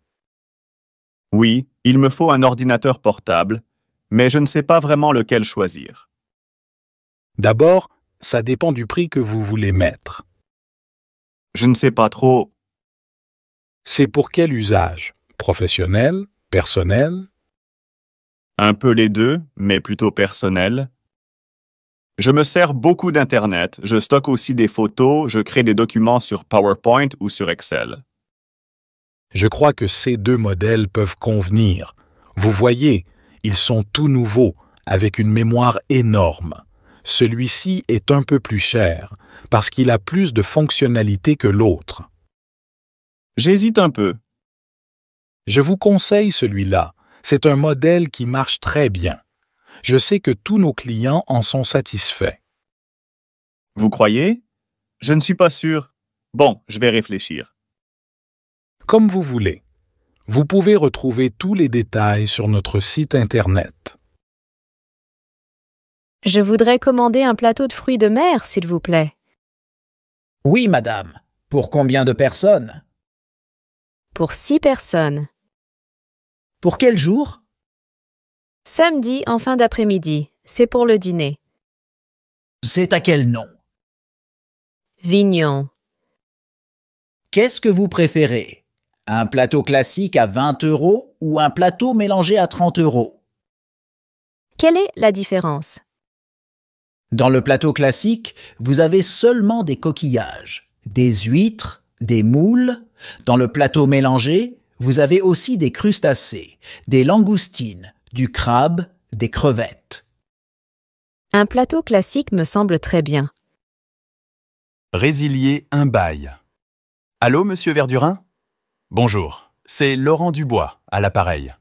Oui, il me faut un ordinateur portable, mais je ne sais pas vraiment lequel choisir. D'abord, ça dépend du prix que vous voulez mettre. Je ne sais pas trop. C'est pour quel usage? Professionnel? Personnel? Un peu les deux, mais plutôt personnel. Je me sers beaucoup d'Internet, je stocke aussi des photos, je crée des documents sur PowerPoint ou sur Excel. Je crois que ces deux modèles peuvent convenir. Vous voyez, ils sont tout nouveaux, avec une mémoire énorme. Celui-ci est un peu plus cher, parce qu'il a plus de fonctionnalités que l'autre. J'hésite un peu. Je vous conseille celui-là. C'est un modèle qui marche très bien. Je sais que tous nos clients en sont satisfaits. Vous croyez? Je ne suis pas sûr. Bon, je vais réfléchir. Comme vous voulez. Vous pouvez retrouver tous les détails sur notre site Internet. Je voudrais commander un plateau de fruits de mer, s'il vous plaît. Oui, madame. Pour combien de personnes? Pour 6 personnes. Pour quel jour? Samedi en fin d'après-midi. C'est pour le dîner. C'est à quel nom? Vignon. Qu'est-ce que vous préférez? Un plateau classique à 20 € ou un plateau mélangé à 30 €? Quelle est la différence? Dans le plateau classique, vous avez seulement des coquillages, des huîtres, des moules. Dans le plateau mélangé, vous avez aussi des crustacés, des langoustines, du crabe, des crevettes. Un plateau classique me semble très bien. Résilier un bail. Allô, monsieur Verdurin? Bonjour, c'est Laurent Dubois, à l'appareil.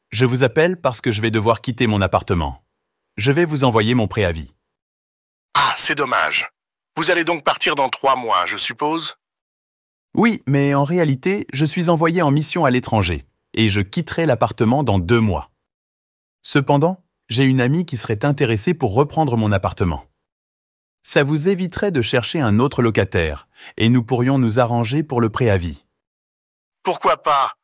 Je vous appelle parce que je vais devoir quitter mon appartement. Je vais vous envoyer mon préavis. Ah, c'est dommage. Vous allez donc partir dans 3 mois, je suppose? Oui, mais en réalité, je suis envoyé en mission à l'étranger et je quitterai l'appartement dans 2 mois. Cependant, j'ai une amie qui serait intéressée pour reprendre mon appartement. Ça vous éviterait de chercher un autre locataire et nous pourrions nous arranger pour le préavis. Pourquoi pas?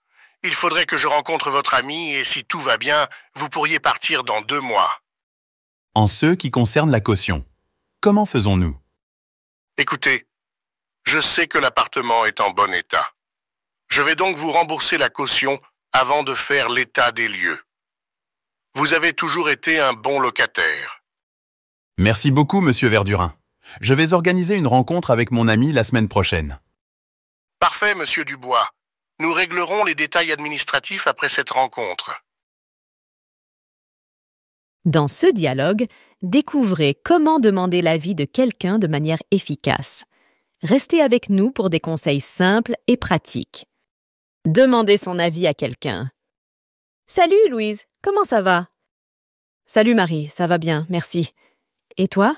Il faudrait que je rencontre votre ami et si tout va bien, vous pourriez partir dans 2 mois. En ce qui concerne la caution, comment faisons-nous? Écoutez, je sais que l'appartement est en bon état. Je vais donc vous rembourser la caution avant de faire l'état des lieux. Vous avez toujours été un bon locataire. Merci beaucoup, monsieur Verdurin. Je vais organiser une rencontre avec mon ami la semaine prochaine. Parfait, monsieur Dubois. Nous réglerons les détails administratifs après cette rencontre. Dans ce dialogue, découvrez comment demander l'avis de quelqu'un de manière efficace. Restez avec nous pour des conseils simples et pratiques. Demandez son avis à quelqu'un. Salut, Louise. Comment ça va? Salut Marie, ça va bien, merci. Et toi?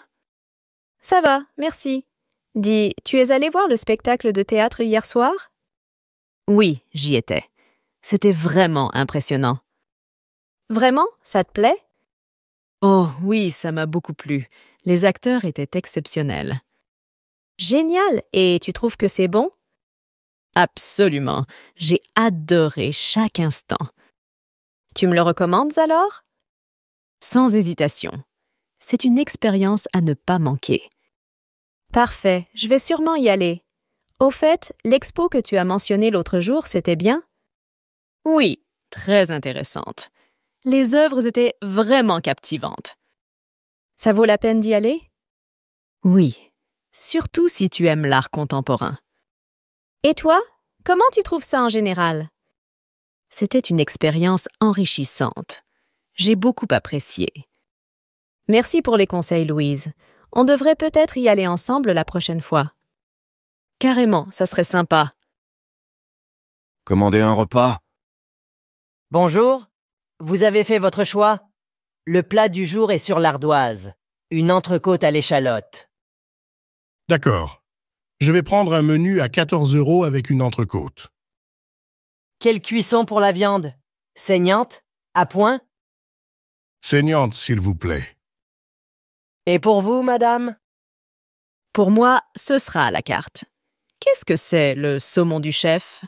Ça va, merci. Dis, tu es allée voir le spectacle de théâtre hier soir? Oui, j'y étais. C'était vraiment impressionnant. Vraiment? Ça te plaît? Oh oui, ça m'a beaucoup plu. Les acteurs étaient exceptionnels. Génial! Et tu trouves que c'est bon? Absolument. J'ai adoré chaque instant. Tu me le recommandes alors? Sans hésitation. C'est une expérience à ne pas manquer. Parfait, je vais sûrement y aller. Au fait, l'expo que tu as mentionnée l'autre jour, c'était bien? Oui, très intéressante. Les œuvres étaient vraiment captivantes. Ça vaut la peine d'y aller? Oui, surtout si tu aimes l'art contemporain. Et toi, comment tu trouves ça en général? C'était une expérience enrichissante. J'ai beaucoup apprécié. Merci pour les conseils, Louise. On devrait peut-être y aller ensemble la prochaine fois. Carrément, ça serait sympa. Commandez un repas? Bonjour, vous avez fait votre choix? Le plat du jour est sur l'ardoise. Une entrecôte à l'échalote. D'accord. Je vais prendre un menu à 14 € avec une entrecôte. Quelle cuisson pour la viande? Saignante? À point? Saignante, s'il vous plaît. Et pour vous, madame? Pour moi, ce sera à la carte. Qu'est-ce que c'est, le saumon du chef?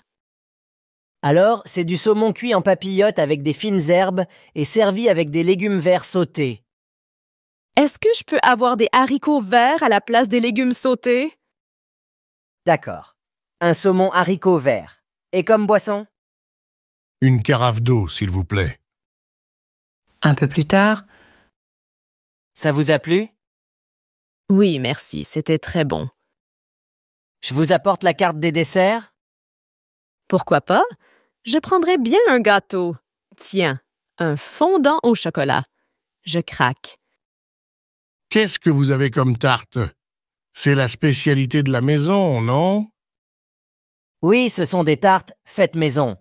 Alors, c'est du saumon cuit en papillote avec des fines herbes et servi avec des légumes verts sautés. Est-ce que je peux avoir des haricots verts à la place des légumes sautés? D'accord. Un saumon haricot vert. Et comme boisson? Une carafe d'eau, s'il vous plaît. Un peu plus tard. Ça vous a plu? Oui, merci, c'était très bon. Je vous apporte la carte des desserts? Pourquoi pas? Je prendrais bien un gâteau. Tiens, un fondant au chocolat. Je craque. Qu'est-ce que vous avez comme tarte? C'est la spécialité de la maison, non? Oui, ce sont des tartes faites maison.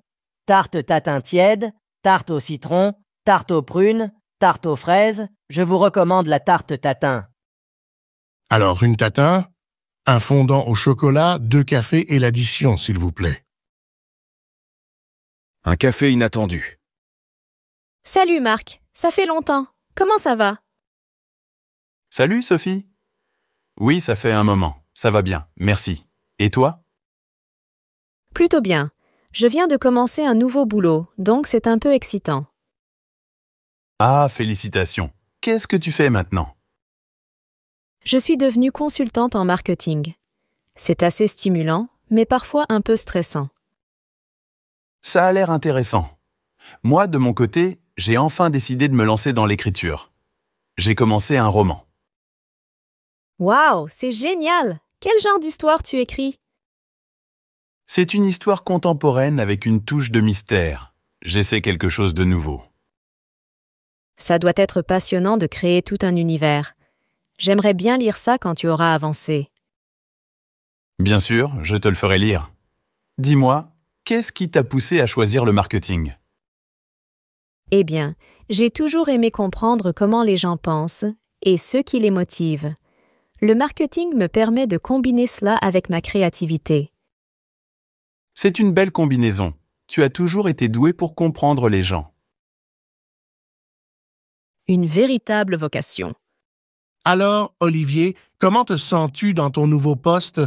Tarte tatin tiède, tarte au citron, tarte aux prunes, tarte aux fraises. Je vous recommande la tarte tatin. Alors, une tatin, un fondant au chocolat, 2 cafés et l'addition, s'il vous plaît. Un café inattendu. Salut Marc, ça fait longtemps. Comment ça va? Salut Sophie. Oui, ça fait un moment. Ça va bien, merci. Et toi? Plutôt bien. Je viens de commencer un nouveau boulot, donc c'est un peu excitant. Ah, félicitations. Qu'est-ce que tu fais maintenant? Je suis devenue consultante en marketing. C'est assez stimulant, mais parfois un peu stressant. Ça a l'air intéressant. Moi, de mon côté, j'ai enfin décidé de me lancer dans l'écriture. J'ai commencé un roman. Waouh, c'est génial! Quel genre d'histoire tu écris? C'est une histoire contemporaine avec une touche de mystère. J'essaie quelque chose de nouveau. Ça doit être passionnant de créer tout un univers. J'aimerais bien lire ça quand tu auras avancé. Bien sûr, je te le ferai lire. Dis-moi, qu'est-ce qui t'a poussé à choisir le marketing? Eh bien, j'ai toujours aimé comprendre comment les gens pensent et ce qui les motive. Le marketing me permet de combiner cela avec ma créativité. C'est une belle combinaison. Tu as toujours été doué pour comprendre les gens. Une véritable vocation. Alors, Olivier, comment te sens-tu dans ton nouveau poste?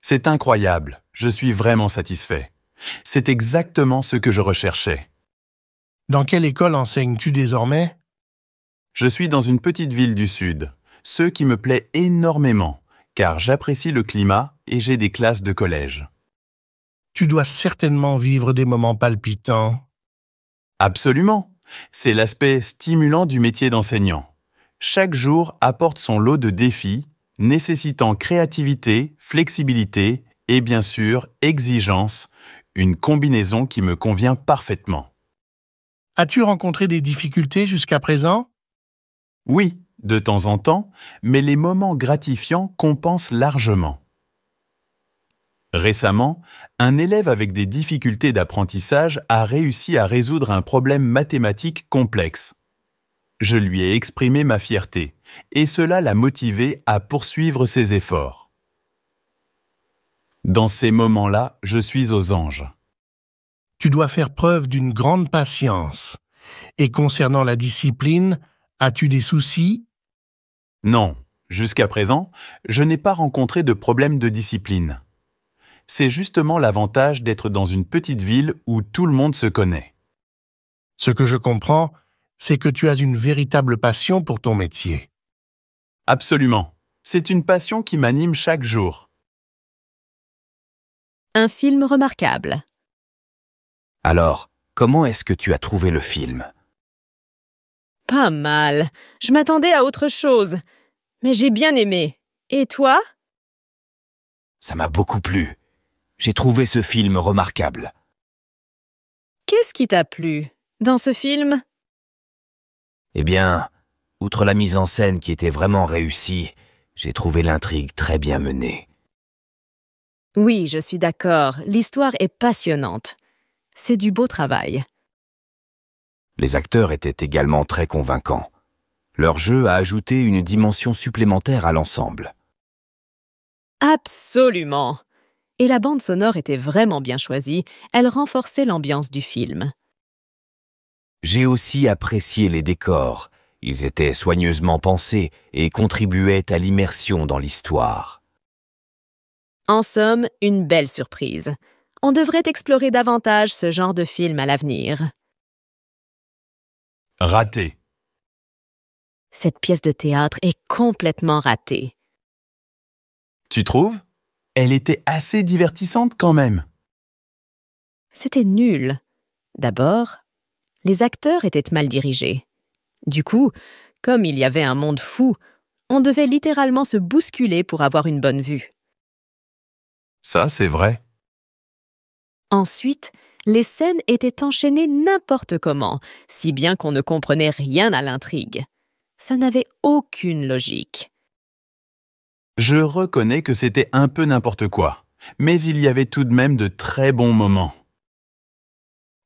C'est incroyable. Je suis vraiment satisfait. C'est exactement ce que je recherchais. Dans quelle école enseignes-tu désormais? Je suis dans une petite ville du Sud, ce qui me plaît énormément, car j'apprécie le climat et j'ai des classes de collège. Tu dois certainement vivre des moments palpitants. Absolument. C'est l'aspect stimulant du métier d'enseignant. Chaque jour apporte son lot de défis, nécessitant créativité, flexibilité et bien sûr exigence, une combinaison qui me convient parfaitement. As-tu rencontré des difficultés jusqu'à présent? Oui, de temps en temps, mais les moments gratifiants compensent largement. Récemment, un élève avec des difficultés d'apprentissage a réussi à résoudre un problème mathématique complexe. Je lui ai exprimé ma fierté, et cela l'a motivé à poursuivre ses efforts. Dans ces moments-là, je suis aux anges. Tu dois faire preuve d'une grande patience. Et concernant la discipline, as-tu des soucis? Non, jusqu'à présent, je n'ai pas rencontré de problème de discipline. C'est justement l'avantage d'être dans une petite ville où tout le monde se connaît. Ce que je comprends, c'est que tu as une véritable passion pour ton métier. Absolument. C'est une passion qui m'anime chaque jour. Un film remarquable. Alors, comment est-ce que tu as trouvé le film? Pas mal. Je m'attendais à autre chose. Mais j'ai bien aimé. Et toi? Ça m'a beaucoup plu. J'ai trouvé ce film remarquable. Qu'est-ce qui t'a plu dans ce film? Eh bien, outre la mise en scène qui était vraiment réussie, j'ai trouvé l'intrigue très bien menée. Oui, je suis d'accord. L'histoire est passionnante. C'est du beau travail. Les acteurs étaient également très convaincants. Leur jeu a ajouté une dimension supplémentaire à l'ensemble. Absolument. Et la bande sonore était vraiment bien choisie. Elle renforçait l'ambiance du film. J'ai aussi apprécié les décors. Ils étaient soigneusement pensés et contribuaient à l'immersion dans l'histoire. En somme, une belle surprise. On devrait explorer davantage ce genre de film à l'avenir. Raté. Cette pièce de théâtre est complètement ratée. Tu trouves? Elle était assez divertissante quand même. C'était nul. D'abord, les acteurs étaient mal dirigés. Du coup, comme il y avait un monde fou, On devait littéralement se bousculer pour avoir une bonne vue. Ça, c'est vrai. Ensuite, les scènes étaient enchaînées n'importe comment, si bien qu'on ne comprenait rien à l'intrigue. Ça n'avait aucune logique. Je reconnais que c'était un peu n'importe quoi, mais il y avait tout de même de très bons moments.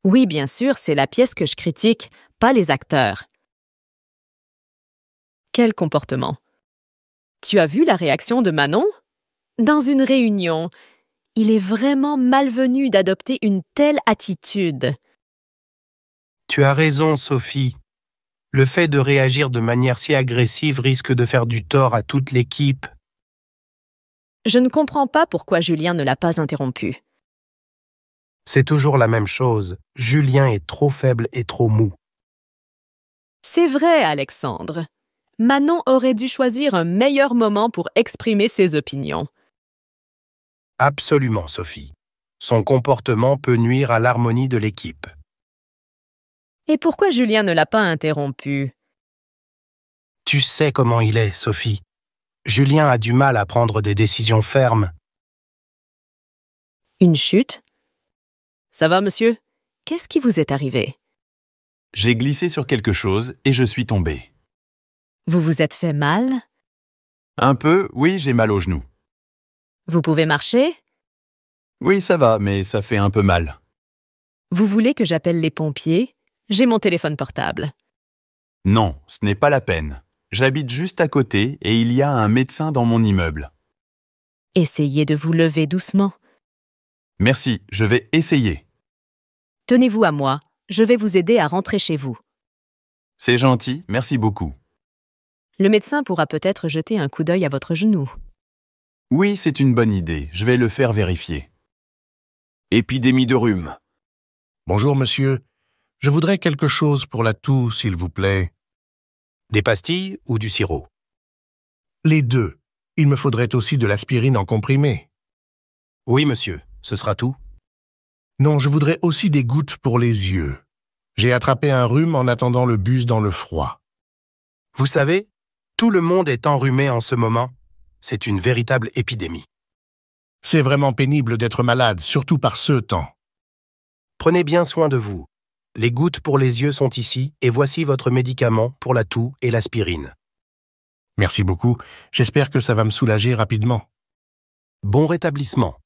Oui, bien sûr, c'est la pièce que je critique, pas les acteurs. Quel comportement! Tu as vu la réaction de Manon? Dans une réunion, il est vraiment malvenu d'adopter une telle attitude. Tu as raison, Sophie. Le fait de réagir de manière si agressive risque de faire du tort à toute l'équipe. Je ne comprends pas pourquoi Julien ne l'a pas interrompu. C'est toujours la même chose. Julien est trop faible et trop mou. C'est vrai, Alexandre. Manon aurait dû choisir un meilleur moment pour exprimer ses opinions. Absolument, Sophie. Son comportement peut nuire à l'harmonie de l'équipe. Et pourquoi Julien ne l'a pas interrompu? Tu sais comment il est, Sophie. Julien a du mal à prendre des décisions fermes. Une chute? Ça va, monsieur? Qu'est-ce qui vous est arrivé? J'ai glissé sur quelque chose et je suis tombé. Vous vous êtes fait mal? Un peu, oui, j'ai mal au genou. Vous pouvez marcher? Oui, ça va, mais ça fait un peu mal. Vous voulez que j'appelle les pompiers? J'ai mon téléphone portable. Non, ce n'est pas la peine. J'habite juste à côté et il y a un médecin dans mon immeuble. Essayez de vous lever doucement. Merci, je vais essayer. Tenez-vous à moi, je vais vous aider à rentrer chez vous. C'est gentil, merci beaucoup. Le médecin pourra peut-être jeter un coup d'œil à votre genou. Oui, c'est une bonne idée, je vais le faire vérifier. Épidémie de rhume. Bonjour, monsieur. Je voudrais quelque chose pour la toux, s'il vous plaît. Des pastilles ou du sirop? Les deux. Il me faudrait aussi de l'aspirine en comprimé. Oui, monsieur. Ce sera tout? Non, je voudrais aussi des gouttes pour les yeux. J'ai attrapé un rhume en attendant le bus dans le froid. Vous savez, tout le monde est enrhumé en ce moment. C'est une véritable épidémie. C'est vraiment pénible d'être malade, surtout par ce temps. Prenez bien soin de vous. Les gouttes pour les yeux sont ici et voici votre médicament pour la toux et l'aspirine. Merci beaucoup. J'espère que ça va me soulager rapidement. Bon rétablissement.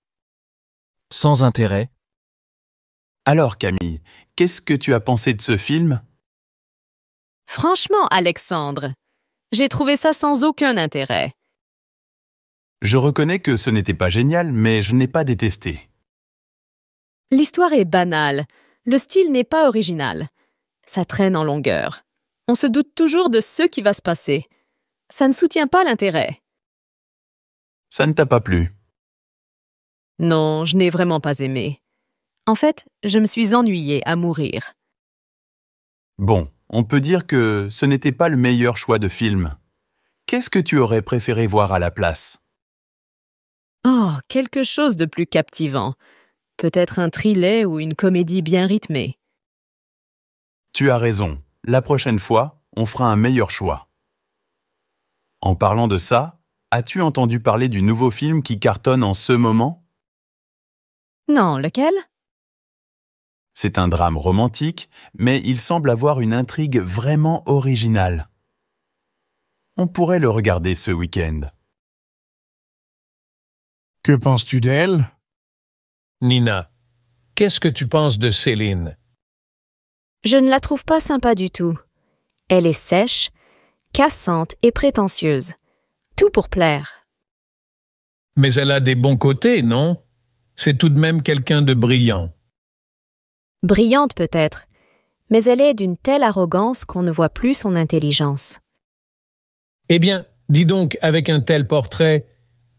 Sans intérêt. Alors, Camille, qu'est-ce que tu as pensé de ce film? Franchement, Alexandre, j'ai trouvé ça sans aucun intérêt. Je reconnais que ce n'était pas génial, mais je n'ai pas détesté. L'histoire est banale. Le style n'est pas original. Ça traîne en longueur. On se doute toujours de ce qui va se passer. Ça ne soutient pas l'intérêt. Ça ne t'a pas plu? Non, je n'ai vraiment pas aimé. En fait, je me suis ennuyée à mourir. Bon, on peut dire que ce n'était pas le meilleur choix de film. Qu'est-ce que tu aurais préféré voir à la place? Oh, quelque chose de plus captivant. Peut-être un thriller ou une comédie bien rythmée. Tu as raison. La prochaine fois, on fera un meilleur choix. En parlant de ça, as-tu entendu parler du nouveau film qui cartonne en ce moment? Non, lequel? C'est un drame romantique, mais il semble avoir une intrigue vraiment originale. On pourrait le regarder ce week-end. Que penses-tu d'elle? Nina, qu'est-ce que tu penses de Céline? Je ne la trouve pas sympa du tout. Elle est sèche, cassante et prétentieuse. Tout pour plaire. Mais elle a des bons côtés, non? C'est tout de même quelqu'un de brillant. Brillante peut-être, mais elle est d'une telle arrogance qu'on ne voit plus son intelligence. Eh bien, dis donc, avec un tel portrait,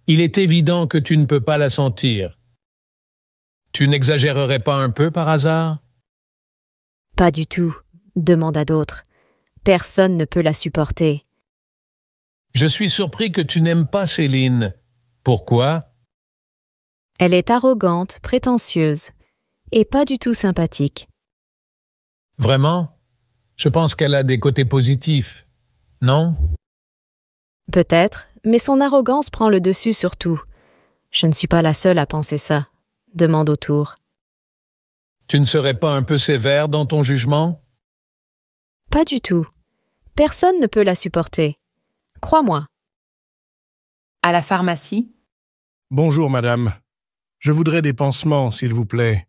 il est évident que tu ne peux pas la sentir. Tu n'exagérerais pas un peu par hasard? Pas du tout, demanda d'autres. Personne ne peut la supporter. Je suis surpris que tu n'aimes pas Céline. Pourquoi? Elle est arrogante, prétentieuse, et pas du tout sympathique. Vraiment? Je pense qu'elle a des côtés positifs, non? Peut-être, mais son arrogance prend le dessus sur tout. Je ne suis pas la seule à penser ça. Demande autour. Tu ne serais pas un peu sévère dans ton jugement? Pas du tout. Personne ne peut la supporter. Crois-moi. À la pharmacie. Bonjour, madame. Je voudrais des pansements, s'il vous plaît.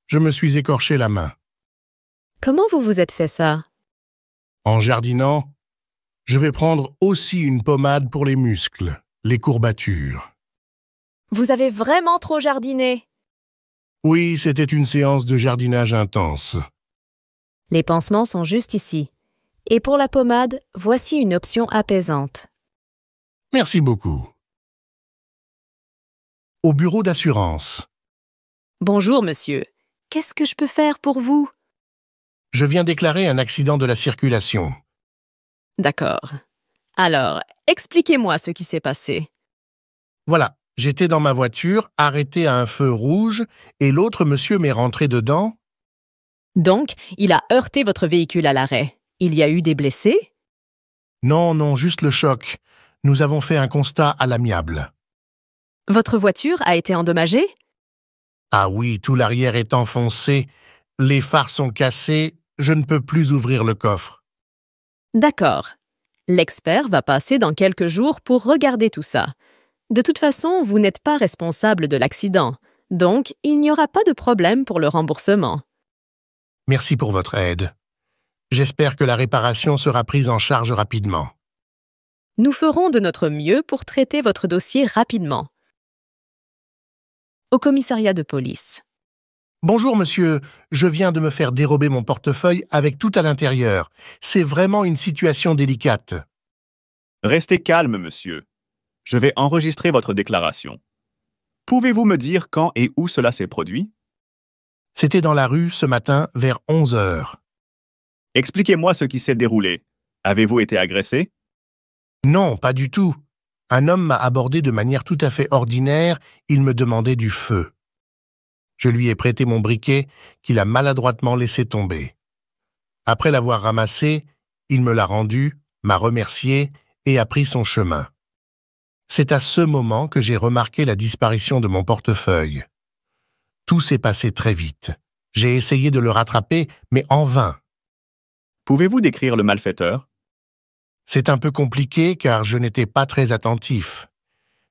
Je me suis écorché la main. Comment vous vous êtes fait ça? En jardinant, je vais prendre aussi une pommade pour les muscles, les courbatures. Vous avez vraiment trop jardiné. Oui, c'était une séance de jardinage intense. Les pansements sont juste ici. Et pour la pommade, voici une option apaisante. Merci beaucoup. Au bureau d'assurance. Bonjour, monsieur. Qu'est-ce que je peux faire pour vous? Je viens déclarer un accident de la circulation. D'accord. Alors, expliquez-moi ce qui s'est passé. Voilà, j'étais dans ma voiture, arrêté à un feu rouge, et l'autre monsieur m'est rentré dedans. Donc, il a heurté votre véhicule à l'arrêt. Il y a eu des blessés? Non, juste le choc. Nous avons fait un constat à l'amiable. Votre voiture a été endommagée? Ah oui, tout l'arrière est enfoncé, les phares sont cassés, je ne peux plus ouvrir le coffre. D'accord. L'expert va passer dans quelques jours pour regarder tout ça. De toute façon, vous n'êtes pas responsable de l'accident, donc il n'y aura pas de problème pour le remboursement. Merci pour votre aide. J'espère que la réparation sera prise en charge rapidement. Nous ferons de notre mieux pour traiter votre dossier rapidement. Au commissariat de police. Bonjour monsieur, je viens de me faire dérober mon portefeuille avec tout à l'intérieur. C'est vraiment une situation délicate. Restez calme, monsieur. Je vais enregistrer votre déclaration. Pouvez-vous me dire quand et où cela s'est produit? C'était dans la rue ce matin vers 11 heures. Expliquez-moi ce qui s'est déroulé. Avez-vous été agressé? Non, pas du tout. Un homme m'a abordé de manière tout à fait ordinaire, il me demandait du feu. Je lui ai prêté mon briquet, qu'il a maladroitement laissé tomber. Après l'avoir ramassé, il me l'a rendu, m'a remercié et a pris son chemin. C'est à ce moment que j'ai remarqué la disparition de mon portefeuille. Tout s'est passé très vite. J'ai essayé de le rattraper, mais en vain. Pouvez-vous décrire le malfaiteur? C'est un peu compliqué car je n'étais pas très attentif.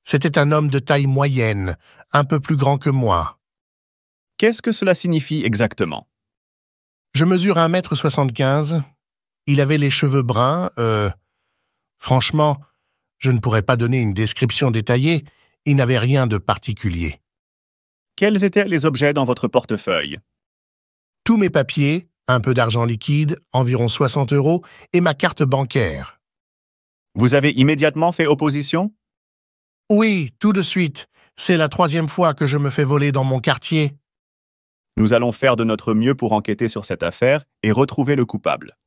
C'était un homme de taille moyenne, un peu plus grand que moi. Qu'est-ce que cela signifie exactement? Je mesure 1,75 m. Il avait les cheveux bruns. Franchement, je ne pourrais pas donner une description détaillée. Il n'avait rien de particulier. Quels étaient les objets dans votre portefeuille? Tous mes papiers, un peu d'argent liquide, environ 60 €, et ma carte bancaire. Vous avez immédiatement fait opposition? Oui, tout de suite. C'est la 3e fois que je me fais voler dans mon quartier. Nous allons faire de notre mieux pour enquêter sur cette affaire et retrouver le coupable.